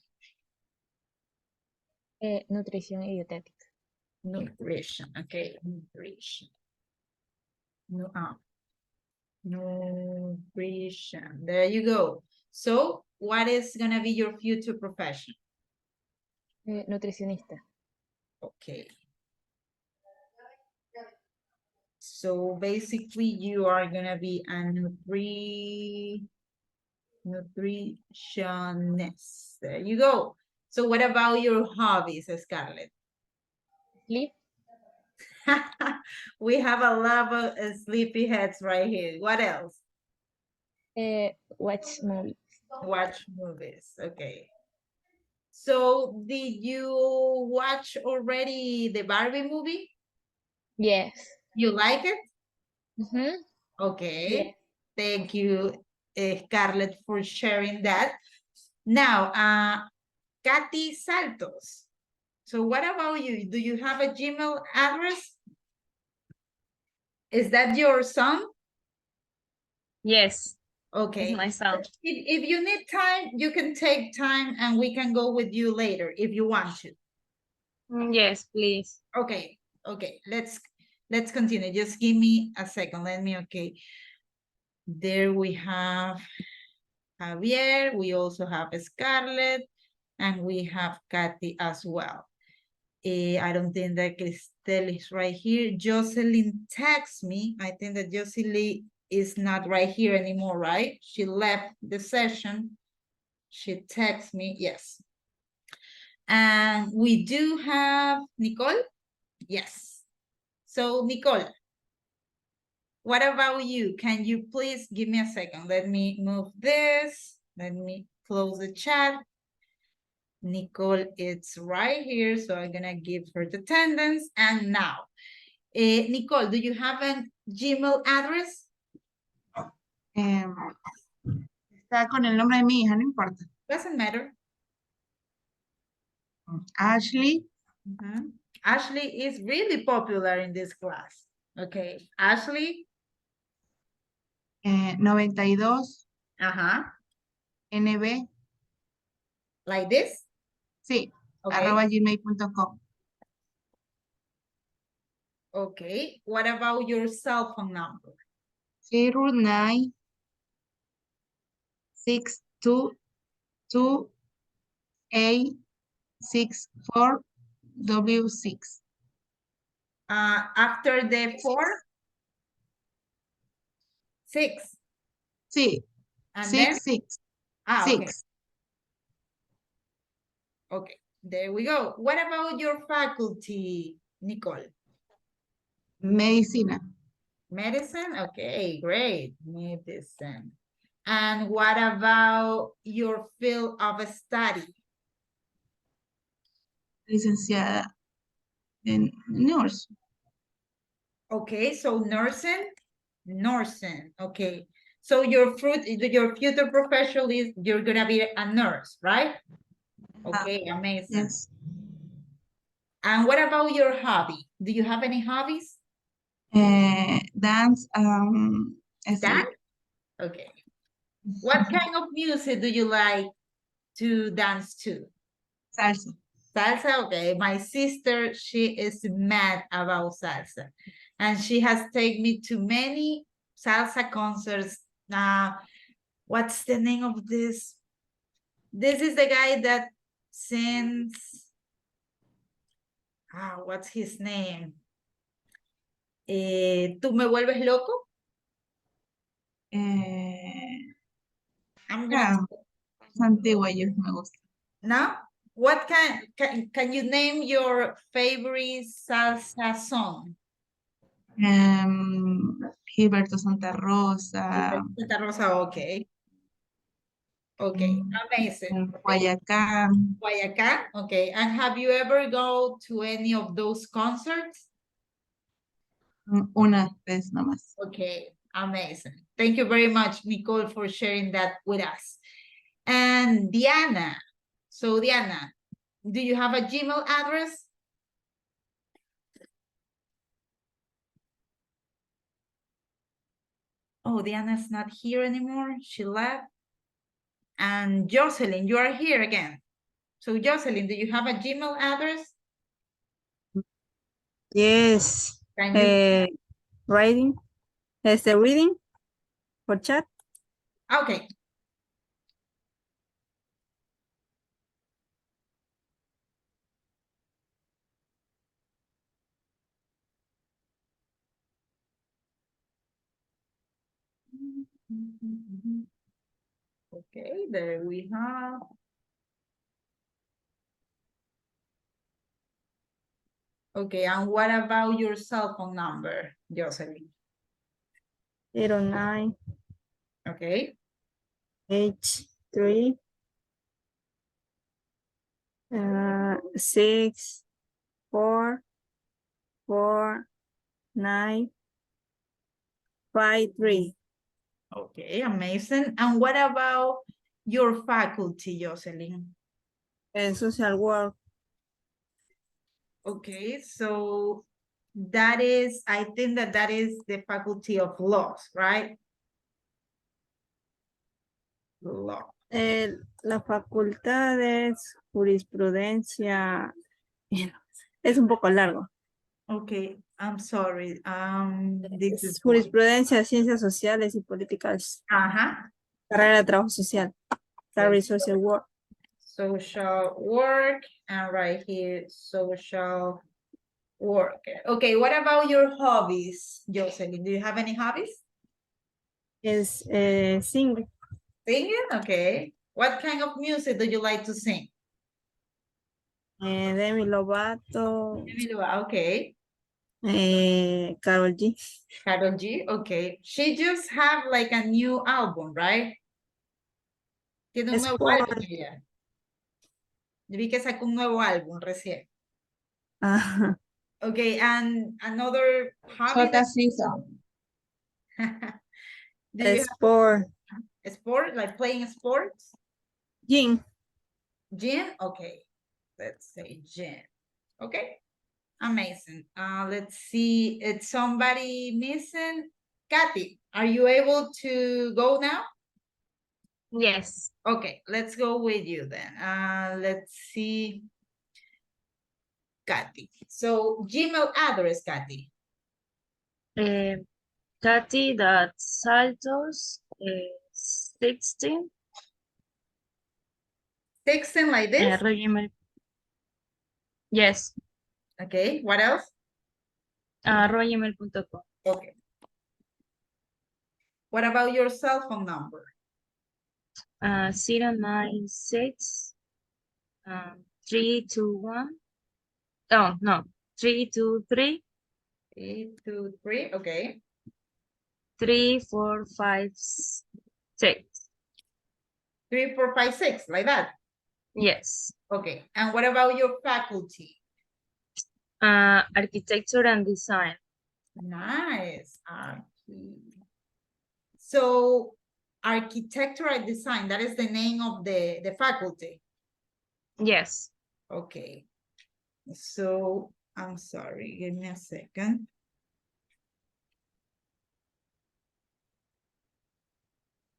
Nutrición y dietética. Nutrition, okay, nutrition. Nutrition. There you go. So, what is gonna be your future profession? Nutricionista. Okay. So basically you are gonna be a nutritionist. There you go. So what about your hobbies, Scarlett? Sleep. We have a lot of sleepy heads right here. What else? Watch movies. Watch movies. Okay. So did you watch already the Barbie movie? Yes. You like it? Mhm. Okay. Yeah. Thank you, Scarlett, for sharing that. Now, Katy Saltos. So what about you? Do you have a Gmail address? Is that your son? Yes, Okay. it's my son. If you need time, you can take time and we can go with you later if you want to. Yes, please. Okay, okay, let's continue. Just give me a second. Okay. There we have Javier, we also have Scarlett, and we have Katy as well. I don't think that Cristel is right here. Jocelyn texts me. I think that Jocelyn is not right here anymore, right? She left the session. She texts me, yes. And we do have Nicole? Yes. So Nicole, what about you? Can you please give me a second? Let me move this. Let me close the chat. Nicole, it's right here, so I'm gonna give her the attendance. And now, Nicole, do you have a Gmail address? Está con el nombre de mi hija, no importa. Doesn't matter. Ashley, Ashley is really popular in this class. Okay, Ashley. 92 NB, Like this? sí, Okay. @gmail.com. Okay, what about your cell phone number? 09 622 864 W6. After the 4? 6. Sí, And then? 6. Okay. 6. Okay, there we go. What about your faculty, Nicole? Medicina. Medicine? Okay, great. Medicine. And what about your field of study? Licenciada en nurse. Okay, so nursing? Nursing, okay. So your future profession is you're gonna be a nurse, right? Okay, amazing. Yes. And what about your hobby? Do you have any hobbies? Dance, Dance? Okay. What kind of music do you like to dance to? salsa. Salsa, okay. My sister, she is mad about salsa. And she has taken me to many salsa concerts. What's the name of this? This is the guy that sings. What's his name? ¿Tú me vuelves loco? I'm gonna. Antigua, yo me gusta. No? What can you name your favorite salsa song? Gilberto Santa Rosa. Santa Rosa, okay. Okay, amazing. Guayacán. Guayacán, okay. And have you ever go to any of those concerts? Una vez nomás. Okay, amazing. Thank you very much, Nicole, for sharing that with us. And Diana. So Diana, do you have a Gmail address? Oh, Diana's not here anymore. She left. And Jocelyn, you are here again. So Jocelyn, do you have a Gmail address? Yes. Can you? Writing. Reading. for chat. Okay. Okay, there we have. Okay, and what about your cell phone number, Jocelyn? 09 Okay, 83 6 4 4 9 5 3. okay, amazing. And what about your faculty, Jocelyn? Social work. Okay, so that is, I think that is the faculty of laws, right? Law. La facultad es jurisprudencia. Es un poco largo. Okay, I'm sorry. This is Es jurisprudencia, ciencias sociales y políticas. Ajá. Carrera de trabajo social. Carry social work. Social work, and right here, social work. Okay, what about your hobbies, Jocelyn? Do you have any hobbies? Es sing. Singing? Okay. What kind of music do you like to sing? Demi Lovato. Okay. Karol G. Karol G, okay. She just have like a new album, right? Tiene un nuevo álbum ella. Yo vi que sacó un nuevo álbum recién. Ajá. Okay, and another hobby. Jota Season. Do you Sport. have sport, like playing sports? Gym. Gym? Okay. Let's say gym. Okay. Amazing. Let's see. Is somebody missing? Kathy, are you able to go now? Yes. Okay, let's go with you then. Let's see. Kathy. So Gmail address, Kathy. Kathy.Saltos 16 16 like this? Gmail. Yes. Okay, what else? Gmail.com. Okay. What about your cell phone number? 096 321. Oh no, 323 823, okay. 3456. 3456, like that? Yes. Okay, and what about your faculty? Architecture and design. Nice. So architectural design, that is the name of the faculty. Yes. Okay. So I'm sorry, give me a second.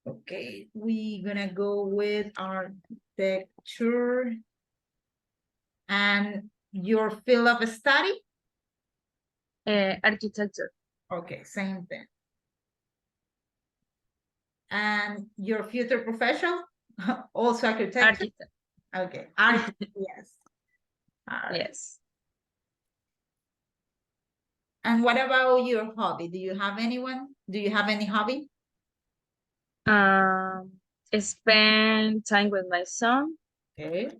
Okay, we're gonna go with architecture and your field of study. Architecture. Okay, same thing. And your future profession, also architecture. Architect. Okay, architect, yes. Yes. And what about your hobby? Do you have anyone? Do you have any hobby? Spend time with my son. Okay.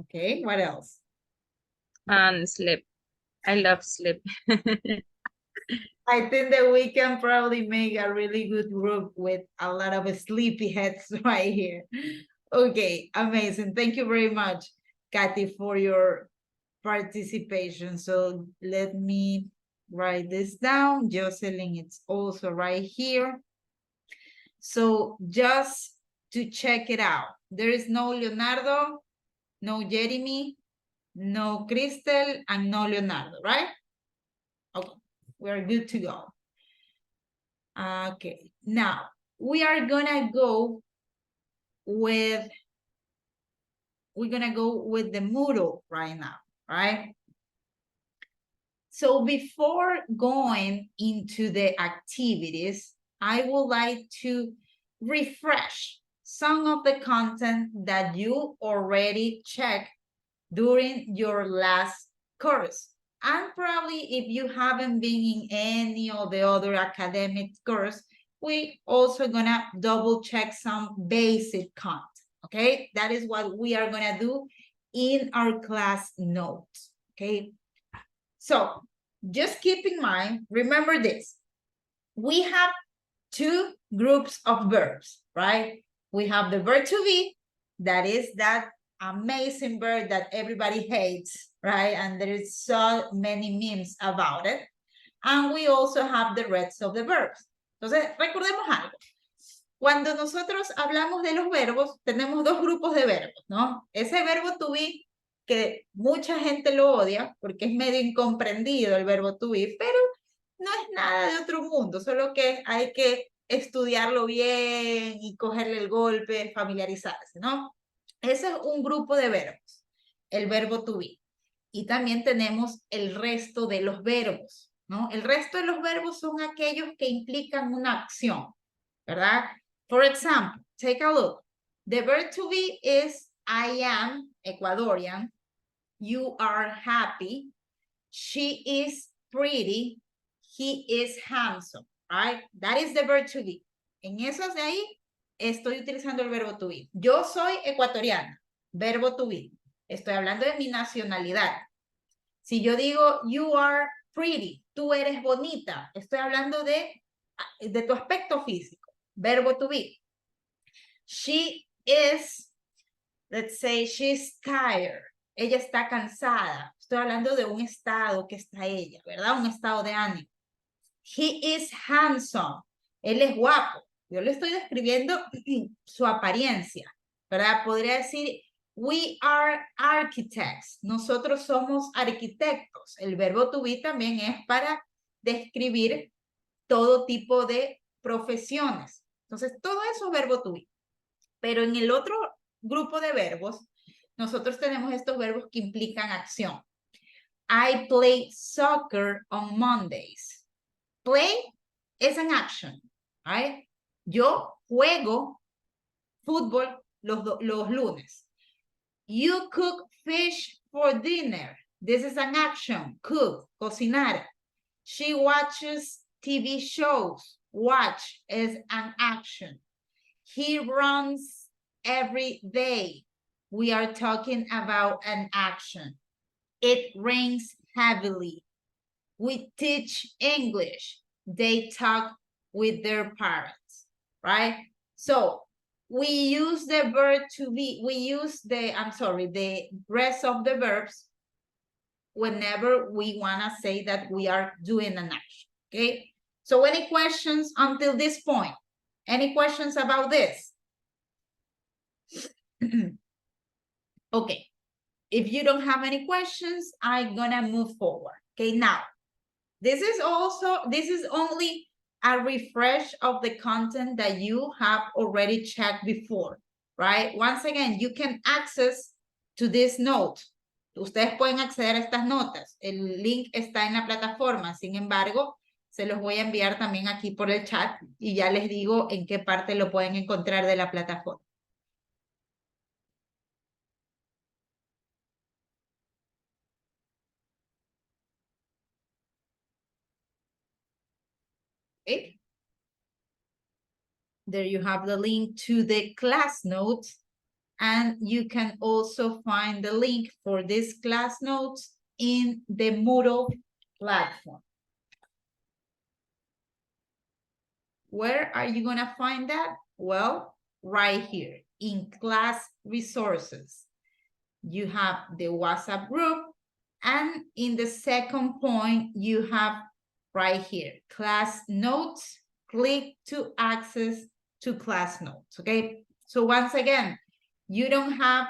Okay, what else? And sleep. I love sleep. I think that we can probably make a really good group with a lot of sleepy heads right here. Okay, amazing. Thank you very much, Kathy, for your participation. So let me write this down. Jocelyn, it's also right here. So just to check it out, there is no Leonardo, no Jeremy, no Crystal, and no Leonardo, right? Okay, we're good to go. Okay, now we are gonna go with the Moodle right now, right? So before going into the activities, I would like to refresh some of the content that you already checked during your last course. And probably if you haven't been in any of the other academic course, we also gonna double check some basic content, okay? That is what we are gonna do in our class notes, okay? So just keep in mind, remember this. We have two groups of verbs, right? We have the verb to be, that is that amazing verb that everybody hates, right? And there is so many memes about it. And we also have the rest of the verbs. Entonces, recordemos algo. Cuando nosotros hablamos de los verbos, tenemos dos grupos de verbos, ¿no? Ese verbo to be, que mucha gente lo odia, porque es medio incomprendido el verbo to be, pero no es nada de otro mundo, solo que hay que estudiarlo bien y cogerle el golpe, familiarizarse, ¿no? Ese es un grupo de verbos, el verbo to be. Y también tenemos el resto de los verbos, ¿no? El resto de los verbos son aquellos que implican una acción, ¿verdad? For example, take a look. The verb to be is I am Ecuadorian. You are happy. She is pretty. He is handsome, right? That is the verb to be. En esos de ahí estoy utilizando el verbo to be. Yo soy ecuatoriana, verbo to be. Estoy hablando de mi nacionalidad. Si yo digo, you are pretty, tú eres bonita, estoy hablando de tu aspecto físico, verbo to be. She is, let's say, she's tired. Ella está cansada. Estoy hablando de un estado que está ella, ¿verdad? Un estado de ánimo. He is handsome. Él es guapo. Yo le estoy describiendo su apariencia, ¿verdad? Podría decir, we are architects. Nosotros somos arquitectos. El verbo to be también es para describir todo tipo de profesiones. Entonces, todo eso es verbo to be. Pero en el otro grupo de verbos, nosotros tenemos estos verbos que implican acción. I play soccer on Mondays. Play es an action, right? Yo juego fútbol los lunes. You cook fish for dinner. This is an action. Cook, cocinar. She watches TV shows. Watch is an action. He runs every day. We are talking about an action. It rains heavily. We teach English. They talk with their parents, right? So we use the verb to be, we use the rest of the verbs whenever we want to say that we are doing an action, okay? So any questions until this point? Any questions about this? Okay. If you don't have any questions, I'm gonna move forward. Okay, now, this is only a refresh of the content that you have already checked before, right? Once again, you can access to this note. Ustedes pueden acceder a estas notas. El link está en la plataforma. Sin embargo, se los voy a enviar también aquí por el chat y ya les digo en qué parte lo pueden encontrar de la plataforma. Okay. There you have the link to the class notes, and you can also find the link for this class notes in the Moodle platform. Where are you gonna find that? Well, right here in class resources. You have the WhatsApp group, and in the second point, you have right here, class notes. Click to access to class notes, okay? So once again, you don't have,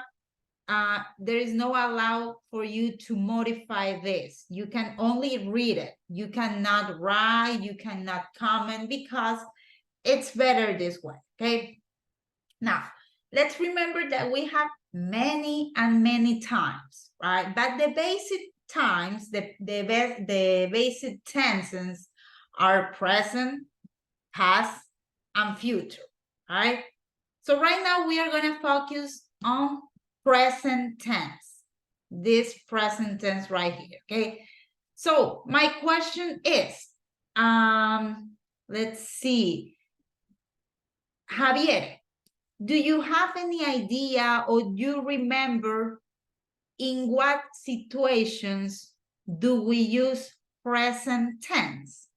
there is no allow for you to modify this. You can only read it. You cannot write, you cannot comment because it's better this way, okay? Now, let's remember that we have many and many times, right? But the basic times, the basic tenses are present, past, and future, right? So right now we are going to focus on present tense, this present tense right here, okay? So my question is, let's see, Javier, do you have any idea or do you remember in what situations do we use present tense?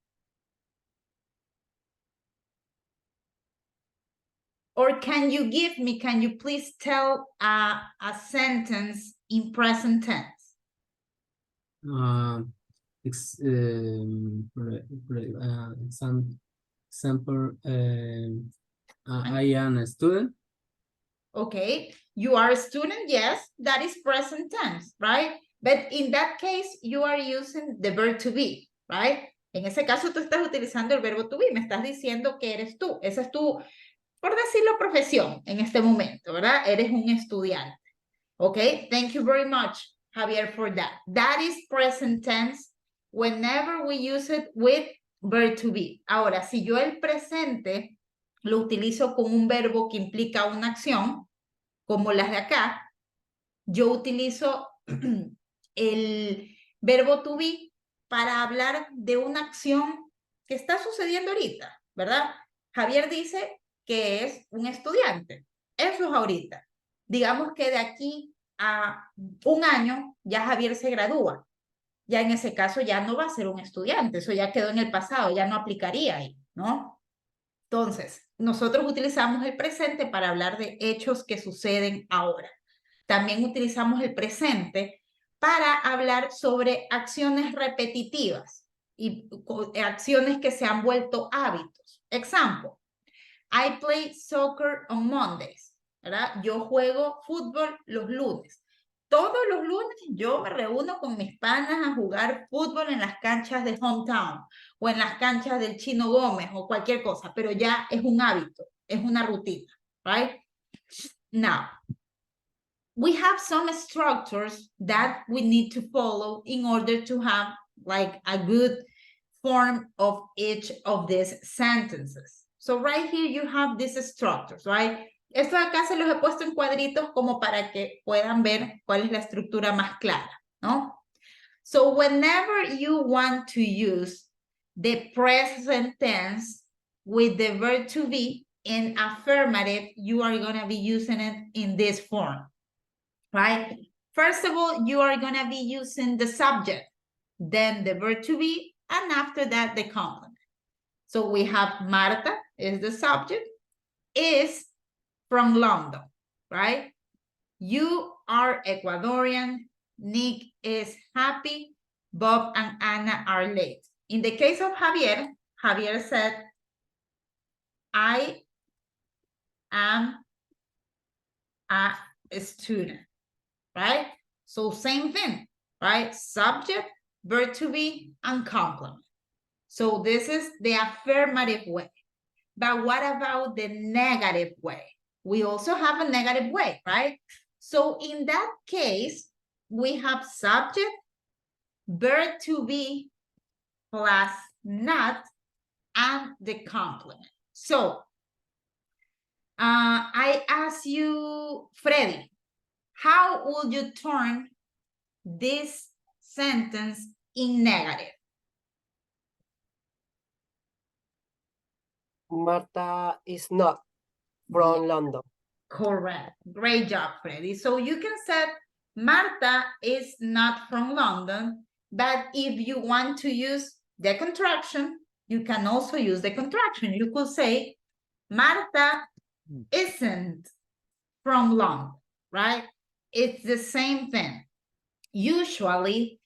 Or can you please tell a sentence in present tense? Example, I am a student. Okay, you are a student, yes, that is present tense, right? But in that case, you are using the verb to be, right? En ese caso, tú estás utilizando el verbo to be, me estás diciendo que eres tú, esa es tu, por decirlo, profesión en este momento, ¿verdad? Eres un estudiante. Okay, thank you very much, Javier, for that. That is present tense whenever we use it with verb to be. Ahora, si yo el presente lo utilizo con un verbo que implica una acción, como las de acá, yo utilizo el verbo to be para hablar de una acción que está sucediendo ahorita, ¿verdad? Javier dice que es un estudiante. Eso es ahorita. Digamos que de aquí a un año ya Javier se gradúa. Ya en ese caso ya no va a ser un estudiante. Eso ya quedó en el pasado, ya no aplicaría ahí, ¿no? Entonces, nosotros utilizamos el presente para hablar de hechos que suceden ahora. También utilizamos el presente para hablar sobre acciones repetitivas y acciones que se han vuelto hábitos. Ejemplo, I play soccer on Mondays, ¿verdad? Yo juego fútbol los lunes. Todos los lunes yo me reúno con mis panas a jugar fútbol en las canchas de Hometown o en las canchas del Chino Gómez o cualquier cosa, pero ya es un hábito, es una rutina, right? Now, we have some structures that we need to follow in order to have like a good form of each of these sentences. So right here you have these structures, right? Esto de acá se los he puesto en cuadritos como para que puedan ver cuál es la estructura más clara, ¿no? So whenever you want to use the present tense with the verb to be in affirmative, you are going to be using it in this form, right? First of all, you are going to be using the subject, then the verb to be, and after that, the complement. So we have Marta is the subject, is from London, right? You are Ecuadorian. Nick is happy. Bob and Anna are late. In the case of Javier, Javier said, I am a student, right? So same thing, right? Subject, verb to be, and complement. So this is the affirmative way. But what about the negative way? We also have a negative way, right? So in that case, we have subject, verb to be, plus not, and the complement. So I ask you, Freddy, how would you turn this sentence in negative? Marta is not from London. Correct. Great job, Freddy. So you can say Marta is not from London, but if you want to use the contraction, you can also use the contraction. You could say Marta isn't from London, right? It's the same thing. Usually,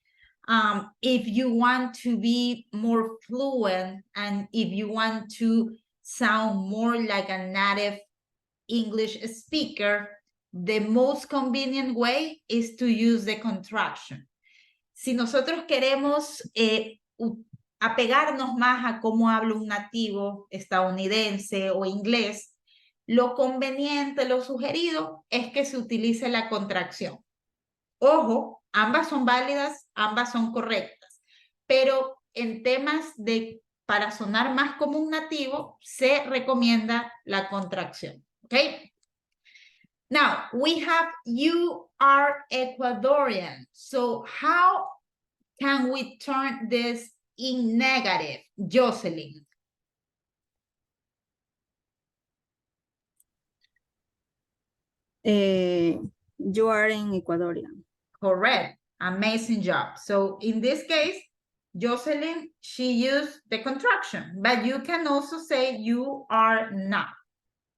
if you want to be more fluent and if you want to sound more like a native English speaker, the most convenient way is to use the contraction. Si nosotros queremos apegarnos más a cómo habla un nativo estadounidense o inglés, lo conveniente, lo sugerido es que se utilice la contracción. Ojo, Ambas son válidas, ambas son correctas, pero en temas de para sonar más como un nativo, se recomienda la contracción, ¿ok? Now, we have you are Ecuadorian. So how can we turn this in negative, Jocelyn? You are an Ecuadorian. Correct. Amazing job. So in this case, Jocelyn, she used the contraction, but you can also say you are not,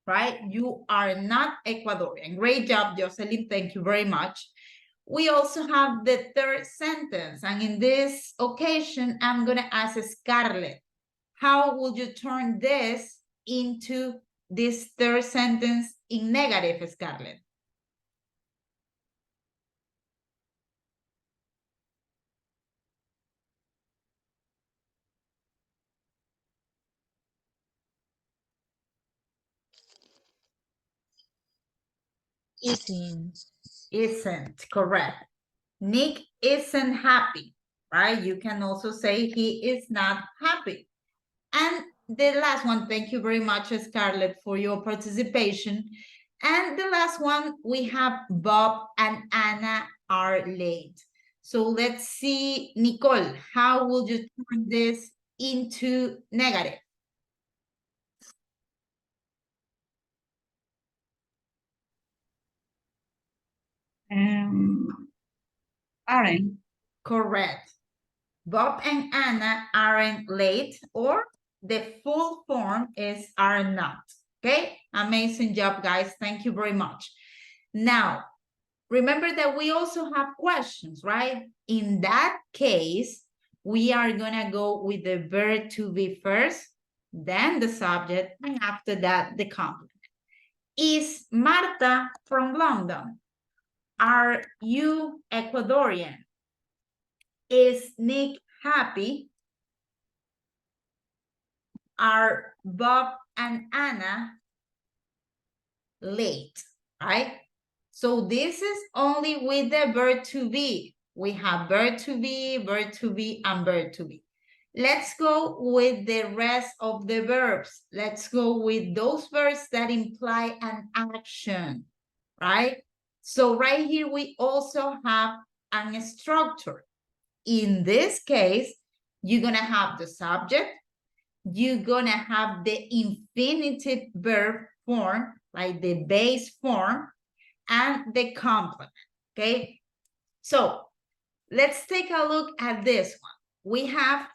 right? You are not Ecuadorian. Great job, Jocelyn. Thank you very much. We also have the third sentence, and in this occasion, I'm going to ask Scarlett, how would you turn this into this third sentence in negative, Scarlett? Isn't, correct. Nick isn't happy, right? You can also say he is not happy. And the last one, thank you very much, Scarlett, for your participation. And the last one, we have Bob and Anna are late. So let's see, Nicole, how would you turn this into negative? Aren't. Correct. Bob and Anna aren't late, or the full form is are not. Okay, amazing job, guys. Thank you very much. Now, remember that we also have questions, right? In that case, we are gonna go with the verb to be first, then the subject, and after that, the complement. Is Marta from London? Are you Ecuadorian? Is Nick happy? Are Bob and Anna late, right? So this is only with the verb to be. We have verb to be, and verb to be. Let's go with the rest of the verbs. Let's go with those verbs that imply an action, right? So right here, we also have a structure. In this case, you're gonna have the subject, you're gonna have the infinitive verb form, like the base form, and the complement, okay? So let's take a look at this one. We have,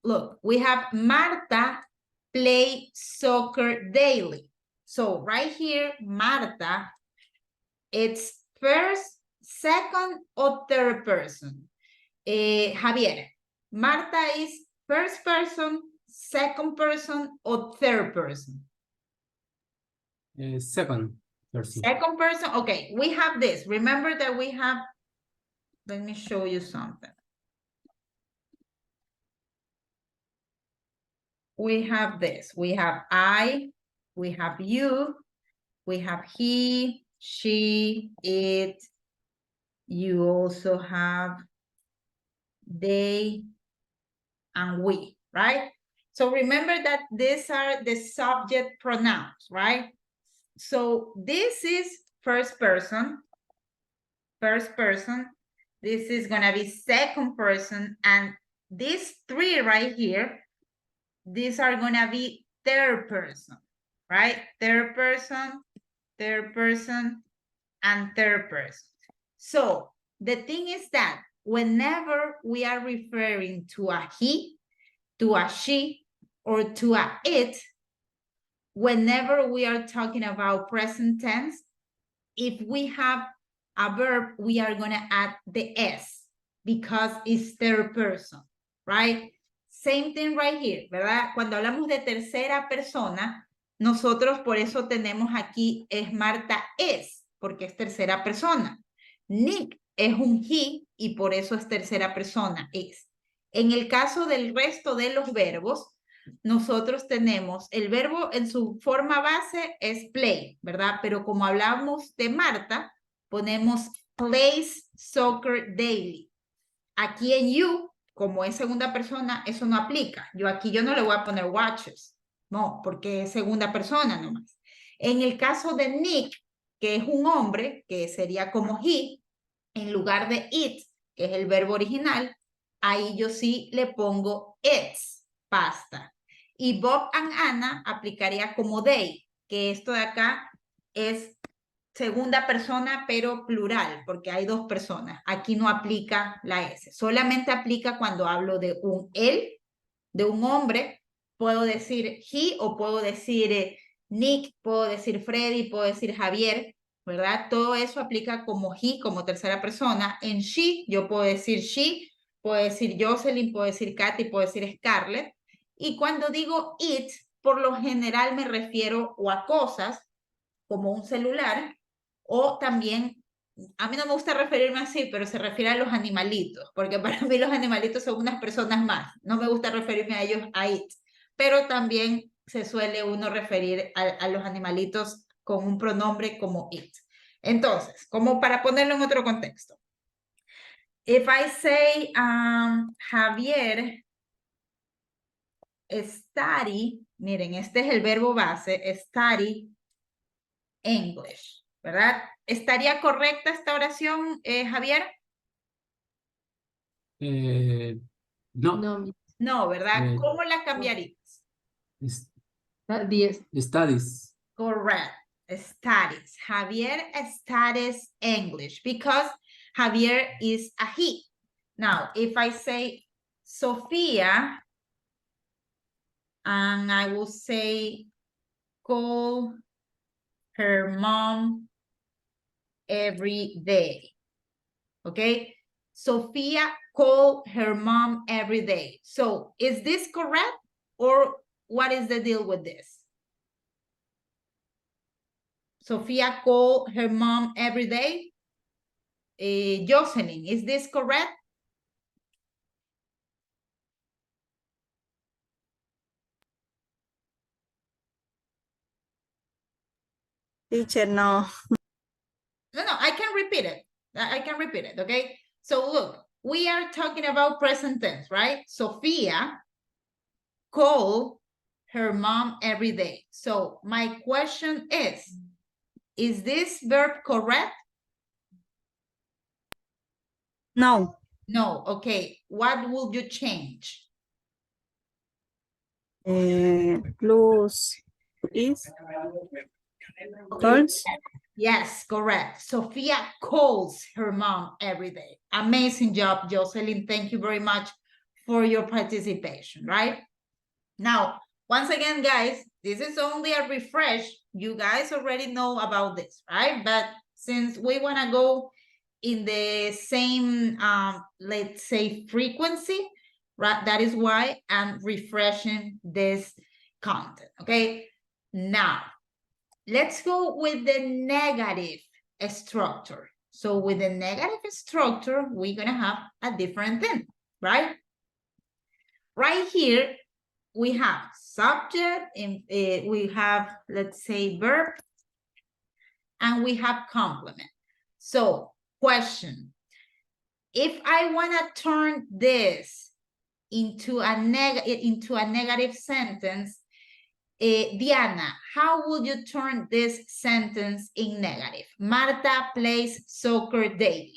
look, we have Marta play soccer daily. So right here, Marta, it's first, second, or third person. Javier, Marta is first person, second person, or third person? Second person. Second person, okay, we have this. Remember that we have, let me show you something. We have this, we have I, we have you, we have he, she, it, you also have they, and we, right? So remember that these are the subject pronouns, right? So this is first person. This is gonna be second person, and these three right here, these are gonna be third person, right? Third person, and third person. So the thing is that whenever we are referring to a he, to a she, or to a it, whenever we are talking about present tense, if we have a verb, we are going to add the S because it's third person, right? Same thing right here, ¿verdad? Cuando hablamos de tercera persona, nosotros por eso tenemos aquí es Marta es, porque es tercera persona. Nick es un he y por eso es tercera persona, es. En el caso del resto de los verbos, nosotros tenemos el verbo en su forma base es play, ¿verdad? Pero como hablamos de Marta, ponemos plays soccer daily. Aquí en you, como es segunda persona, eso no aplica. Yo no le voy a poner watches. No, porque es segunda persona nomás. En el caso de Nick, que es un hombre, que sería como he, en lugar de it, que es el verbo original, ahí yo sí le pongo it's, pasta. Y Bob and Anna aplicaría como they, que esto de acá es segunda persona, pero plural, porque hay dos personas. Aquí no aplica la S. Solamente aplica cuando hablo de un él, de un hombre. Puedo decir he o puedo decir Nick, puedo decir Freddy, puedo decir Javier, ¿verdad? Todo eso aplica como he, como tercera persona. En she, yo puedo decir she, puedo decir Jocelyn, puedo decir Katy, puedo decir Scarlett. Y cuando digo it, por lo general me refiero o a cosas, como un celular, o también, a mí no me gusta referirme así, pero se refiere a los animalitos, porque para mí los animalitos son unas personas más. No me gusta referirme a ellos a it, pero también se suele uno referir a los animalitos con un pronombre como it. Entonces, como para ponerlo en otro contexto. If I say, Javier study, miren, este es el verbo base, study English, ¿verdad? ¿Estaría correcta esta oración, Javier? No, No, No, ¿verdad? Eh, ¿Cómo la cambiarías? es- 10. studies. Correct. Studies. Javier studies English because Javier is a he. Now, if I say Sophia, and I will say call her mom every day. Okay? Sophia called her mom every day. So is this correct? Or what is the deal with this? Sophia called her mom every day. Jocelyn, is this correct? Teacher, no. No, I can repeat it. I can repeat it, okay? So look, we are talking about present tense, right? Sophia called her mom every day. So my question is this verb correct? No. No, okay. What would you change? Plus is calls. Yes, correct. Sophia calls her mom every day. Amazing job, Jocelyn. Thank you very much for your participation, right? Now, once again, guys, this is only a refresh. You guys already know about this, right? But since we want to go in the same, let's say, frequency, right? That is why I'm refreshing this content, okay? Now, let's go with the negative structure. So with the negative structure, we're going to have a different thing, right? Right here, we have subject, and we have, let's say, verb, and we have complement. So, question. If I want to turn this into a negative sentence, Diana, how would you turn this sentence in negative? Marta plays soccer daily.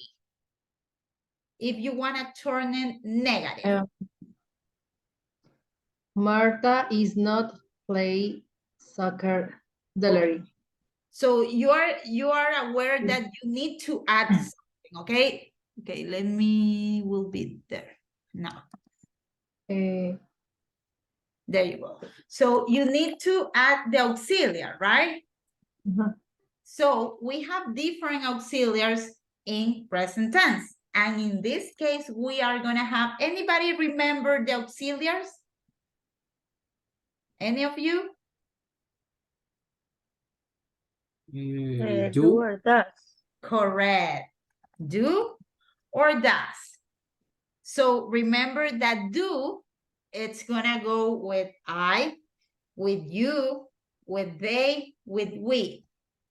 If you want to turn it negative. Marta is not play soccer daily. So you are aware that you need to add something, okay? Okay, we'll be there now. There you go. So you need to add the auxiliary, right? So we have different auxiliaries in present tense. And in this case, we are going to have, anybody remember the auxiliaries? Any of you? Do or does. Correct. Do or does. So remember that do, it's gonna go with I, with you, with they, with we.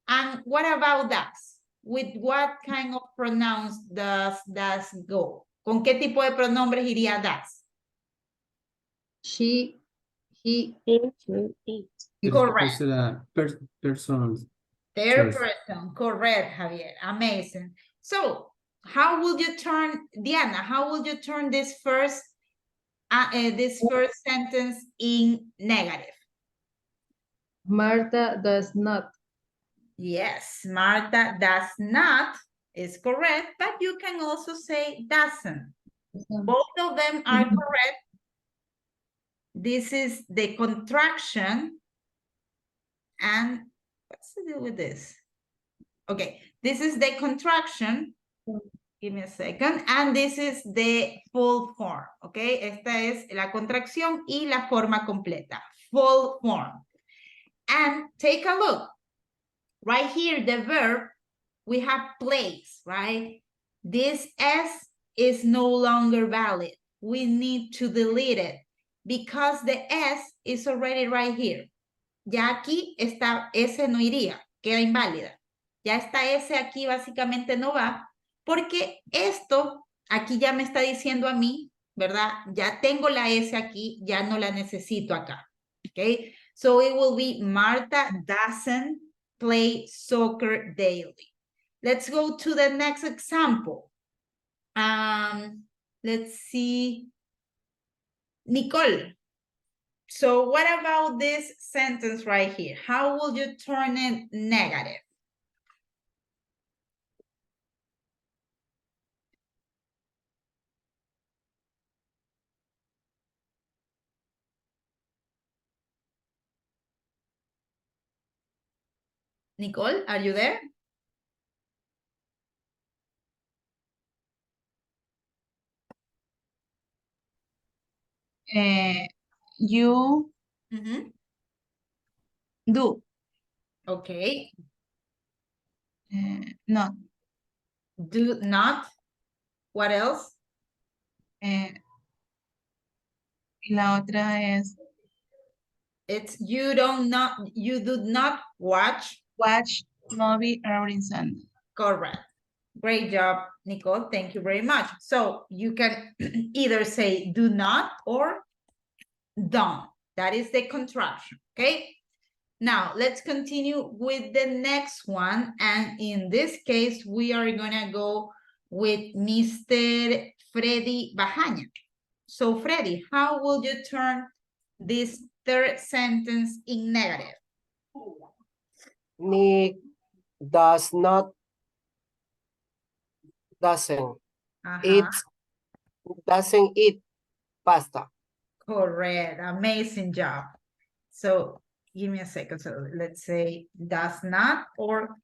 And what about does? with what kind of pronouns does go? ¿Con qué tipo de pronombres iría does? She, he, Correct. Person. Third choice. person, correct, Javier. Amazing. So, how will you turn, Diana, how will you turn this first sentence in negative? Martha does not. Yes, Martha does not is correct, but you can also say doesn't. Both of them are correct. This is the contraction. And what's to do with this? Okay, this is the contraction. Give me a second. And this is the full form. Okay, esta es la contracción y la forma completa. Full form. And take a look. Right here, the verb, we have plays, right? This S is no longer valid. We need to delete it because the S is already right here. Ya aquí está, S no iría, queda inválida. Ya esta S aquí básicamente no va, porque esto aquí ya me está diciendo a mí, ¿verdad? Ya tengo la S aquí, ya no la necesito acá. Okay, so it will be Martha doesn't play soccer daily. Let's go to the next example. Let's see. Nicole. So what about this sentence right here? How will you turn it negative? Nicole, are you there? You do. Okay. No. Do not. What else? La otra es It's you do not watch. watch movie every Sunday. Correct. Great job, Nicole. Thank you very much. So you can either say do not or don't. That is the contraction, okay? Now, let's continue with the next one. And in this case, we are gonna go with Mr. Freddy Bajaña. So, Freddy, how will you turn this third sentence in negative? Nick does not, doesn't eat pasta. Correct. Amazing job. So give me a second. So let's say does not or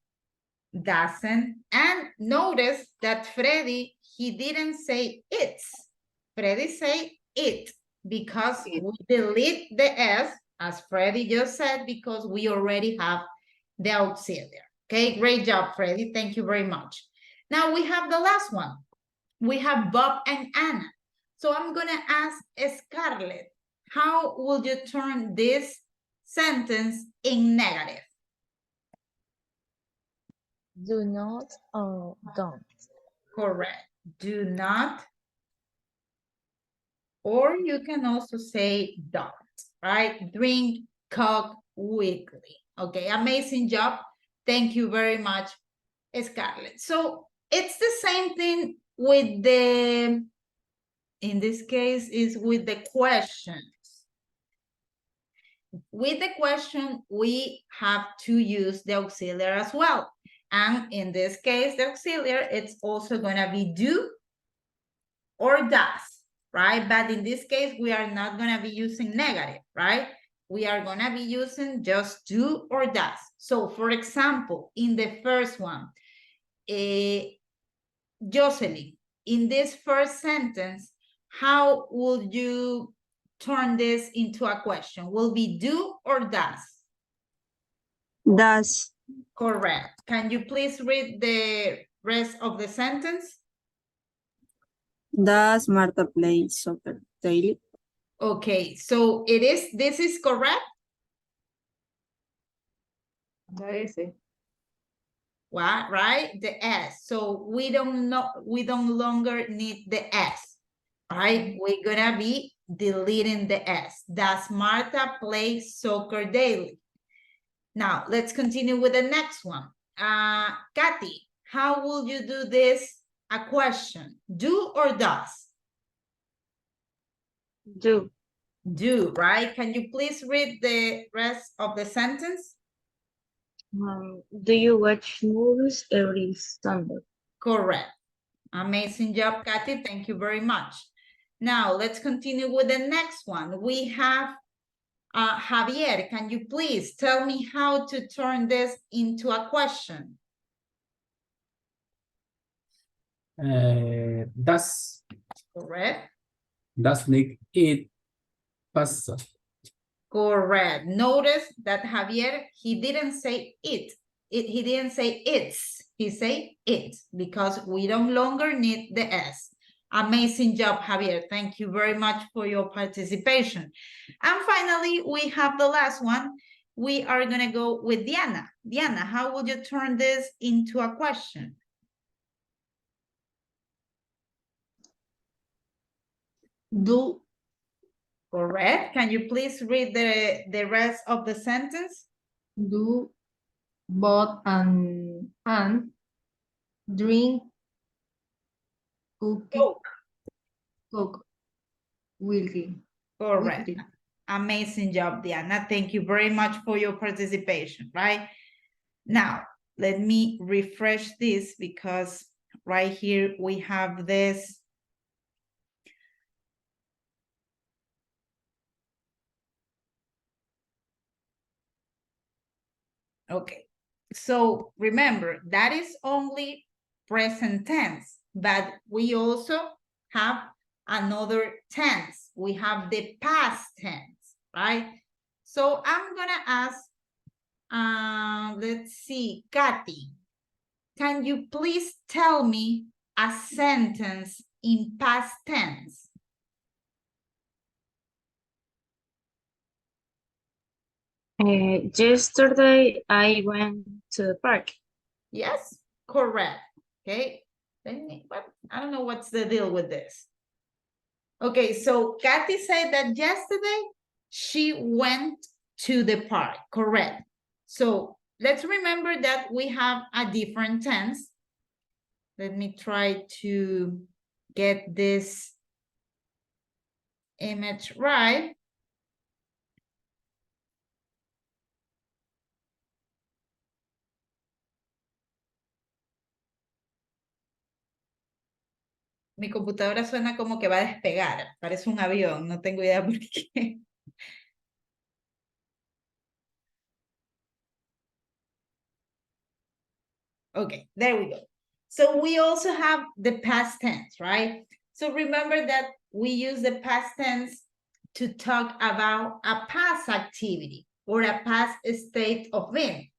doesn't. And notice that Freddy, he didn't say it's. Freddy say it because we delete the S, as Freddy just said, because we already have the auxiliary. Okay, great job, Freddy. Thank you very much. Now we have the last one. We have Bob and Anna. So I'm gonna ask Scarlett, how will you turn this sentence in negative? Do not or don't. Correct. Do not. Or you can also say don't, right? Drink Coke weekly. Okay, amazing job. Thank you very much, Scarlett. So it's the same thing with the, in this case, is with the questions. With the question, we have to use the auxiliary as well. And in this case, the auxiliary, it's also gonna be do or does, right? But in this case, we are not gonna be using negative, right? We are gonna be using just do or does. So for example, in the first one, Jocelyn, in this first sentence, how would you turn this into a question? Will be do or does? Does. Correct. Can you please read the rest of the sentence? Does Martha play soccer daily? Okay, so this is correct? Da ese. what, right? The S. So we don't longer need the S, right? We're gonna be deleting the S. Does Martha play soccer daily? Now, let's continue with the next one. Kathy, how will you do this? A question, do or does? Do. Do, right? Can you please read the rest of the sentence? Do you watch movies every Sunday? Correct. Amazing job, Kathy. Thank you very much. Now, let's continue with the next one. We have Javier. Can you please tell me how to turn this into a question? Does Correct. Nick eat pasta? Correct. Notice that Javier, he didn't say it. He didn't say it's. He said it because we don't longer need the S. Amazing job, Javier. Thank you very much for your participation. And finally, we have the last one. We are going to go with Diana. Diana, how would you turn this into a question? Do, Correct. Can you please read the rest of the sentence? do both and drink cookie, Coke, Wilkie. Correct. Wilkie. Amazing job, Diana. Thank you very much for your participation, right? Now, let me refresh this because right here we have this. Okay, so remember, that is only present tense, but we also have another tense. We have the past tense, right? So I'm gonna ask, let's see, Kathy, can you please tell me a sentence in past tense? Yesterday I went to the park. Yes, correct. Okay, but I don't know what's the deal with this. Okay, so Kathy said that yesterday she went to the park, correct. So let's remember that we have a different tense. Let me try to get this image right. Mi computadora suena como que va a despegar, parece un avión, no tengo idea por qué. Okay, there we go. So we also have the past tense, right? So remember that we use the past tense to talk about a past activity or a past state of being.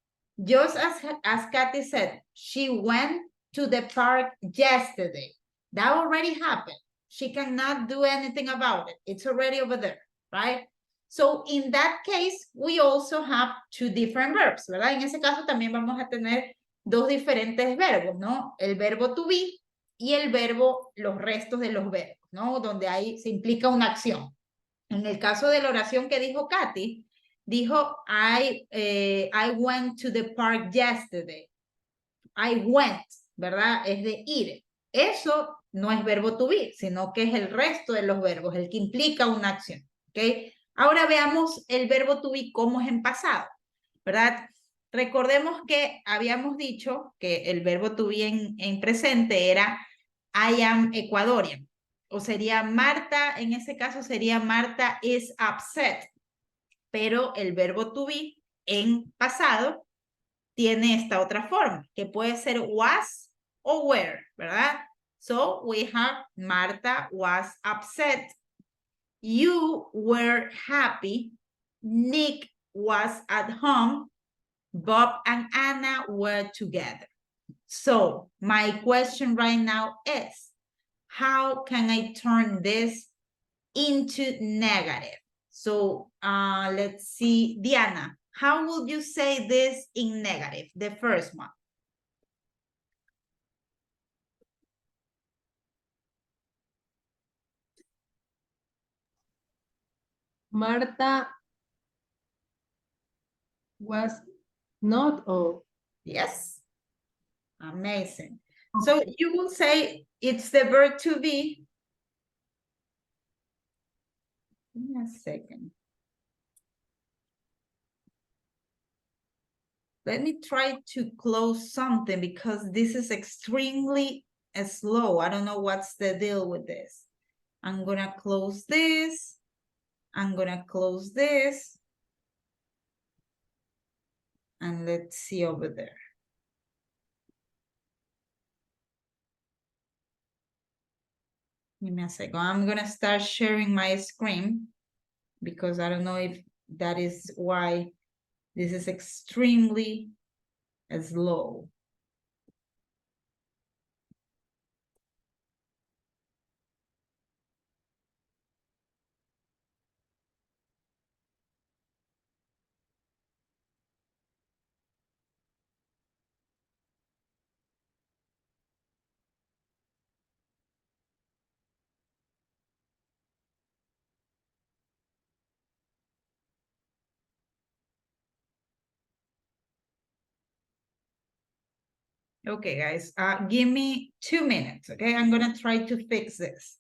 Just as Kathy said, she went to the park yesterday. That already happened. She cannot do anything about it. It's already over there, right? So in that case, we also have two different verbs, ¿verdad? En ese caso también vamos a tener dos diferentes verbos, ¿no? El verbo to be y el verbo, los restos de los verbos, ¿no? Donde ahí se implica una acción. En el caso de la oración que dijo Katy, dijo, I went to the park yesterday. I went, ¿verdad? Es de ir. Eso no es verbo to be, sino que es el resto de los verbos, el que implica una acción, ¿ok? Ahora veamos el verbo to be cómo es en pasado, ¿verdad? Recordemos que habíamos dicho que el verbo to be en presente era I am Ecuadorian, o sería Marta, en ese caso sería Marta is upset, pero el verbo to be en pasado tiene esta otra forma, que puede ser was o were, ¿verdad? So we have Marta was upset, you were happy, Nick was at home, Bob and Anna were together. So my question right now is, how can I turn this into negative? So let's see, Diana, how would you say this in negative, the first one? Marta was not or Yes. Amazing. So you will say it's the verb to be. Give me a second. Let me try to close something because this is extremely slow. I don't know what's the deal with this. I'm gonna close this. I'm gonna close this. And let's see over there. Give me a second. I'm gonna start sharing my screen because I don't know if that is why this is extremely slow. Okay, guys, give me 2 minutes, okay? I'm gonna try to fix this.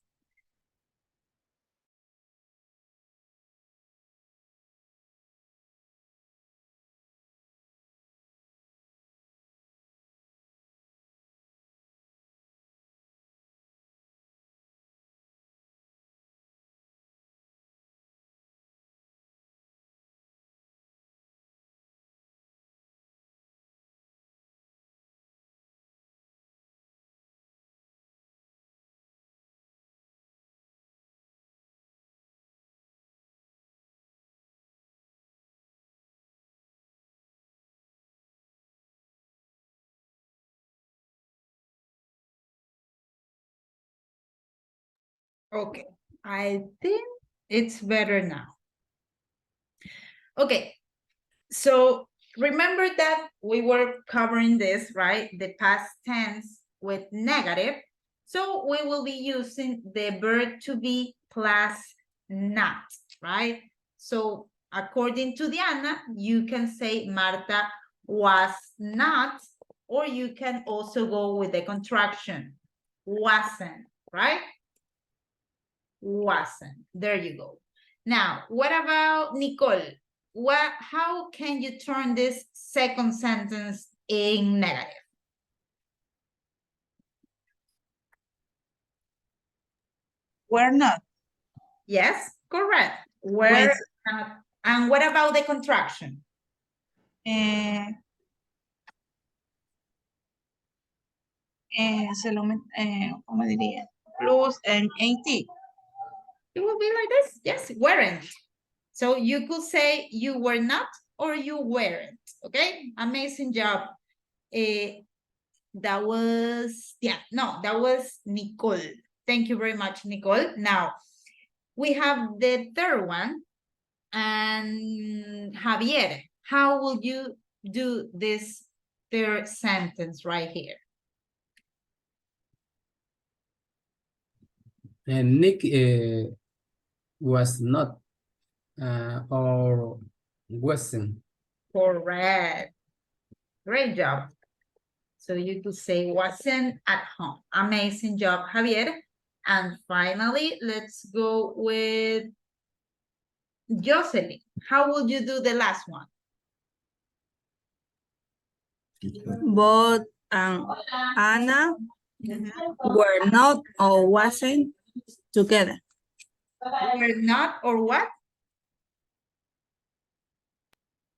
Okay, I think it's better now. Okay, so remember that we were covering this, right? The past tense with negative. So we will be using the verb to be plus not, right? So according to Diana, you can say Marta was not, or you can also go with the contraction, wasn't, right? Wasn't. There you go. Now, what about Nicole? How can you turn this second sentence in negative? Were not. Yes, correct. Were Was. not. And what about the contraction? ¿Cómo diría? Plus an AT. It will be like this. Yes, weren't. So you could say you were not or you weren't. Okay, amazing job. That was, yeah, no, that was Nicole. Thank you very much, Nicole. Now, we have the third one. And Javier, how will you do this third sentence right here? And Nick was not or wasn't. Correct. Great job. So you could say wasn't at home. Amazing job, Javier. And finally, let's go with Jocelyn. How would you do the last one? Both and Anna were not or wasn't together. Were not or what?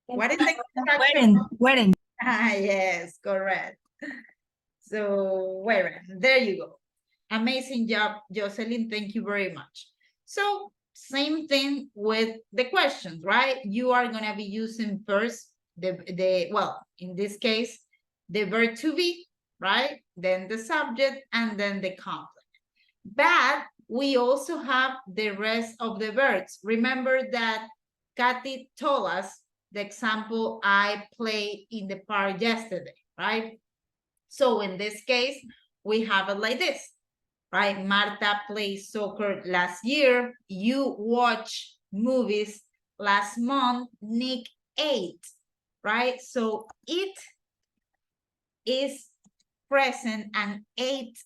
What is the contraction? Weren't. Ah, yes, correct. So, weren't. There you go. Amazing job, Jocelyn. Thank you very much. So, same thing with the questions, right? You are going to be using first well, in this case, the verb to be, right? Then the subject and then the complement. But we also have the rest of the verbs. Remember that Kathy told us the example I played in the park yesterday, right? So in this case, we have it like this, right? Marta played soccer last year. You watch movies last month. Nick ate, right? So eat is present and ate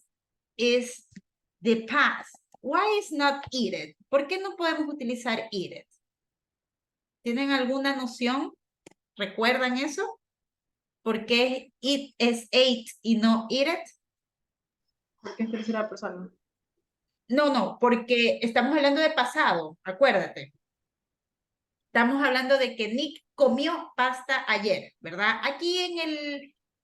is the past. Why is not eaten? ¿Por qué no podemos utilizar eaten? ¿Tienen alguna noción? ¿Recuerdan eso? ¿Por qué it es ate y no eaten? Porque es tercera persona. No, porque estamos hablando de pasado, acuérdate. Estamos hablando de que Nick comió pasta ayer, ¿verdad? Aquí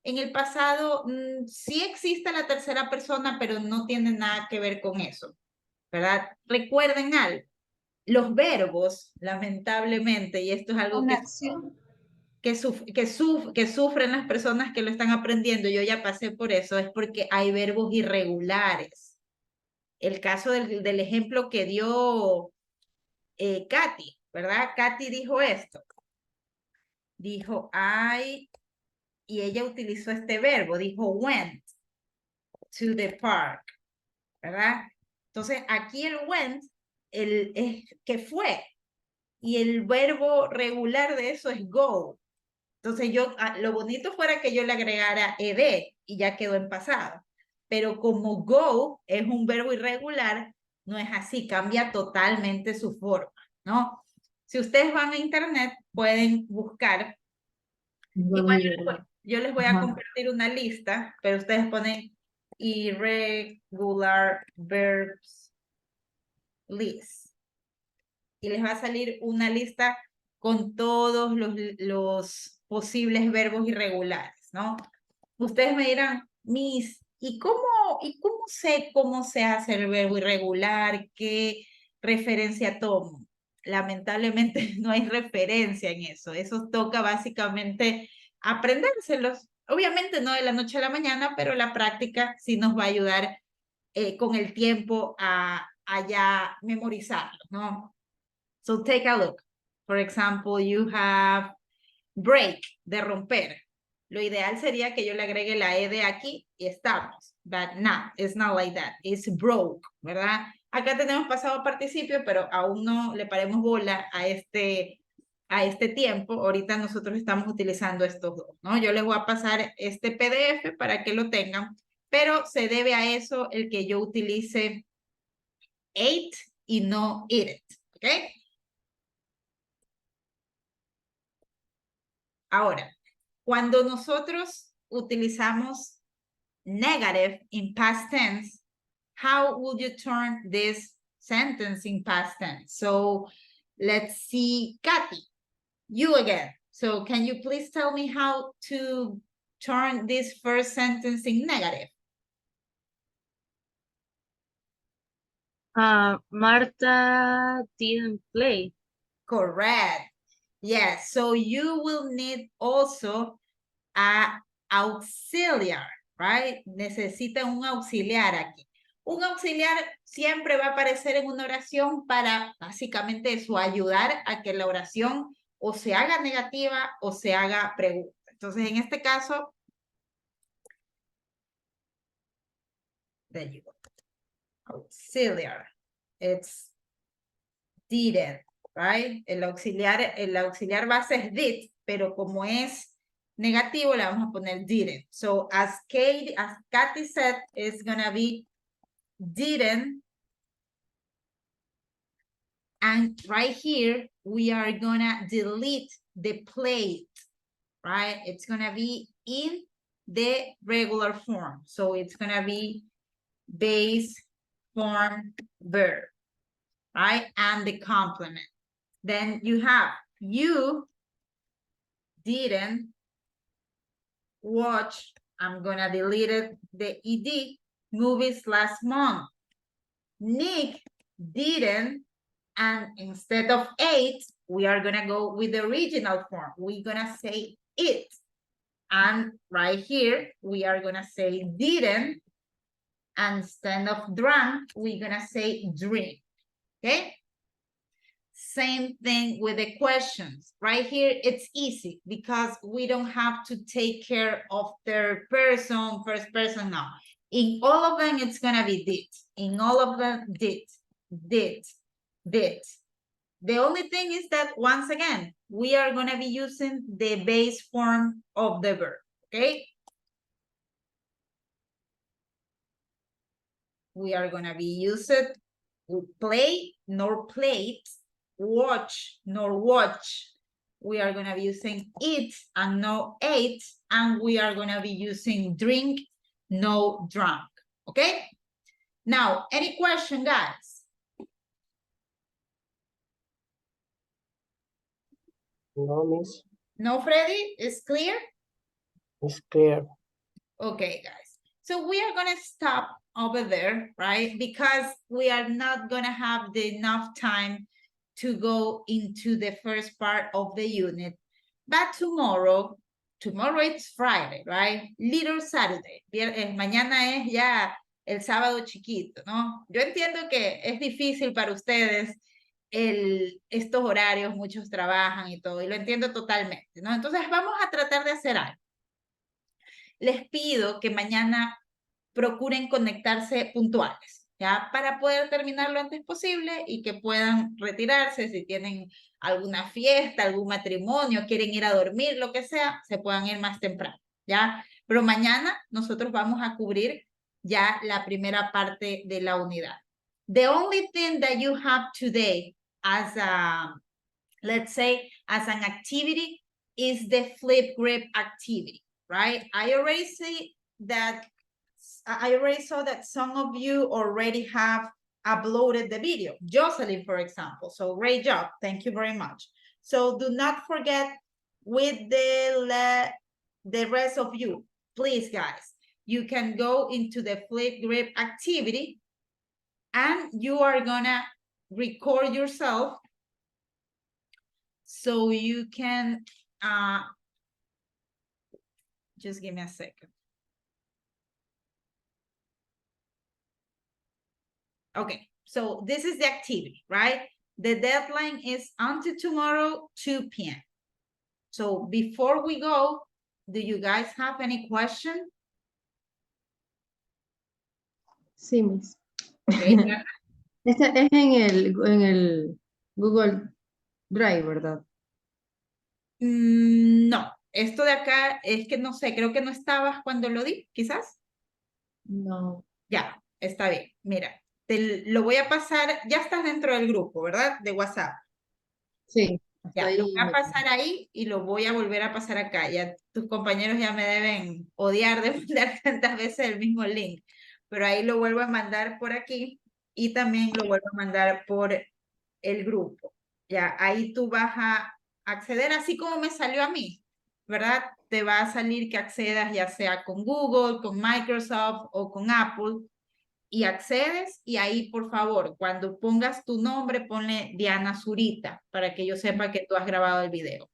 en el pasado sí existe la tercera persona, pero no tiene nada que ver con eso, ¿verdad? Recuerden algo, los verbos, lamentablemente, y esto es algo Una que acción. que sufren las personas que lo están aprendiendo, yo ya pasé por eso, es porque hay verbos irregulares. El caso del ejemplo que dio Katy, ¿verdad? Katy dijo esto. Dijo I, y ella utilizó este verbo, dijo went to the park, ¿verdad? Entonces aquí el went es que fue, y el verbo regular de eso es go. Entonces lo bonito fuera que yo le agregara ed y ya quedó en pasado. Pero como go es un verbo irregular, no es así, cambia totalmente su forma, ¿no? Si ustedes van a internet, pueden buscar. Igual yo les voy a compartir una lista, pero ustedes ponen irregular verbs list. Y les va a salir una lista con todos los posibles verbos irregulares, ¿no? Ustedes me dirán, Miss, ¿y cómo sé cómo se hace el verbo irregular? ¿Qué referencia tomo? Lamentablemente no hay referencia en eso. Eso toca básicamente aprendérselos. Obviamente no de la noche a la mañana, pero la práctica sí nos va a ayudar con el tiempo a ya memorizarlo, ¿no? So take a look. For example, you have break, de romper. Lo ideal sería que yo le agregue la ed aquí y estamos. But no, it's not like that. It's broke, ¿verdad? Acá tenemos pasado participio, pero aún no le paremos bola a este tiempo. Ahorita nosotros estamos utilizando estos dos, ¿no? Yo les voy a pasar este PDF para que lo tengan, pero se debe a eso el que yo utilice ate y no eat it, ¿ok? Ahora, cuando nosotros utilizamos negative in past tense, how would you turn this sentence in past tense? So let's see, Katy, you again. So can you please tell me how to turn this first sentence in negative? Marta didn't play. Correct. Yes, so you will need also a auxiliar, right? Necesita un auxiliar aquí. Un auxiliar siempre va a aparecer en una oración para básicamente eso, ayudar a que la oración o se haga negativa o se haga pregunta. Entonces, en este caso, there you go. Auxiliar. It's didn't, right? El auxiliar base es did, pero como es negativo, le vamos a poner didn't. So as Katy said, it's gonna be didn't. And right here, we are gonna delete the plate, right? It's gonna be in the regular form. So it's gonna be base form verb, right? And the complement. Then you have, you didn't watch, I'm gonna delete it, the ed, movies last month. Nick didn't, and instead of ate, we are gonna go with the original form. We're gonna say it. And right here, we are gonna say didn't, and instead of drank, we're gonna say drink, okay? Same thing with the questions. Right here, it's easy because we don't have to take care of third person, first person now. In all of them, it's gonna be did. In all of them, did. The only thing is that, once again, we are going to be using the base form of the verb, okay? We are going to be using play nor played, watch nor watch. We are going to be using eat and no ate, and we are going to be using drink, no drunk, okay? Now, any question, guys? No, miss. No, Freddy? Is clear? It's clear. Okay, guys. So we are going to stop over there, right? Because we are not going to have enough time to go into the first part of the unit. But tomorrow it's Friday, right? Little Saturday. Mañana es ya el sábado chiquito, ¿no? Yo entiendo que es difícil para ustedes estos horarios, muchos trabajan y todo, y lo entiendo totalmente, ¿no? Entonces vamos a tratar de hacer algo. Les pido que mañana procuren conectarse puntuales, ¿ya? Para poder terminar lo antes posible y que puedan retirarse si tienen alguna fiesta, algún matrimonio, quieren ir a dormir, lo que sea, se puedan ir más temprano, ¿ya? Pero mañana nosotros vamos a cubrir ya la primera parte de la unidad. The only thing that you have today as a, let's say, as an activity is the flip grip activity, right? I already saw that some of you already have uploaded the video. Jocelyn, for example. So great job. Thank you very much. So do not forget with the rest of you, please, guys, you can go into the flip grip activity and you are gonna record yourself so you can, just give me a second. Okay, so this is the activity, right? The deadline is until tomorrow, 2 p.m. So before we go, do you guys have any question? Sí, Miss. Okay. Este es en el Google Drive, ¿verdad? No, esto de acá es que no sé, creo que no estabas cuando lo di, quizás. No. Ya, está bien. Mira, te lo voy a pasar, ya estás dentro del grupo, ¿verdad? De WhatsApp. Sí. Ya, ahí lo voy a me- pasar ahí y lo voy a volver a pasar acá. Ya tus compañeros ya me deben odiar de mandar tantas veces el mismo link, pero ahí lo vuelvo a mandar por aquí y también lo vuelvo a mandar por el grupo. Ya, ahí tú vas a acceder así como me salió a mí, ¿verdad? Te va a salir que accedas ya sea con Google, con Microsoft o con Apple y accedes y ahí, por favor, cuando pongas tu nombre, ponle Diana Zurita para que yo sepa que tú has grabado el video.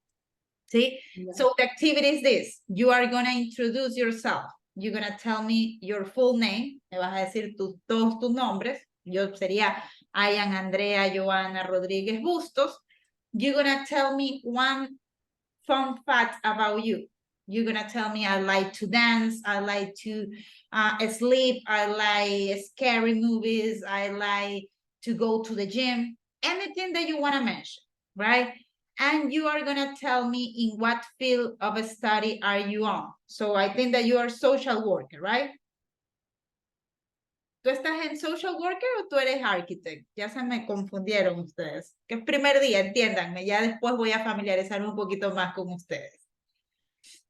¿Sí? So the activity is this. You are going to introduce yourself. You're going to tell me your full name. Me vas a decir todos tus nombres. Yo sería Ayan Andrea Joana Rodríguez Bustos. You're going to tell me one fun fact about you. You're going to tell me I like to dance, I like to sleep, I like scary movies, I like to go to the gym, anything that you want to mention, right? And you are going to tell me in what field of study are you on. So I think that you are social worker, right? ¿Tú estás en social worker o tú eres architect? Ya se me confundieron ustedes. Que es primer día, entiéndanme. Ya después voy a familiarizarme un poquito más con ustedes.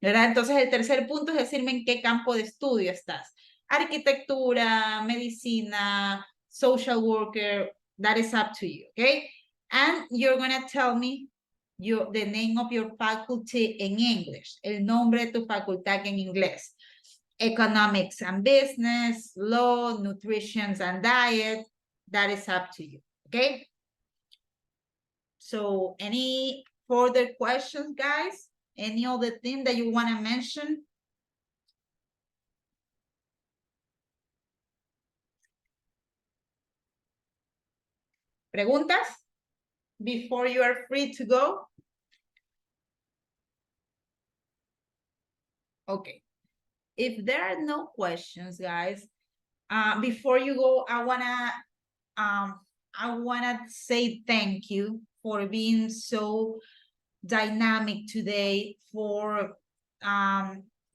¿Verdad? Entonces el tercer punto es decirme en qué campo de estudio estás. Arquitectura, medicina, social worker, that is up to you, okay? And you're going to tell me the name of your faculty in English, el nombre de tu facultad en inglés. Economics and business, law, nutrition and diet, that is up to you, okay? So any further questions, guys? Any other thing that you want to mention? ¿Preguntas? Before you are free to go? Okay. If there are no questions, guys, before you go, I wanna say thank you for being so dynamic today, for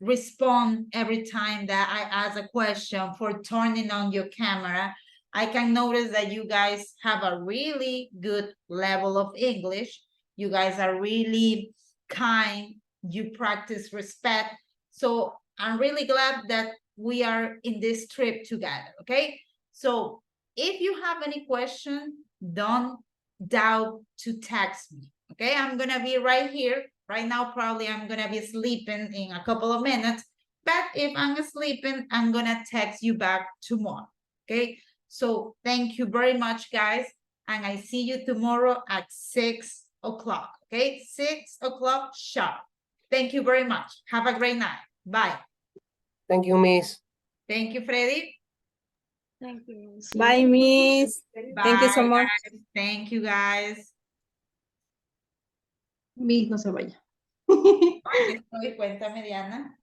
respond every time that I ask a question, for turning on your camera. I can notice that you guys have a really good level of English. You guys are really kind. You practice respect. So I'm really glad that we are in this trip together, okay? So if you have any question, don't doubt to text me, okay? I'm gonna be right here. Right now, probably I'm gonna be sleeping in a couple of minutes, but if I'm sleeping, I'm gonna text you back tomorrow, okay? So thank you very much, guys, and I see you tomorrow at 6 o'clock, okay? 6 o'clock sharp. Thank you very much. Have a great night. Bye. Thank you, Miss. Thank you, Freddy. Thank you, Miss. Bye, Miss. Thank you so Bye, much. guys. Thank you, guys. Miss, no se vaya. Aquí estoy, cuéntame, Diana.